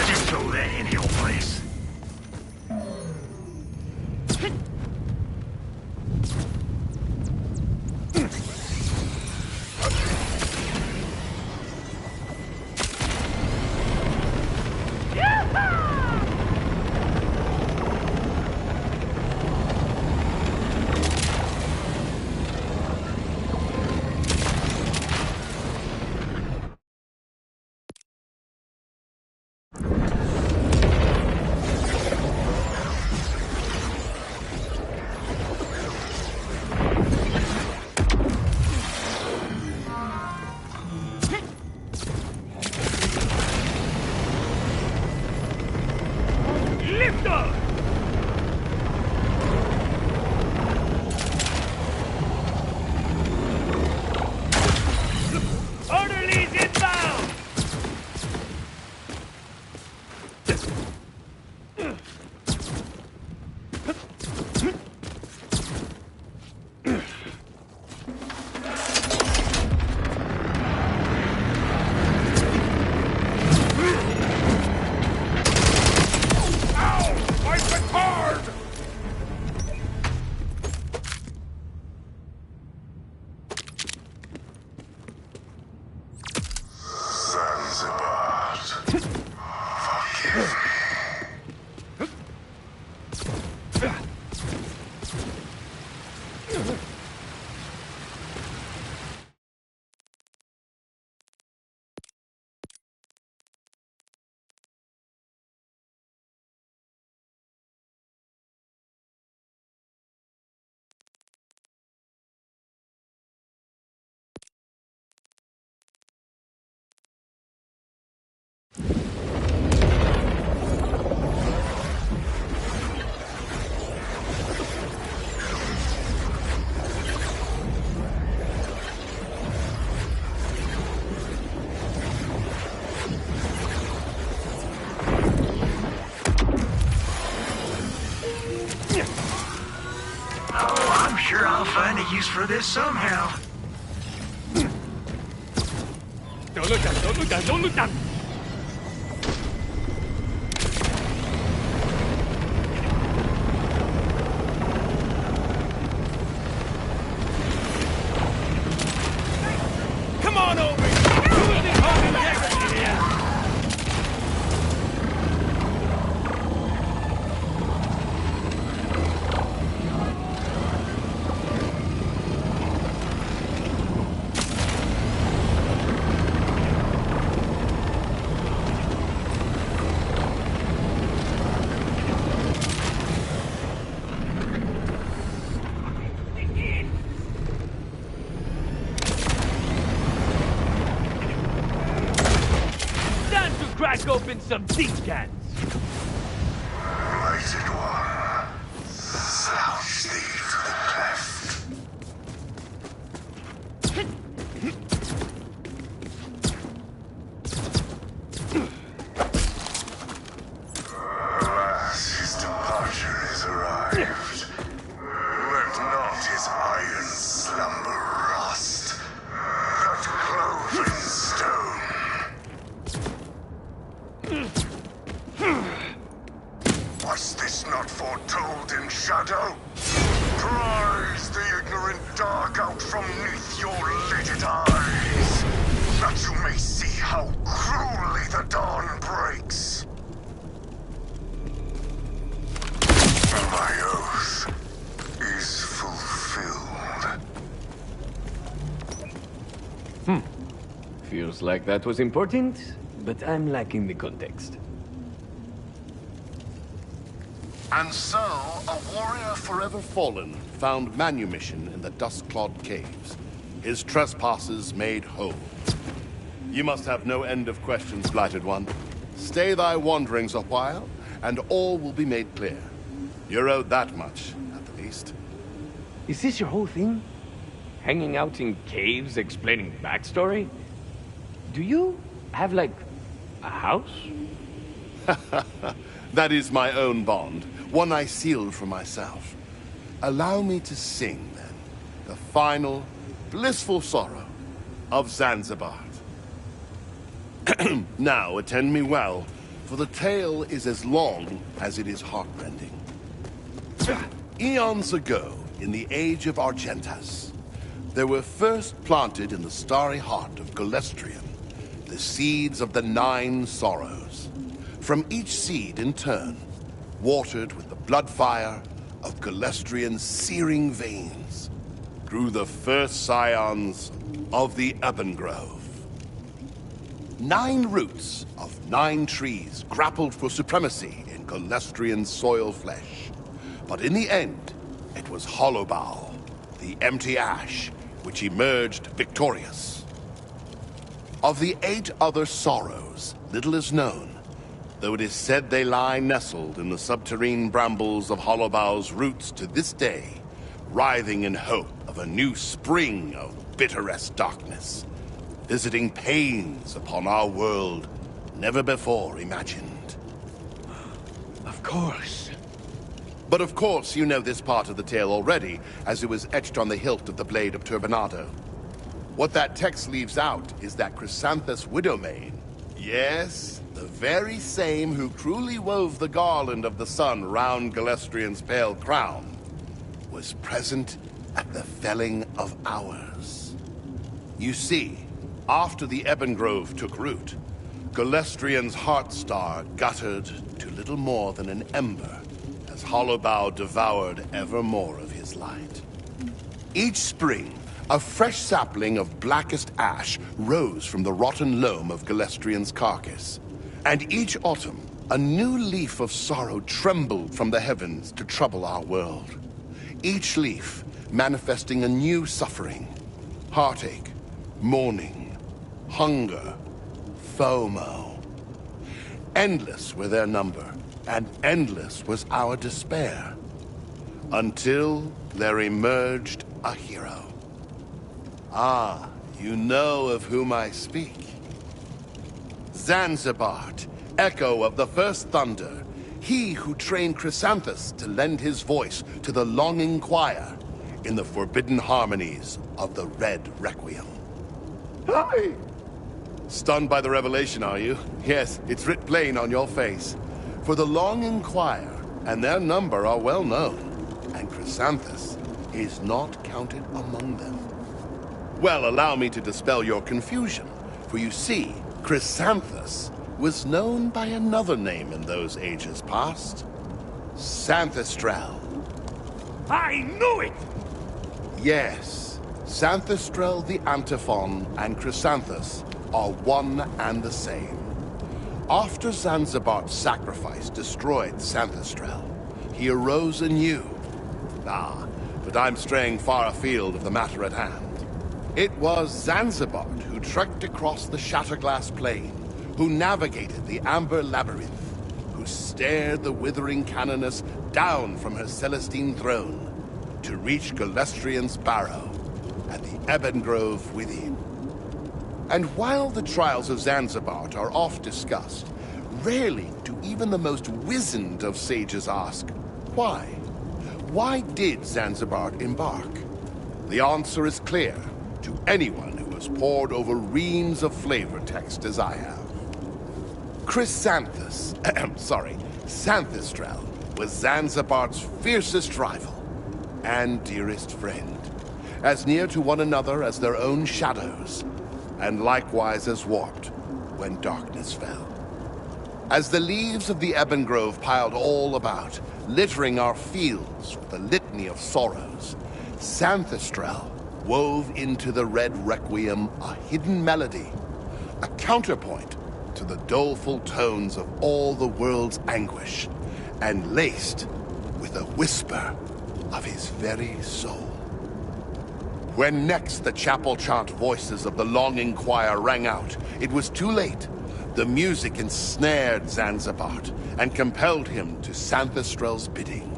Speaker 11: Just throw that in your place.
Speaker 2: make use for this somehow.
Speaker 4: Don't look down, don't look down, don't look down! Come on over here! Who is this whole integrity here? Crack open some deep cans.
Speaker 1: Blighted one, slouch thee to the cleft. Alas, his departure is arrived. Let not his iron slumber rust. That cloven stone. Was this not foretold in shadow? Prize the ignorant dark out from neath your lidded eyes, that you may see how cruelly the dawn breaks. My oath is fulfilled.
Speaker 3: Feels like that was important, but I'm lacking the context.
Speaker 13: And so, a warrior forever fallen found manumission in the dust-clawed caves. His trespasses made whole. You must have no end of questions, Blighted One. Stay thy wanderings a while, and all will be made clear. You're owed that much, at the least.
Speaker 3: Is this your whole thing? Hanging out in caves explaining backstory? Do you have, like, a house?
Speaker 13: That is my own bond, one I sealed for myself. Allow me to sing, then, the final, blissful sorrow of Zanzibar. Now, attend me well, for the tale is as long as it is heartrending. Eons ago, in the age of Argentas, there were first planted in the starry heart of Galestrian the seeds of the 9 sorrows. From each seed, in turn, watered with the blood fire of Galestrian's searing veins, grew the first scions of the Ebon Grove. 9 roots of 9 trees grappled for supremacy in Galestrian's soil flesh. But in the end, it was Hollowbow, the empty ash, which emerged victorious. Of the 8 other sorrows, little is known, though it is said they lie nestled in the subterrane brambles of Hollowbow's roots to this day, writhing in hope of a new spring of bitterest darkness, visiting pains upon our world never before imagined.
Speaker 3: Of course.
Speaker 13: But of course you know this part of the tale already, as it was etched on the hilt of the blade of Turbinado. What that text leaves out is that Chrysanthus Widowmane, yes, the very same who cruelly wove the garland of the sun round Galestrian's pale crown, was present at the felling of ours. You see, after the Ebon Grove took root, Galestrian's Heartstar guttered to little more than an ember as Hollowbow devoured ever more of his light. Each spring, a fresh sapling of blackest ash rose from the rotten loam of Galestrian's carcass. And each autumn, a new leaf of sorrow trembled from the heavens to trouble our world. Each leaf manifesting a new suffering, heartache, mourning, hunger, FOMO. Endless were their number, and endless was our despair. Until there emerged a hero. Ah, you know of whom I speak. Zanzibar, echo of the first thunder, he who trained Chrysanthus to lend his voice to the longing choir,
Speaker 1: in the forbidden harmonies of the Red Requiem. Hi! Stunned by the revelation, are you? Yes, it's writ plain on your face. For the Long Inquire and their number are well known, and Chrysanthus is not counted among them. Well, allow me to dispel your confusion, for you see, Chrysanthus was known by another name in those ages past. Xanthistral.
Speaker 3: I knew it!
Speaker 1: Yes, Xanthistral the Antiphon and Chrysanthus are one and the same. After Zanzibar's sacrifice destroyed Xanthistral, he arose anew. Ah, but I'm straying far afield of the matter at hand. It was Zanzibar who trekked across the Shatterglass Plain, who navigated the Amber Labyrinth, who stared the withering Canoness down from her Celestine throne to reach Galestrian's Barrow and the Ebon Grove within. And while the trials of Zanzibar are oft discussed, rarely do even the most wizened of sages ask, why? Why did Zanzibar embark? The answer is clear to anyone who has pored over reams of flavor text as I have. Xanthistral was Zanzibar's fiercest rival and dearest friend, as near to one another as their own shadows, and likewise as warped when darkness fell. As the leaves of the Ebon Grove piled all about, littering our fields with a litany of sorrows, Xanthistral wove into the Red Requiem a hidden melody, a counterpoint to the doleful tones of all the world's anguish, and laced with a whisper of his very soul. When next the chapel chant voices of the Longing Choir rang out, it was too late. The music ensnared Zanzibar and compelled him to Xanthistral's bidding.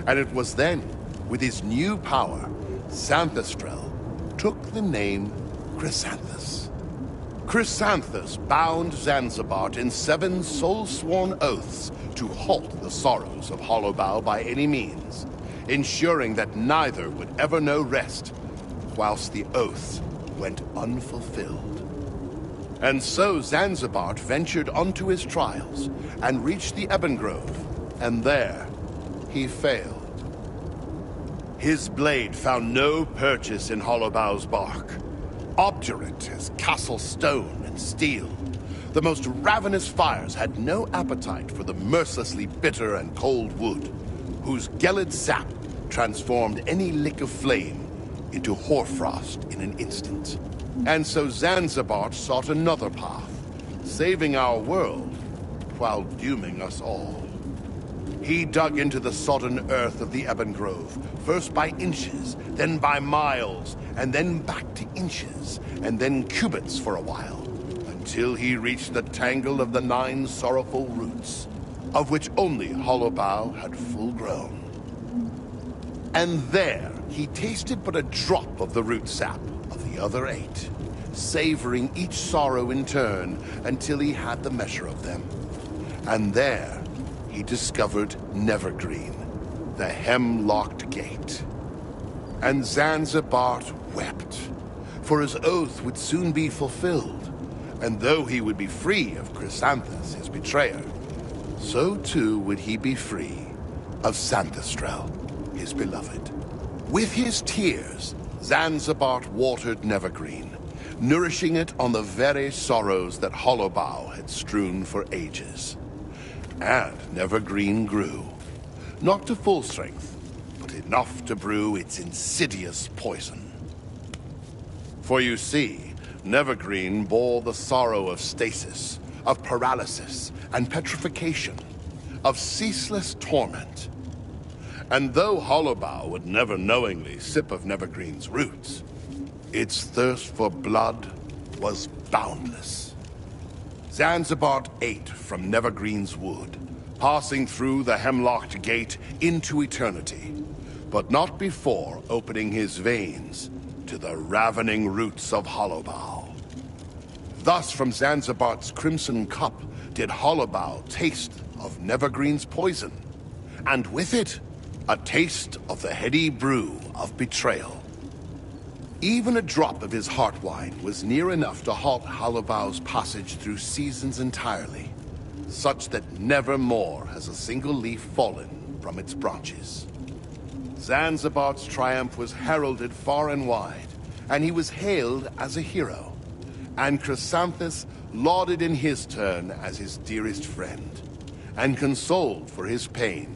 Speaker 1: And it was then, with his new power, Xanthistral took the name Chrysanthus. Chrysanthus bound Zanzibar in 7 soul-sworn oaths to halt the sorrows of Hollowbow by any means, ensuring that neither would ever know rest, whilst the oaths went unfulfilled. And so Zanzibar ventured onto his trials and reached the Ebon Grove, and there he failed. His blade found no purchase in Hollowbow's bark. Obdurate as castle stone and steel, the most ravenous fires had no appetite for the mercilessly bitter and cold wood, whose gelid sap transformed any lick of flame into hoarfrost in an instant. And so Zanzibar sought another path, saving our world while dooming us all. He dug into the sodden earth of the Ebon Grove, first by inches, then by miles, and then back to inches, and then cubits for a while, until he reached the tangle of the 9 sorrowful roots, of which only Hollowbow had full grown. And there he tasted but a drop of the root sap of the other 8, savoring each sorrow in turn until he had the measure of them. And there he discovered Nevergreen, the hemlocked gate. And Zanzibar wept, for his oath would soon be fulfilled, and though he would be free of Chrysanthus, his betrayer, so too would he be free of Xanthistral, his beloved. With his tears, Zanzibar watered Nevergreen, nourishing it on the very sorrows that Hollowbow had strewn for ages. And Nevergreen grew, not to full strength, but enough to brew its insidious poison. For you see, Nevergreen bore the sorrow of stasis, of paralysis and petrification, of ceaseless torment. And though Hollowbow would never knowingly sip of Nevergreen's roots, its thirst for blood was boundless. Zanzibar ate from Nevergreen's wood, passing through the hemlocked gate into eternity, but not before opening his veins to the ravening roots of Hollowbow. Thus from Zanzibar's crimson cup did Hollowbow taste of Nevergreen's poison, and with it,
Speaker 13: A taste of the heady brew of betrayal. Even a drop of his heart wine was near enough to halt Hollowbow's passage through seasons entirely, such that never more has a single leaf fallen from its branches. Zanzibar's triumph was heralded far and wide, and he was hailed as a hero, and Chrysanthus lauded in his turn as his dearest friend, and consoled for his pain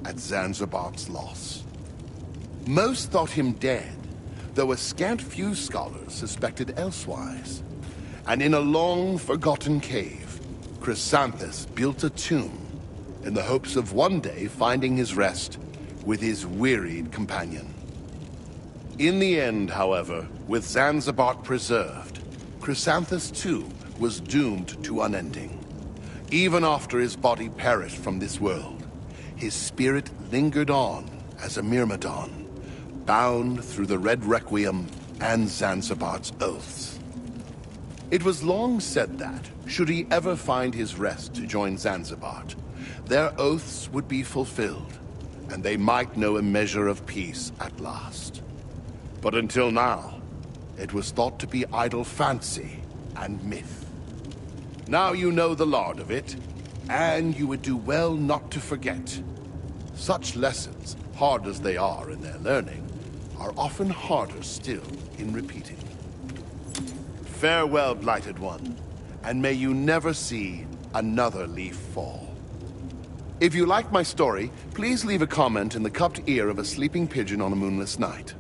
Speaker 13: at Zanzibar's loss. Most thought him dead, though a scant few scholars suspected elsewise. And in a long-forgotten cave, Chrysanthus built a tomb in the hopes of one day finding his rest with his wearied companion. In the end, however, with Zanzibar preserved, Chrysanthus too was doomed to unending. Even after his body perished from this world, his spirit lingered on as a Myrmidon, bound through the Red Requiem and Zanzibar's oaths. It was long said that, should he ever find his rest to join Zanzibar, their oaths would be fulfilled, and they might know a measure of peace at last. But until now, it was thought to be idle fancy and myth. Now you know the lard of it, and you would do well not to forget. Such lessons, hard as they are in their learning, are often harder still in repeating. Farewell, Blighted One, and may you never see another leaf fall. If you like my story, please leave a comment in the cupped ear of a sleeping pigeon on a moonless night.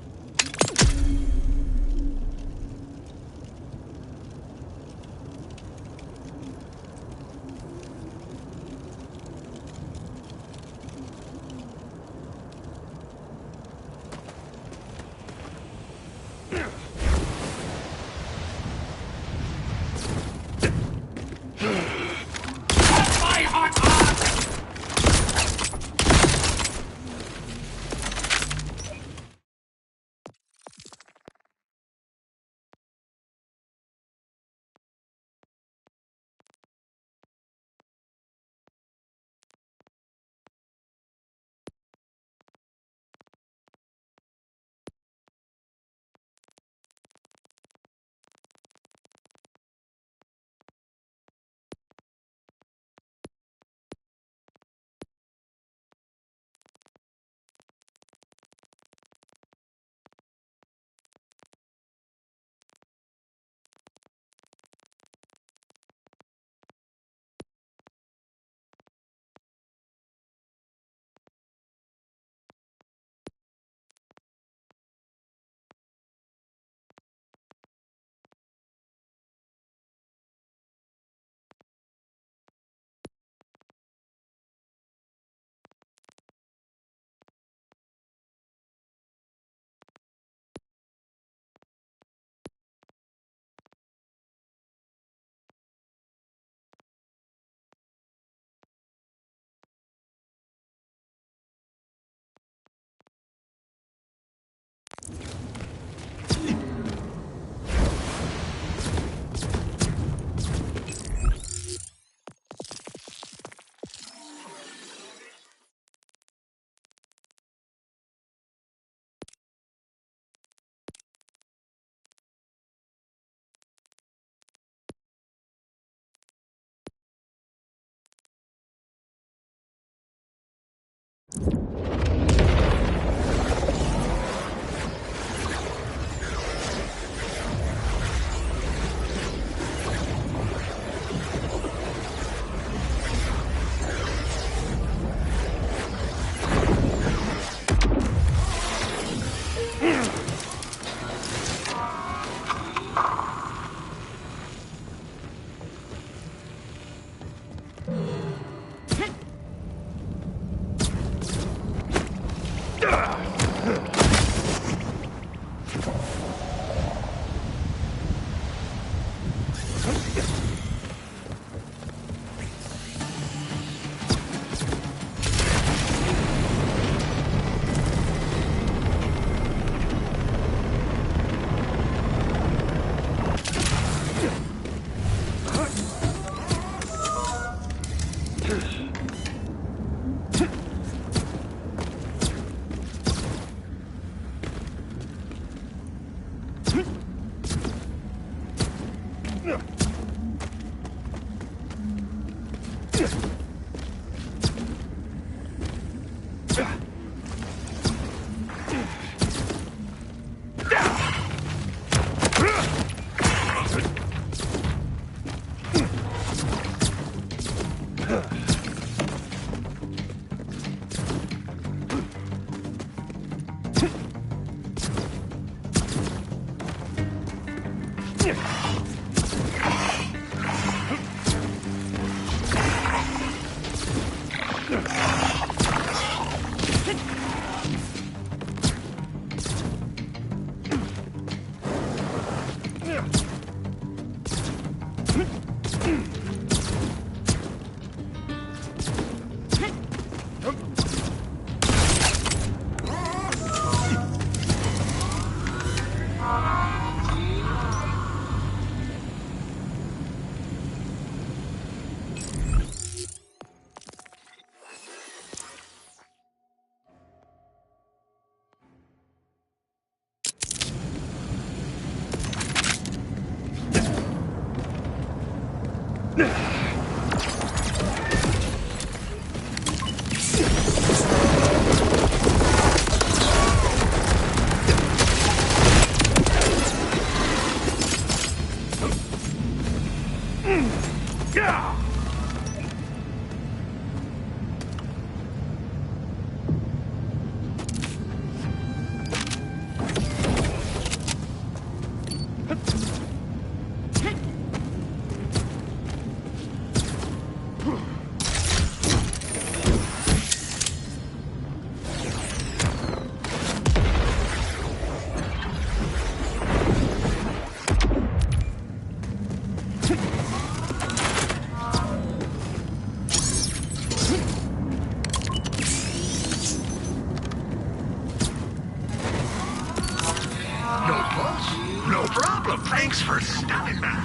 Speaker 2: No problem. Thanks for stopping by.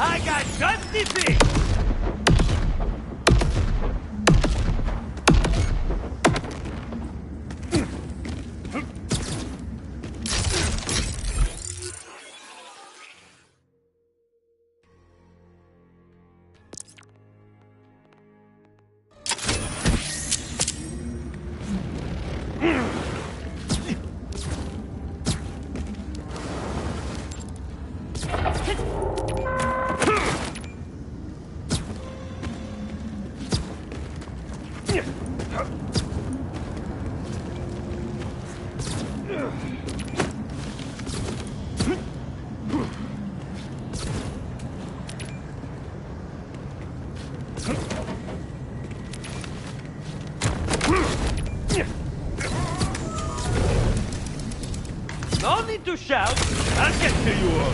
Speaker 3: I got just the thing! No need to shout. I'll get to you all.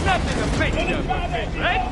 Speaker 3: Nothing to face you, right?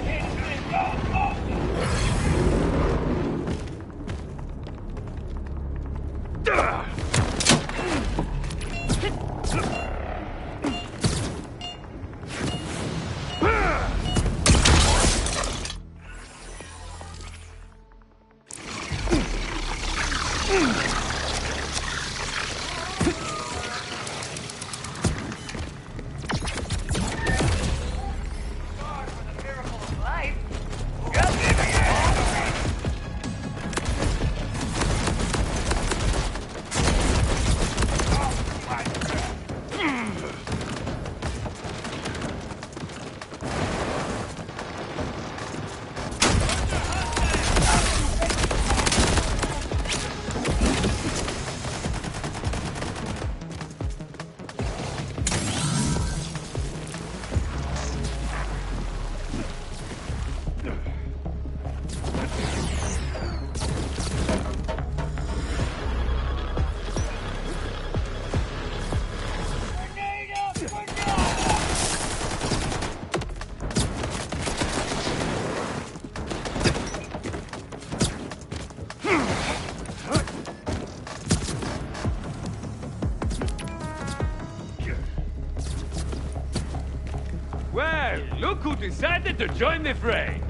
Speaker 3: decided to join the fray.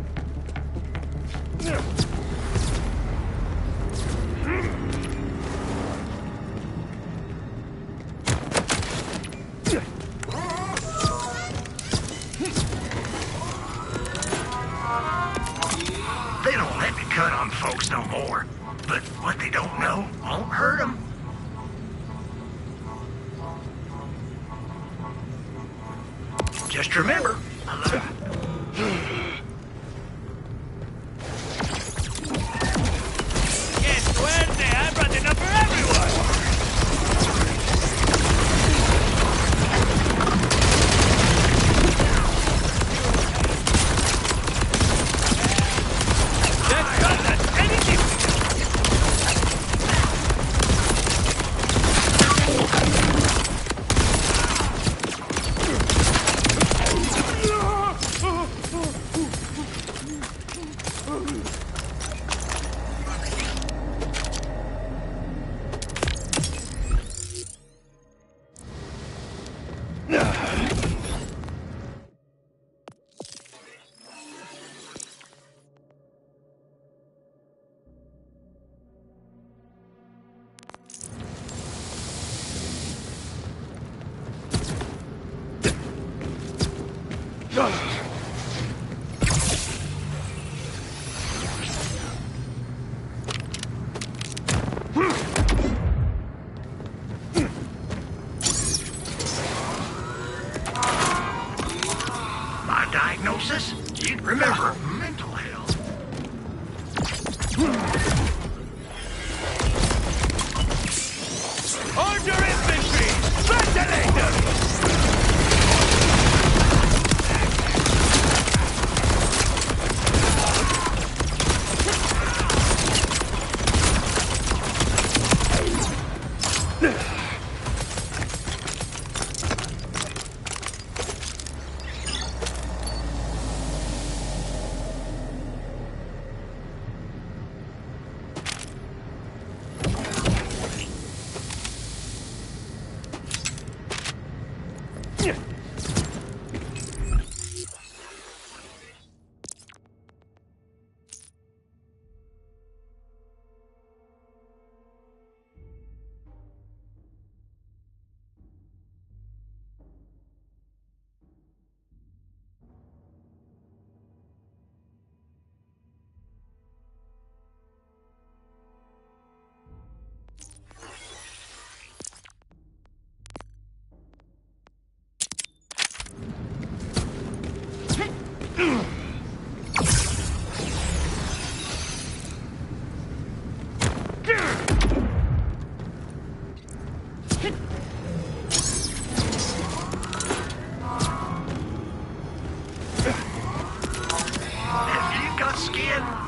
Speaker 2: They don't let me cut on folks no more. But what they don't know won't hurt them. Just remember, I love you.
Speaker 3: ¡Qué suerte! I brought enough for everyone!
Speaker 2: My diagnosis? You'd remember mental health.
Speaker 3: Hold your infantry! Ventilators!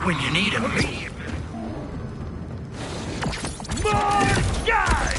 Speaker 2: When you need 'em, me.
Speaker 3: More guys!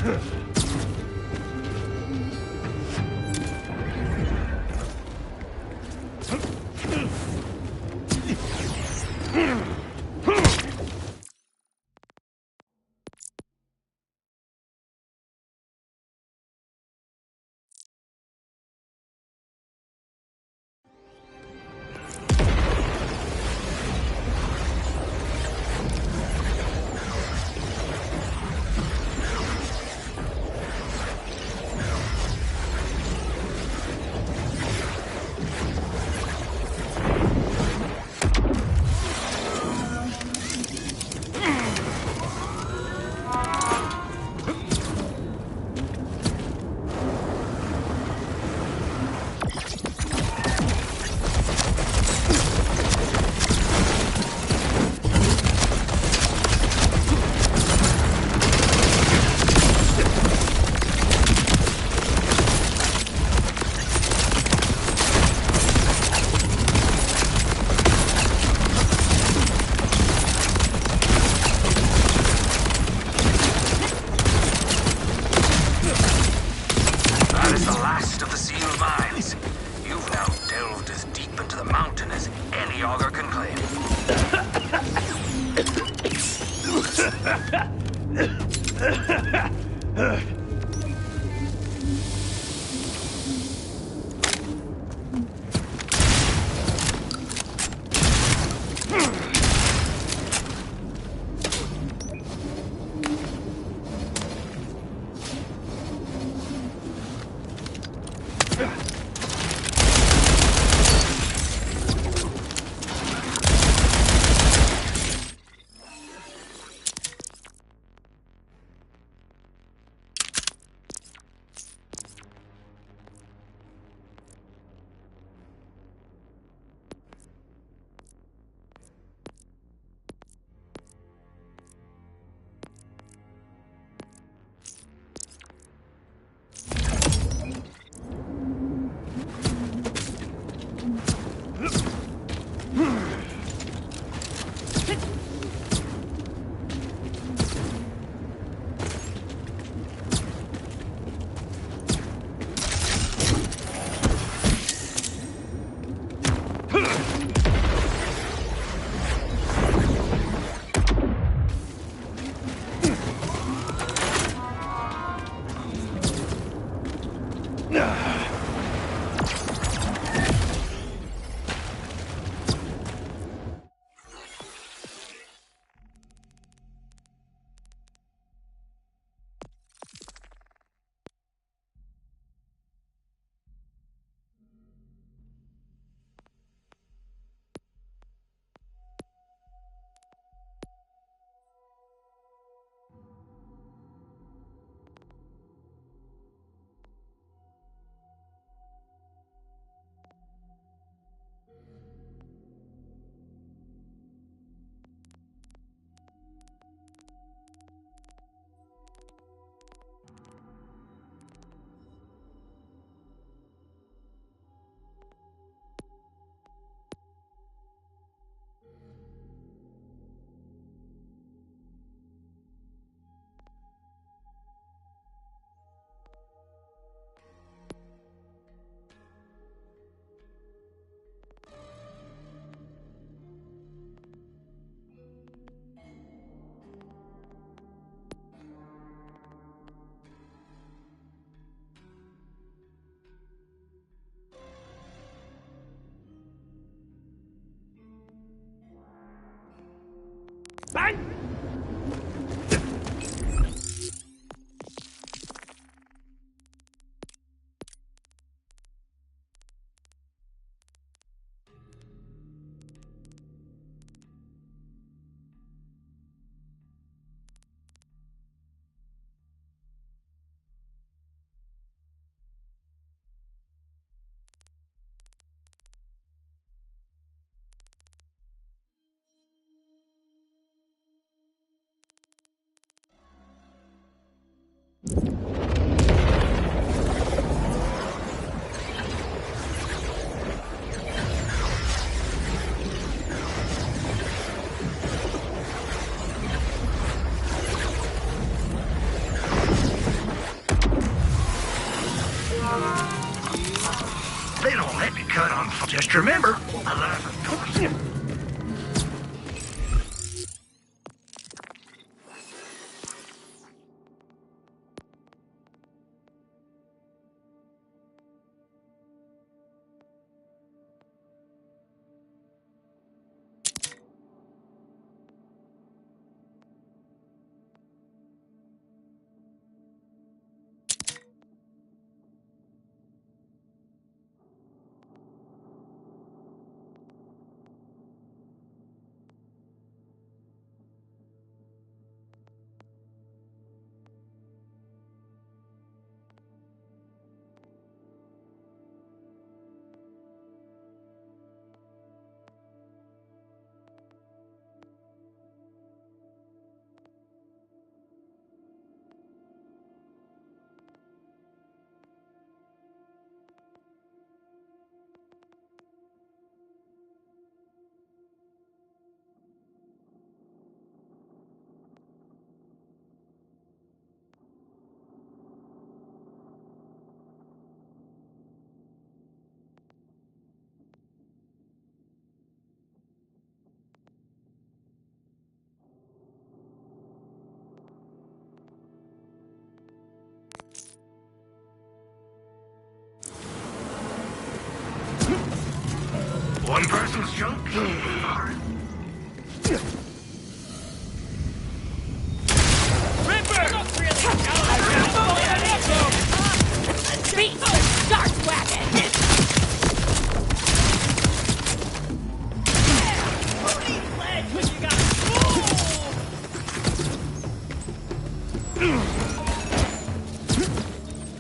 Speaker 3: Bang!
Speaker 2: Just remember, I love one person's junk.
Speaker 5: Beat the shark wagon!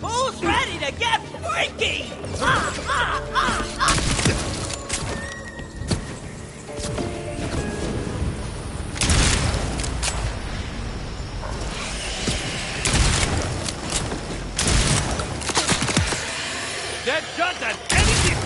Speaker 3: Who's ready to get freaky? Dead shot at any distance.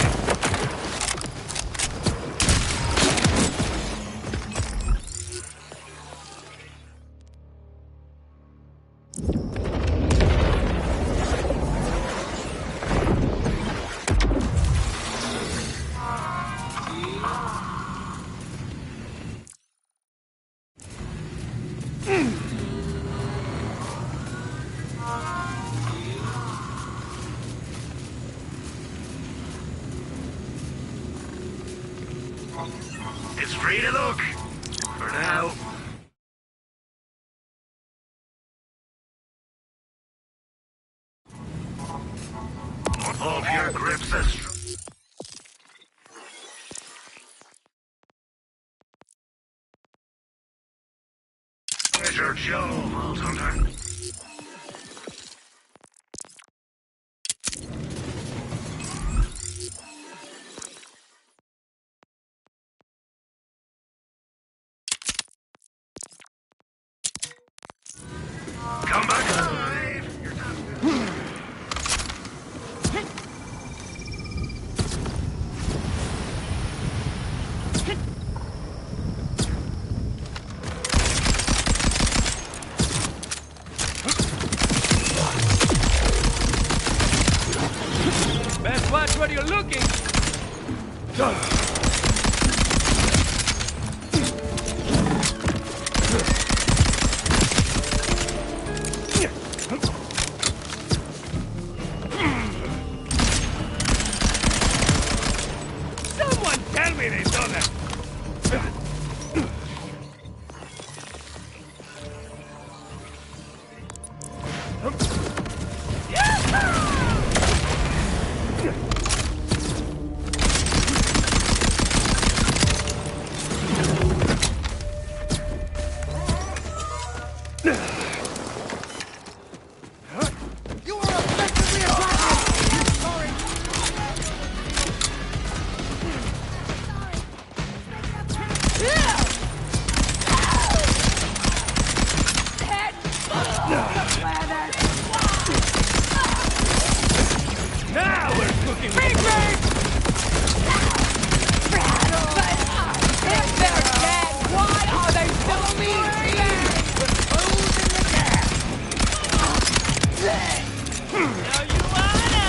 Speaker 2: It's free to look. For now. Hope your grip's as strong. Treasure Joe, Vault Hunter. Come back alive! You're done.
Speaker 3: Best watch where you're looking. Someone tell me they saw that. Now we're cooking. If they're dead, why are they still breathing? Now you wanna?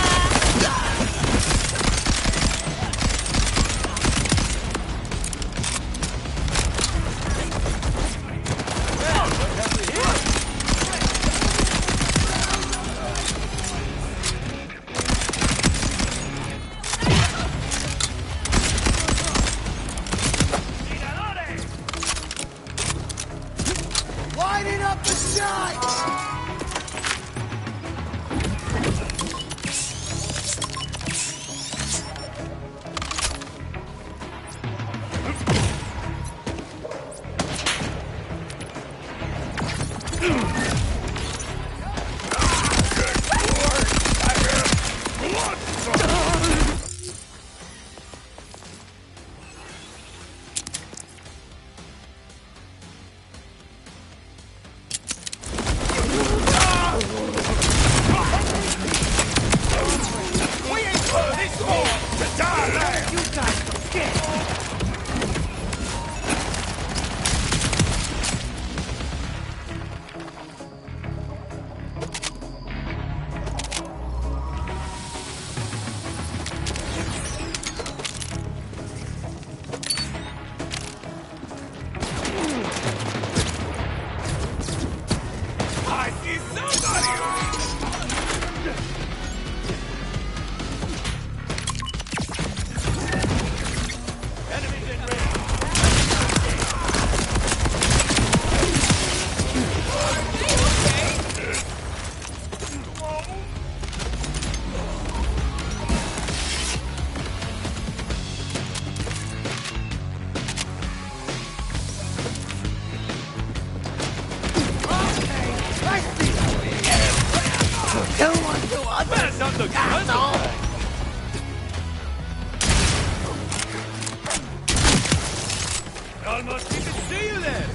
Speaker 3: not look justified. Almost didn't see you there.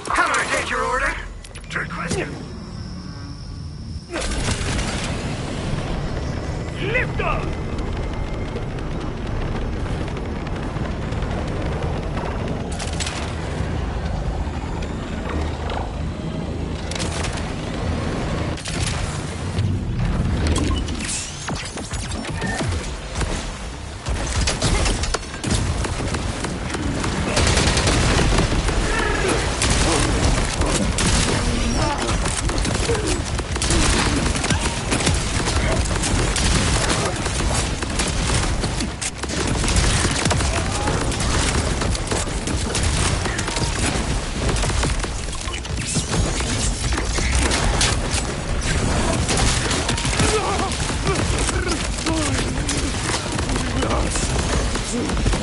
Speaker 2: How do I take your order? Trick question.
Speaker 3: Lift off!
Speaker 18: Yes.